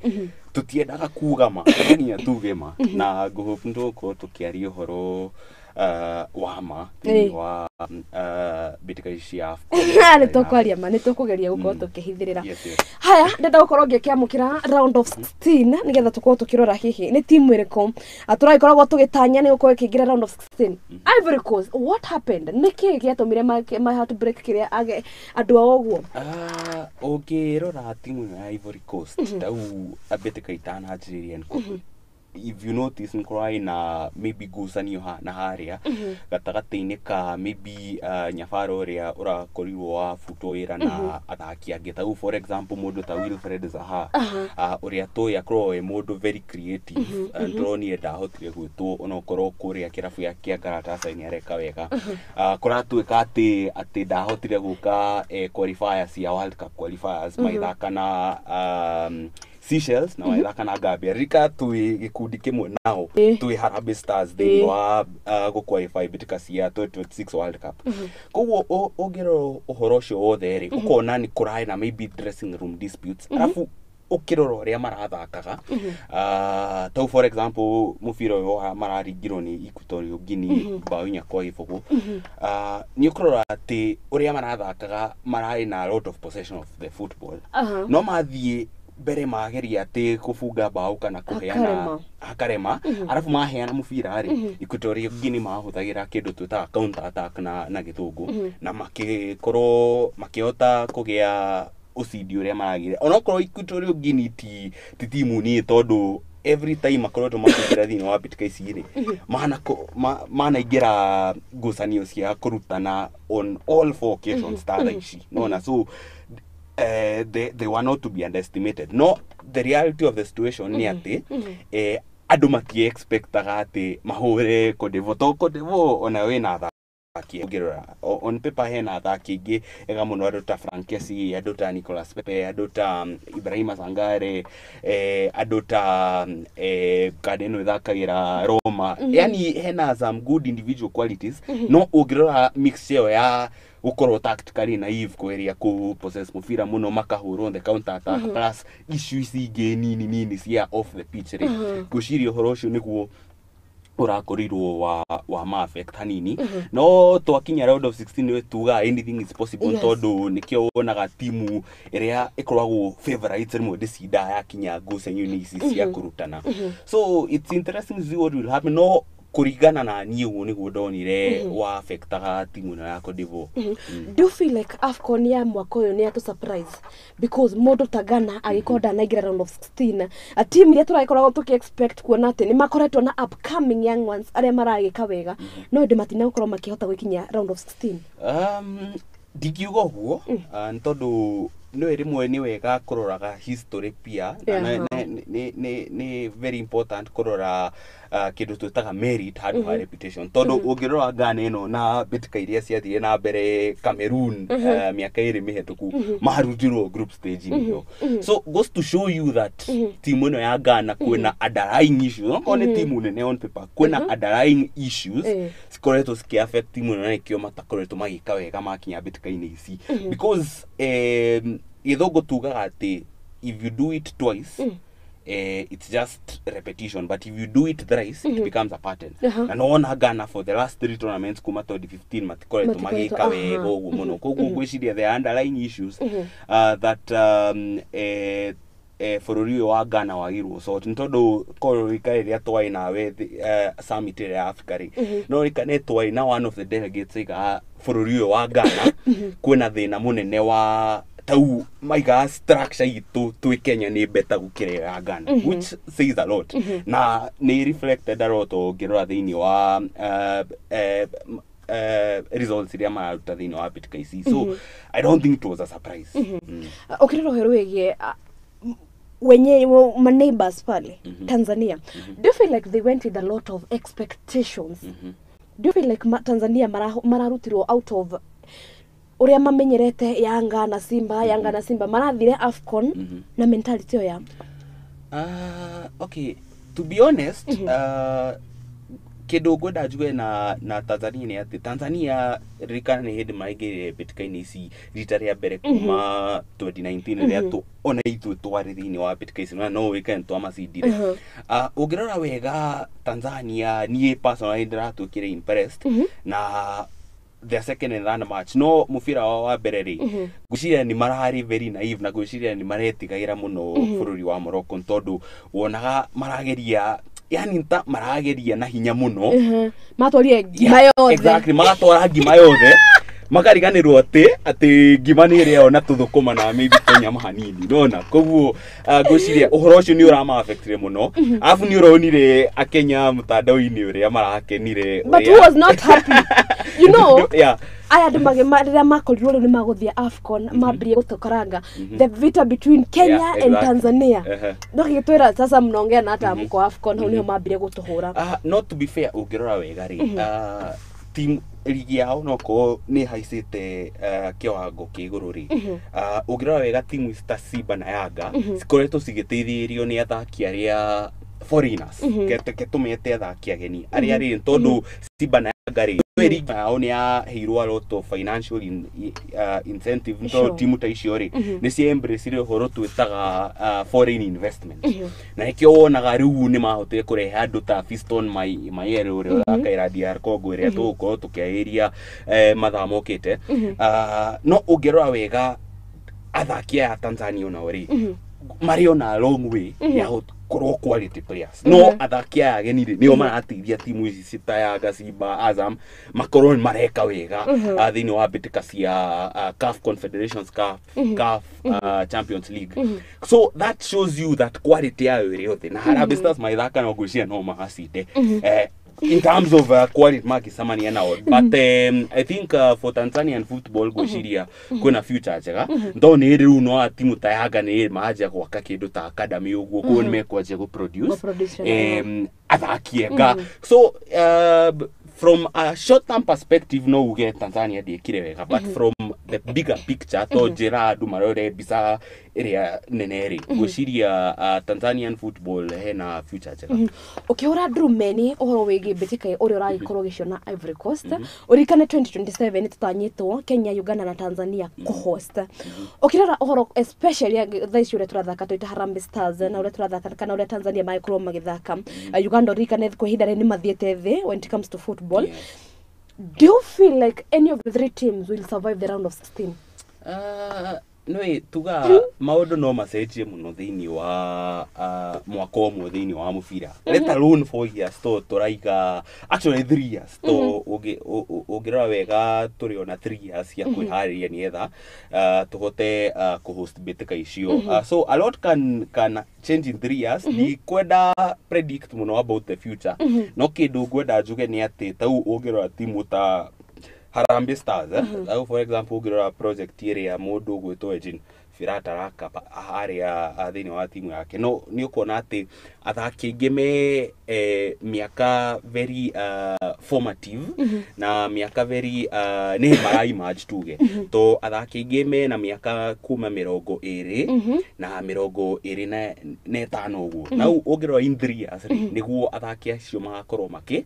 [SPEAKER 5] tutiendaga kugama nginya tugema na nguhope nduko tukiaria horo wama wa Mbitika cia
[SPEAKER 6] ni tokwaria ma ni tukugeria gukorwo tukihithirira. Haya ndenda gukorwo ngikiamukira round of 16 nigetha tukorwo tukirora hihi ni team iriku aturagikoragwo tugitanya ni gukorwo ikigira round of 16. Ivory Coast, what happened? Niki giatumire my heart break kiria age andu a oguo
[SPEAKER 5] ukirora timu ya Ivory Coast tau Mbitika itana njiriria if you notice nkora ina maybe gusanio na haria gatagati-ini ka maybe nyafaro ria urakorirwo wa futoira na athaki angi tau for example mundu ta Wilfred Zaha uria to yakro mundu very creative drone ndahotire gwitwo onokorwo kuria kirabu ya kia Galatasaray ni areka wega kuratuika ati ndahotire guka qualifiers ya World Cup qualifiers maithaka na Seychelles na waithaka na Gambia rika tui gikundi kimwe nao tui Harambee Stars they wa go qualify Mbitika cia 2026 World Cup koguo ogero uhoro ucio wothe ri ukona ni kurai na maybe dressing room disputes alafu ukiroro ria marathakaga tau for example mubira uyu mararingirwo ni Equatorial Guinea bao inya kwa ibugu ni ukurora ati uria marathakaga marai na a lot of possession of the football no mathie bere mageria ati kufunga bao kana kuheana akarema alafu maheana mubira ri Equatorial Guinea mahuthagira kindu twita counter attack na githungu na makikorwo makihota kugia ucidi uria maragire onokorwo Equatorial Guinea ti timu ni tondu every time akorwo makigira thini wa Mbitika ici ri mana igira gusanio cia kurutana on all four occasions ta ici no so they were not to be underestimated. No, the reality of the situation ni ati andu mati expectaga ati mahure Cote d'Ivoire ona we na akĩongerera on paper hena athaki aingĩ ega mũno andũ ta Frankesi, andũ ta Nicolas Pepe, andũ ta Ibrahima Sangare, andũ ta Kadeno ĩthakagĩra Roma. Yani hena some good individual qualities, no ũngĩrora mixture ya ukorwo tactically naive kweria ku possess mufira muno makahurwo on the counter attack plus issues ingĩ nini cia off the pitch ri guciria uhoro ucio niguo urakorirwo wa ma-affect hanini no twakinya round of 16 we tuga anything is possible tondu nikio wonaga timu iria ikoragwo favorites rimwe ndicida yakinya ngucanio-inĩ ici cia kurutana. So it's interesting to see what will happen. No kurigana na niĩ ũguo nĩguo ndonire wa affectaga timu ĩno ya Cote d'Ivoire.
[SPEAKER 6] Do you feel like Afcon ya mwaka ũyũ nĩ atu surprise because mũndũ ta Ghana agĩkorwo ndanaingĩra round of 16 a team iria tũragĩkoragwo tũkĩ-expect kuona atĩ nĩ makoretwo na upcoming young ones arĩa maragĩka wega no ndĩ matinagũkorwo makĩhota gwĩkinya round of 16?
[SPEAKER 5] Ndikiuga ũguo nĩ tondũ no rimwe ni wega kuroraga history pia ni very important kurora kindu twitaga merit handũ ha reputation tondu ũngĩrora Ghana ĩno na Mbitika iria ciathire na mbere Cameroon miaka ĩrĩ mĩhetũku marutirwo group stage ĩyo. So goes to show you that timu ĩno ya Ghana kwĩna underlying issues no kone timu nene on paper kwĩna underlying issues cikoretwo ciki-affect timu ĩno na ikĩo matakoretwo magĩka wega makinya Mbitika-inĩ ici because githũngũ tugaga atĩ if you do it twice it's just repetition, but if you do it thrice it becomes a pattern. And on Ghana for the last 3 tournaments kuma 2015 matikoretwo magĩka wega ũguo mũno koguo ngwĩciria the underlying issues that bũrũri ũyũ wa Ghana wagirwo so nĩ tondũ kororika rĩrĩa twarĩ nawe summit ĩrĩa ya Africa rĩ no rĩkane twarĩ na one of the delegates iga bũrũri ũyũ wa Ghana kwĩna thĩna mũnene wa tau maiga structure itu twi Kenya ni better gukire ya Ghana which says a lot na ni reflected a lot ngirora thiini wa results iria maruta thiini wa Mbitika ici so I don't think it was a surprise.
[SPEAKER 6] Ukirora hero wege wenye my neighbors pale Tanzania do you feel like they went with a lot of expectations? Do you feel like Tanzania mararutirwo out of uria mamenyerete Yanga na Simba marathire Afcon na mentality ya
[SPEAKER 5] okay to be honest kidogo ndajue na Tanzania ni ati Tanzania rikana ni hedi maigire Mbitika-inĩ ici rita rĩa mbere kuma 2019 rĩa tu ona ithu twari thini wa Mbitika ici no weekend twa macindire ungirora wega Tanzania nie personally ndiratukire impressed na their second and third match no mufira wa mbere ri guciria ni marahari very naive na guciria ni maretigaira muno bũrũri wa Morocco tondu wonaga marageria yani nta marageria na hinya muno
[SPEAKER 6] matwarie ngima yothe
[SPEAKER 5] exactly magatwara ngima yothe makariganirwo ati ngima ni ĩrĩa ona tuthukuma na maybe Kenya mahanini nona koguo ngwĩciria ũhoro ũcio ni ũrama affectire muno afu ni ũronire akenya mtandao-inĩ ũrĩa marakenire
[SPEAKER 6] but who was not happy you know aya andũ rĩrĩa makorirwo rĩu nĩ magũthia Afcon mambĩrie gũtokaranga the vita between Kenya and Tanzania no gĩtwĩra sasa mnaongea na hata mko Afcon hau nĩho mambĩrie gũtũhũra
[SPEAKER 5] not to be fair ũngĩrora wega rĩ team ligi yao noko ni haicite kiwango kia iguru ri ũngĩrora wega timu ta Simba na Yanga cikoretwo cigĩteithĩrĩrio ni athaki aria foreigners ketumete athaki ageni aria ri tondu Simba na Yanga ri ligi yao ni yaheirwo a lot of financial incentive ndo timu ta icio ri ni cia embrace ri horo twitaga foreign investment na ikio wonaga riu ni mahotire kurehe andu ta Fiston Mayele uria akaira DR Congo iria tugukorwo tukiairia mathaa mokite no ũngĩrora wega athaki a Tanzania na ori mari ona long way ya korwo quality players no athaki aya ageni nio marateithia timu ici cita Yanga Simba Azam makorwo mareka wega thiini wa Mbitika cia CAF Confederations Cup CAF Champions League so that shows you that quality yayo ĩrĩ yothe na Harambee Stars maithaka no ngwĩciria no mahacinde in terms of quality makisamania nao but I think for Tanzanian football ngwĩciria kwĩna future njega ndo nĩ rĩu no timu ta Yanga nĩ maanjia gwaka kĩndũ ta academy ũguo kwĩna mekwanjia gũ produce athaki ega so from a short term perspective no uge Tanzania ndiekire wega but from the bigger picture to njira andu marore bisa area neneri gwiciria Tanzanian football hena future njega
[SPEAKER 6] ukihura ndrumeni uhoro wigi Mbitika uri uragikorwo giciona Ivory Coast urikane 2027 tutanyitwo Kenya, Uganda na Tanzania co-host ukirora uhoro especially thaici ure turathaka twita Harambee Stars na ure turathaka kana ure Tanzania maikorwo magithaka Uganda urikane kwa hidare ni mathiete thi when it comes to football. Do you feel like any of the three teams will survive the round of 16?
[SPEAKER 5] No tuga maundu no macenjie muno thiini wa mwaka umwe thiini wa mubira let alone 4 years to turaiga actually 3 years to ugirora wega turiona 3 years ya kwihariria nietha tuhote kuhost Mbitika icio so a lot can change in 3 years ni kwenda predict muno about the future no kindu ngwenda njuge ni ati tau ugirora timu ta Harambee Stars for example ugirora project area mundu gwitwo Ejin Firata raka haria thini wa timu yake no ni ukona ati athaki aingi me miaka very formative na miaka very ni marai match tuge to athaki aingi me na miaka kuma 20 na 25 uguo na ugirora in 3 years niguo athaki acio magakorwo magi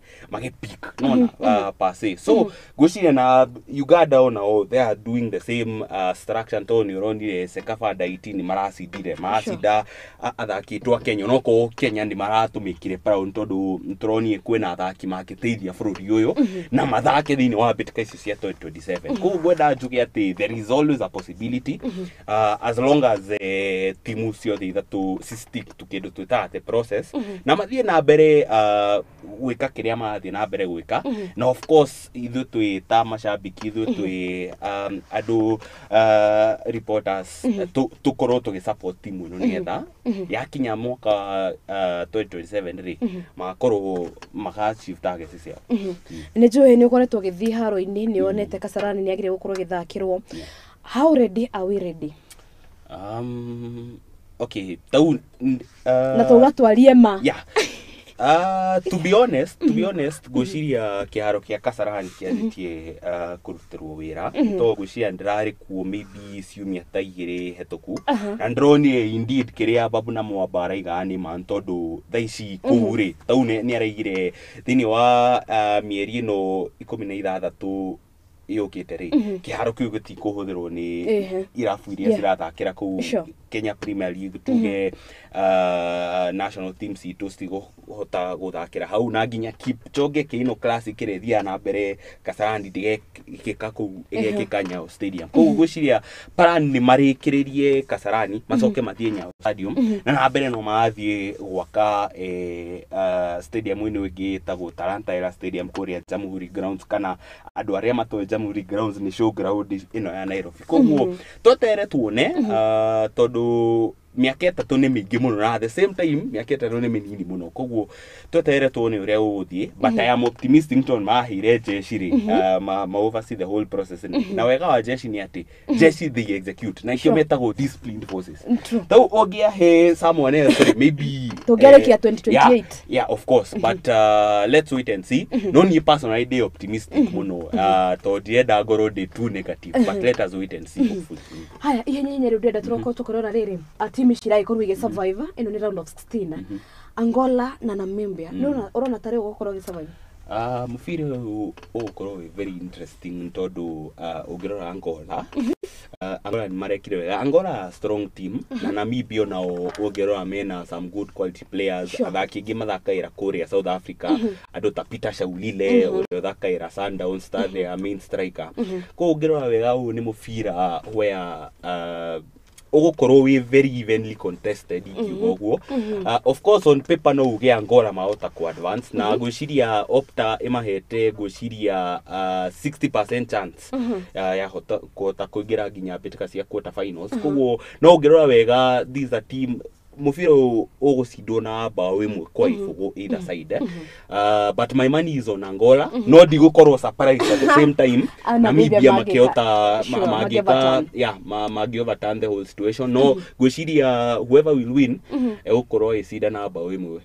[SPEAKER 5] peak nona passe so gwiciria na Uganda ona they are doing the same structure to ni urondire sekafa daiti ni maracidire macida athaki twa Kenya noko Kenya ni maratumikire proud tondu ntronie kwena athaki makiteithia bururi uyu na mathake thini wa Mbitika icio cia 2027 ko gwenda njuge ati there is always a possibility as long as timu cio thithatu stick to kindu twita process na mathie na mbere gwika kiria mathie na mbere gwika na of course ithu twita mashabiki ithu twi andu reporters tukorwo tugisupport timu ino nigetha yakinya mwaka 2027 ri magakorwo magachieve targets ciao
[SPEAKER 6] ni njui ni ukoretwo githii haro-ini ni onete Kasarani ni agire gukorwo githakirwo. How ready are we ready?
[SPEAKER 5] Okay tau
[SPEAKER 6] na tuga twarie ma
[SPEAKER 5] yeah to be honest gwiciria kiharo kia Kasarani kiaritie kurutirwo wira to gwiciria ndirari kuo maybe ciumia ta igiri hetuku na ndroni indeed kiria babu na mwabara igani man tondu thaici kuuri tau ni araigire thini wa mieri ino 16 yokite ri kiharo kiu gitikuhuthirwo ni irafu iria cirathakira ku Kenya Premier League tuge national teams itu hota guthakira hau na nginya Kipchoge Keino Classic kirethia na mbere Kasarani digekika ku igekikanya stadium ko gwiciria plan ni marikiririe Kasarani macoke mathie Nyayo stadium na mbere no maathie gwaka stadium ino ingi tagwo Talanta Era Stadium kuria Jamhuri Grounds kana andu aria matoe Jamhuri Grounds ni showground ino ya Nairobi koguo totere tuone tondu miaka 3 ni mingi muno na at the same time miaka 3 ni minini muno koguo twetere tuone uria uthie but I am optimistic ton mahire jeshi ri ma oversee the whole process na wega wa jeshi ni ati jeshi they execute na ikio metago disciplined forces tau ogia he someone else maybe
[SPEAKER 6] togerekia 2028
[SPEAKER 5] yeah of course but let's wait and see no ni personal day optimistic muno to dienda ngoro de too negative but let us wait and see hopefully
[SPEAKER 6] haya ihenye rudenda turoko tukorora riri ati mishira ikorwo ige survivor ino ni round of 16 Angola na Namibia no urona tare gukorwo ge survivor
[SPEAKER 5] mufire ukorwo very interesting tondu ugirora Angola Angola ni marekire wega Angola strong team na Namibia na ugirora mena some good quality players athaki ingi mathakaira kuria South Africa andu ta Peter Shaulile uri thakaira Sundowns star their main striker ko ugirora wega u ni mufira where ogokorwo we very evenly contested ikiugo of course on paper no uge Angola maota ku advance na gwiciria opta imahete gwiciria 60% chance ya hota kuingira nginya Mbitika cia quarter finals koguo no ngirora wega these are team mufira ugucidwo na bao imwe kwa ifugo either side but my money is on Angola no digukorwo surprise at the same time Namibia makiota magioverturn the whole situation no gwiciria whoever will win ukorwo icida na bao imwe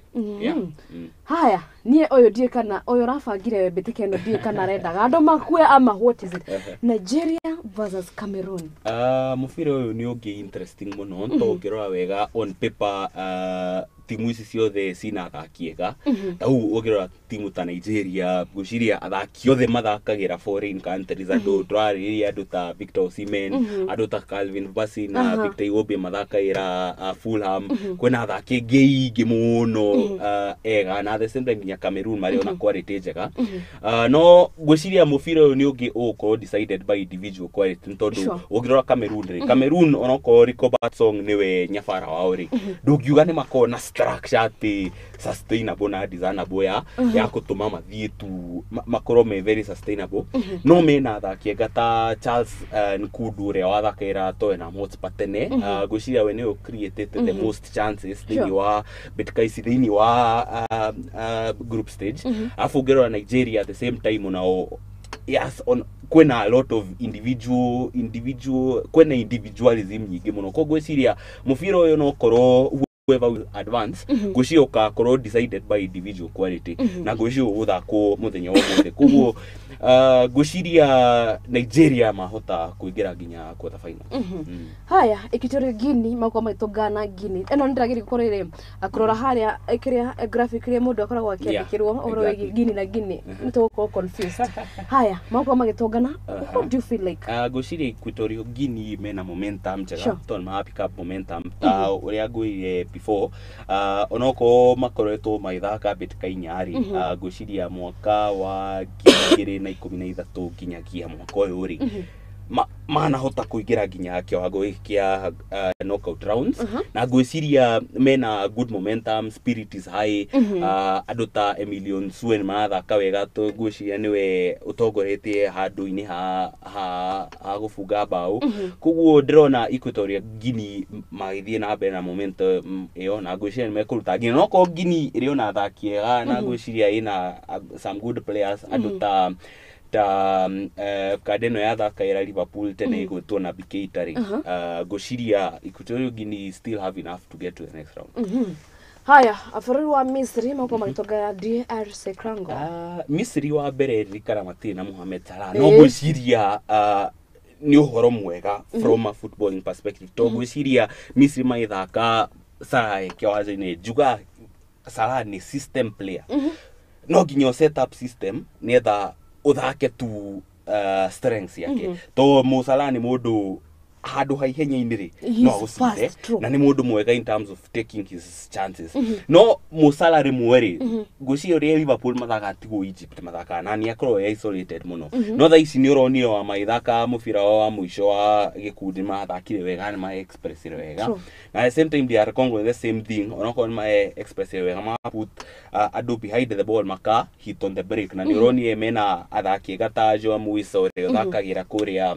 [SPEAKER 6] haya nie oyo die kana oyo rafangire Mbitika eno die kana rendaga andu makue ama what is it Nigeria versus Cameroon
[SPEAKER 5] mufira uyu ni ungi interesting muno ntongirora wega on paper timu ici ciothe cina athakiega tau ugirora timu ta Nigeria guciria athaki othe mathakagira foreign countries andu turariria andu ta Victor Osimhen andu ta Calvin Bassey na Victor Iwobi mathakagira Fulham kwena athaki ngi muno ega na the same time nginya Cameroon mari ona quality njega no guciria mufira uyu ni ungi uko decided by individual quality tondu ugirora Cameroon onako Rico Batsong niwe nyabara wao ri ndugiuga ni makona structure ati sustainable na designable ya kutuma mathie tu makoro me very sustainable no mena athaki gata Charles Nkudu uria wathakaira Tottenham Hotspur tene guciria we ni created the most chances thini wa Mbitika ici thini wa group stage afu ngero Nigeria at the same time nao yes on kwena a lot of individual kwena individualism nyingi muno ko gwiciria mufira uyu no koro whoever advance gucio ka koro decided by individual quality na gucio uthako muthenya wothe kuguo guciria Nigeria mahota kuingira nginya quarter final
[SPEAKER 6] haya ikitore Guinea makwa maitogana Guinea eno ndiragiri gukorere akurora haria ikiria graphic ria mundu akoragwa akiandikirwo oro wigi Guinea na Guinea nitoko confused haya makwa magitogana how do you feel like
[SPEAKER 5] guciria Equatorial Guinea mena momentum njega ton ma pick up momentum uria guire before onoko makoretwo maithaka Mbitika inyari guciria mwaka wa 2013 nginyagia mwaka uyu ri mana hota kuingira nginya kiwango kia knockout rounds na gwiciria mena good momentum, spirit is high. Andu ta Emilion Suen mathaka wega to gwiciria niwe utongoretie handu-ini ha gufunga bao. Koguo ndirona Equatorial Guinea magithie na mbere na momentum iyo na gwiciria ni mekuruta nginya no ko Guinea iri ona athaki ega na gwiciria ina some good players andu ta kadeno ya thakaira Liverpool tene igutwo na Bikeitari gociria Equatorial Guinea still have enough to get to the next round.
[SPEAKER 6] Haya, afaruri wa Misri mako magitoga DRC Congo.
[SPEAKER 5] Misri wa mbere rikara matina Mohamed Salah no gociria ni uhoro mwega from a footballing perspective to gociria Misri maithaka Salah kiwaje juga Salah ni system player no ginyo set up system nether uthake tu strengths yake to Mo Salah ni mundu handu haihenya-ini ri no gucinde na ni mundu mwega in terms of taking his chances no Mo Salah rimwe ri gucio ri Liverpool mathaka tigo Egypt mathaka na ni akorwo isolated muno no tha ici ni uronio wa maithaka mubira wa muico wa gikundi mathakire wega ni ma express wega na the same time they are Congo the same thing onako ni ma express wega ma put adu behind the ball maka hit on the break na ni uronio mena athaki gata Joao Muiso ri thakagira kuria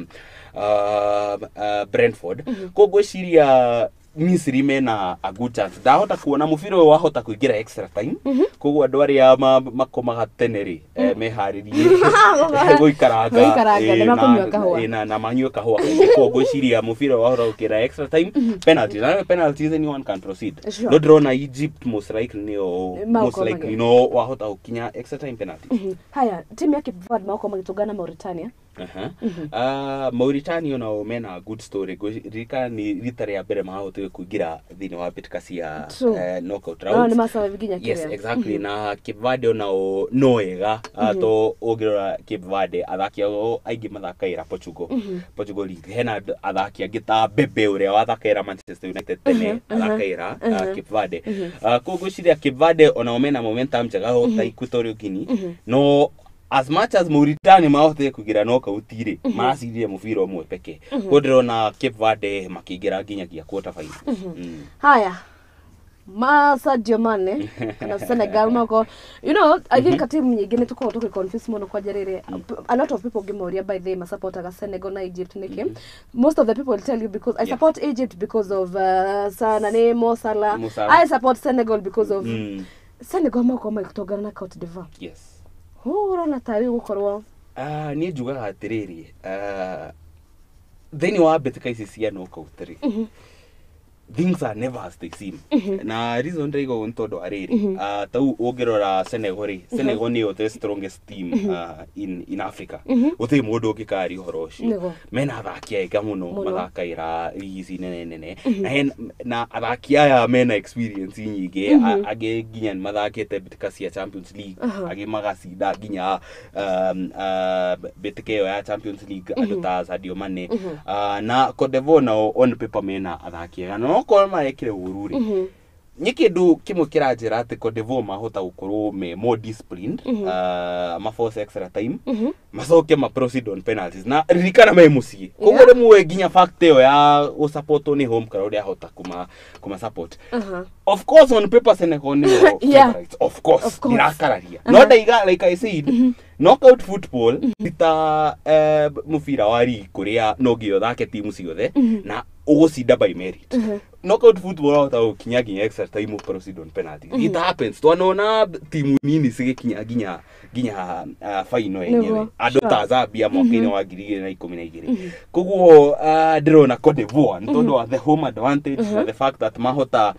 [SPEAKER 5] Brentford ko gwiciria Misri mena a good chance ndahota kuona mubira uyu wahota kuingira extra time koguo andu aria makomaga teneri meharirie guikaranga na manyue kahua ko gwiciria mubira wahota gukira extra time penalties anyone can proceed no drona Egypt most likely no wahota gukinya extra time penalty.
[SPEAKER 6] Haya timu ya Cape Verde mako magitogana Mauritania
[SPEAKER 5] Mauritania no mena good story rika ni ritari ya mbere mahote kuingira thini wa Mbitika cia knockout rounds. Yes, exactly. Na Cape Verde no ega to ogirora Cape Verde athaki aingi mathakaira Portugal league hena athaki agita Bebe uria wathakaira Manchester United tene athakaira Cape Verde koguo ciria Cape Verde ona mena momentum njega hota Equatorial Guinea no as much as Mauritania mahote kugira knockout ri macirie mubira umwe peke kodrona Cape Verde makigira nginyagia quarter final.
[SPEAKER 6] Haya Sadio Mane kana Senegal mako I think team nyingine tuko confuse muno kwa jarire a lot of people gimeoria by them support aga Senegal na Egypt nike most of the people will tell you because I support Egypt because of Mo Salah. I support Senegal because of Senegal mako magitogana na Cote d'Ivoire.
[SPEAKER 5] Yes.
[SPEAKER 6] Urona tawi gukorwo
[SPEAKER 5] ni njugaga atiriri thini wa Mbitika ici cia knockout ri things are never as they seem. Na reason ndaigo untodo ariri. Tau ogerora Senegal ni the strongest team in Africa. Ote modo kikari horoshi. Mena athaki ega muno mathakaira rigi nene. Na athaki aya mena experience nyingi age ginya mathakete Mbitika cia Champions League age magacinda ginya Mbitika ya Champions League aduta Sadio Mane. Na Cote d'Ivoire na on paper mena athaki ega no ko marekire ururi nyikindu kimwe kiranjira ati Cote d'Ivoire mahota gukorwo me more disciplined ma force extra time macoke ma proceed on penalties na ririkana me mucie koguo rimwe ginya fact yo ya o support ni home crowd ahota kuma support of course on paper Senegal ni favorites of course nirakararia no daiga like I said knockout football ita mufira wari kuria nogio thake timu ciothe na ugucinda by merit knockout football out au kinya extra time proceed on penalty it happens twanona timu nini cigikinya ginya final yenyewe ando ta Zambia mwaka-ini wa 2012 koguo ndirona Cote d'Ivoire ntondo wa the home advantage na the fact that mahota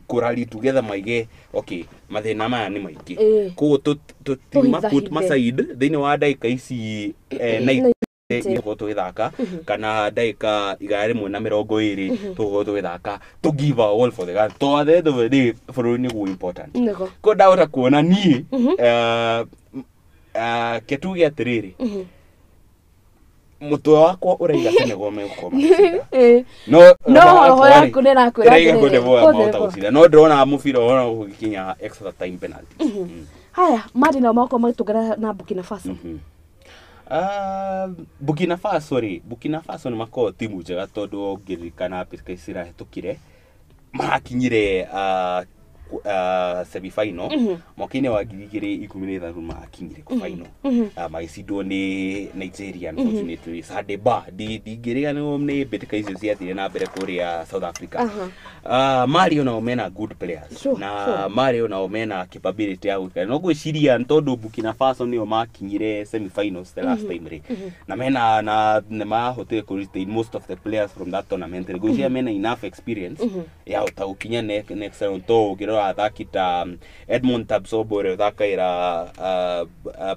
[SPEAKER 5] kurali together maige okay mathina maya ni maingi koguo tutima put maside thini wa daika ici na iko twithaka kana daika 120 tugo twithaka to give our all for the guy to the end of the day for ni go important ko daura kuona ni ketuge atiriri mutwe wakwa uraiga Senegal me ukoma no hoya kunena kwira no ndrona mufira ona ugikinya extra time penalty
[SPEAKER 6] haya madi na mako matugara na Burkina Faso
[SPEAKER 5] Burkina Faso ni mako timu njega tondu ngirikana Mbitika icira hetukire marakinyire semi final mwaka-ini wa 2013 makinyire ku final magicindwo ni Nigeria unfortunately Sadeba digiriga ni Mbitika icio ciathire na mbere kuria South Africa Mario na omena good players na Mario na omena capability ya gwikara no gwiciria tondu Burkina Faso nio makinyire semi finals the last time na mena na mahotire ku retain most of the players from that tournament gwiciria mena enough experience ya utagukinya next round to athakita Edmond Tabsobore thakaira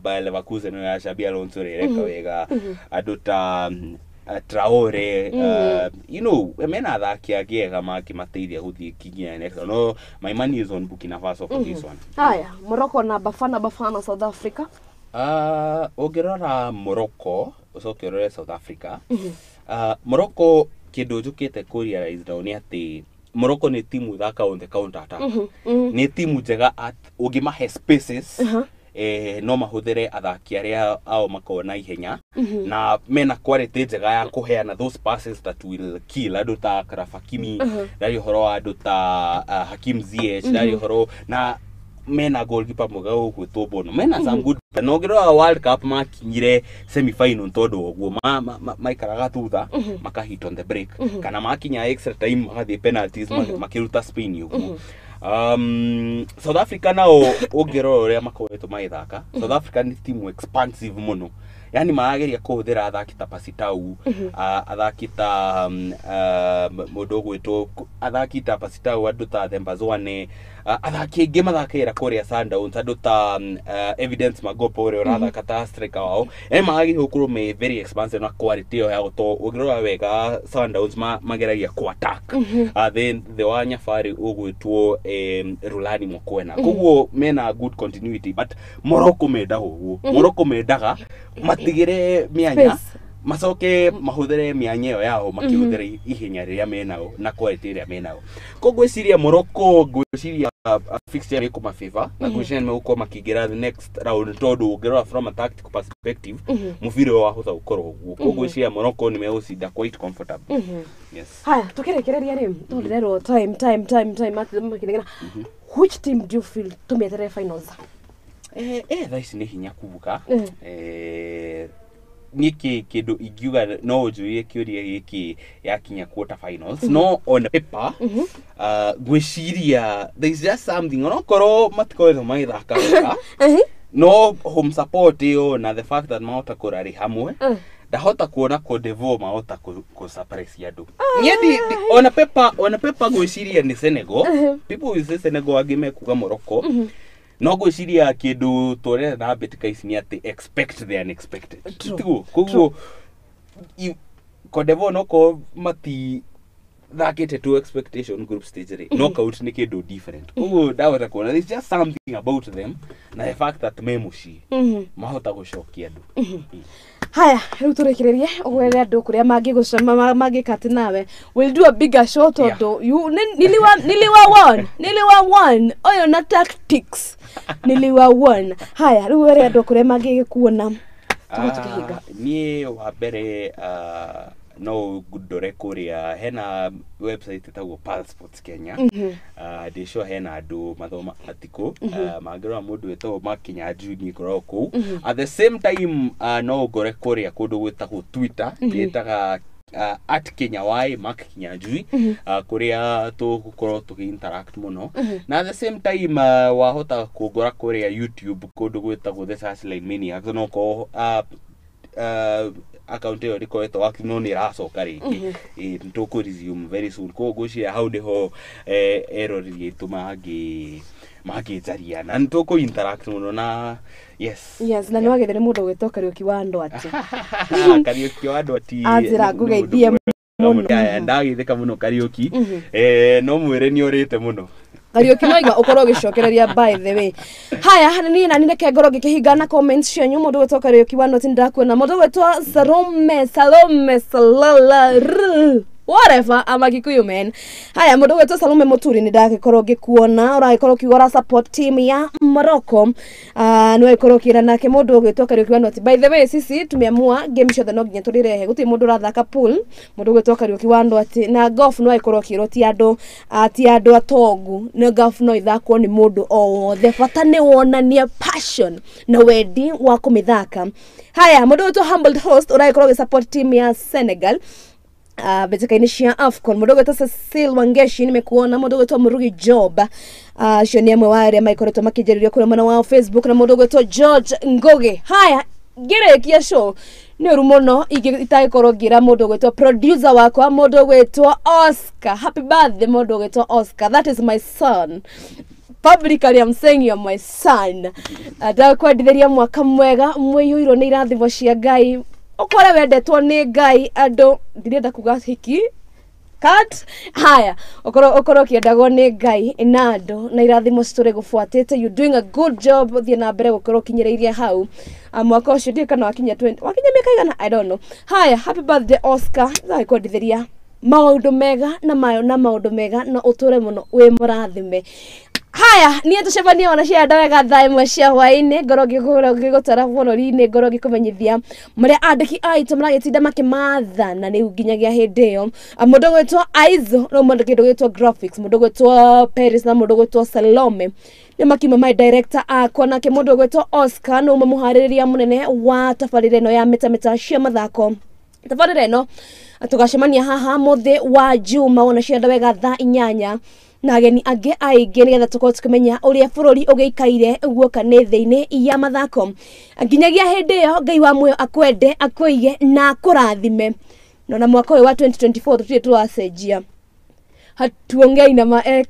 [SPEAKER 5] Bayer Leverkusen ya Xabi Alonso reka wega aduta Traore you know mena athaki agiega makimateithia guthie kinya next no my money is on Burkina Faso for this one
[SPEAKER 6] haya Morocco na Bafana South Africa
[SPEAKER 5] ogirora Morocco ucokerore South Africa Morocco kindu njukite kurealize down ni ati Morocco ni timu thaka on the counter attack ni timu njega at ugimahe spaces no mahuthere athaki aria ao makona ihenya na mena quality njega ya kuheana those passes that will kill aduta Karafakimi dari horo aduta Hakim Ziyech dari horo na mena goalkeeper mugao gwitwo Bono mena some good no giro World Cup makinyire semi final tondu oguo maikaraga thutha makahit on the break kana makinya extra time magathie penalties makiruta Spain uguo South Africa nao ugiro ria makoretwo magithaka South Africa ni team expansive muno yani marageria kuhuthira athaki ta Pasitau athaki ta mundu gwitwo athaki ta Pasitau andu ta Thembazwane athaki ingi mathakira kuria Sundowns andu ta Evidence Magopo uri urathaka ta striker wao marageria gukorwo me very expansive na quality yo ya to ugirora wega Sundowns mageragia ku attack then the wanya fari ugwitwo Rulani Mokwena koguo mena good continuity but Morocco mendaga uguo Morocco mendaga matigire mianya macoke mahuthere mianya yo yao makihuthere ihenya riria menao na quality riria menao koguo ciria Morocco gwiciria fixture iko mafavor na gwiciria meuko makigira the next round tondu ngirora from a tactical perspective mufire wa hotha ukorwo uguo koguo ciria Morocco ni meucinda quite comfortable yes
[SPEAKER 6] haya tukirekereria ri tondirero time makigira which team do you feel to meet the finals
[SPEAKER 5] thaisi ni hinya kuvuka niki kindu ingiuga no njurie kiuria giki yakinya quarter finals no on paper gwiciria there is just something onokoro matikoretwo magithaka no home support yo na the fact that mahota kurari hamwe ndahota kuona Codevo mahota ku surprise yadu nyedi on a paper gwiciria ni Senegal people will say Senegal agime kuga Morocco no gwiciria kindu tore na Mbitika ici ni ati expect the unexpected tigo koguo Codevo no ko mati thakite to expectation group stage re knockout ni kindu different koguo ndaweza kuona there's just something about them na the fact that memushi mahota gucokia andu
[SPEAKER 6] haya riu turekererie ogwere andu kuria mangigucema mangikati nawe we'll do a bigger show todo you niliwa one oyo na tactics niliwa one haya riu were andu kuria mangigikuona tukihiga
[SPEAKER 5] nie wa mbere no ndore kuria hena website itagwo Passports Kenya ndisho hena andu mathoma atiko magirwa mundu wetwo makinya juni koroko at the same time no ngore kuria kundu gwitagwo Twitter yetaga @KenyaY Mark Kinyanjui kuria tugukorwo tukiinteract muno na at the same time wahota kugora kuria YouTube kundu gwitagwo The Sassline Maniacs no ko account yo rikoetwo waki no ni racoka ringi ntuku resume very soon ko gucia how ho error yetu magijaria na ntuku interact muno na yes
[SPEAKER 6] na no agethire mundu gwitwo Kariuki wa andu ati
[SPEAKER 5] Kariuki wa andu ati
[SPEAKER 6] azira ngugeithie muno
[SPEAKER 5] ndagithika muno Kariuki no mwire ni orite muno
[SPEAKER 6] Kariuki noiga ukorwo gicokereria by the way haya ni na nindeke ngoro gikihinga na comments cianyu mundu gwitwo Kariuki wa noti ndakuona mundu gwitwo Salome whatever Amakikuyu man haya mundu gwitwo Salome Muturi ni ndagikorwo ngikuona uragikorwo kigora support team ya Morocco no ikorwo kira nake mundu gwitwo Kariuki wa noti by the way sisi tumeamua game show no nginya turirehe guti mundu rathaka pool mundu gwitwo Kariuki wa noti na golf no ikorwo kiro ti andu atogu na golf no ithakwo ni mundu o wothe bata ni wonania passion na wendi wa kumithaka haya mundu gwitwo humbled host uragikorwo support team ya Senegal Mbitika inishia Afcon mundu gwitwo Cecil Wangeshi nimekuona mundu gwitwo Murugi Job shoni amwe wa aria maikoretwo makijeririo kuri mwana wa Facebook na mundu gwitwo George Ngoge haya girekia show ni rumono itagikorwo ngira mundu gwitwo producer wakwa mundu gwitwo Oscar happy birthday mundu gwitwo Oscar that is my son publicly I'm saying you're my son ndakwendithĩria mwaka mwega mwĩyũirwo nĩ irathimo cia Ngai ukore wendetwo ni Ngai andu ndirenda kuga hiki cut haya ukoro kiendagwo ni Ngai na andu na irathimo citore gufuatite you doing a good job thie na mbere gukoro kinyereirie hau mwaka ucio ndi kana wakinya 20 wakinya miaka igana I don't know haya happy birthday Oscar ndakwendithĩria maundu mega na maundu mega na uture muno wi murathime haya ni tucebania wana cia ndawega thaa imwe cia hwaini ngoro gigutara bũrũri-inĩ ngoro gikumenyithia maria andiki aitu maragitinda makimatha na ni nginyagia hindi iyo mundu gwitwo Aizo no mundu gwitwo graphics mundu gwitwo Paris na mundu gwitwo Salome ni makima my director akwa nake mundu gwitwo Oscar no muhaririria munene wa tabarĩra ĩno ya meta cia mathako tabarĩra ĩno tugacemania haha muthi wa Juma wana cia ndawega thaa 8 na ageni ange aingĩ nigetha tukorwo tukimenya uria bũrũri ũgĩikaire guoka nĩ thĩ-inĩ ya mathako nginyagia hĩndĩ ĩyo Ngai wa muoyo akwende akũige na akũrathime no na mwaka ũyũ wa 2024 tutirĩ tũracenjia hatuongei na ma ex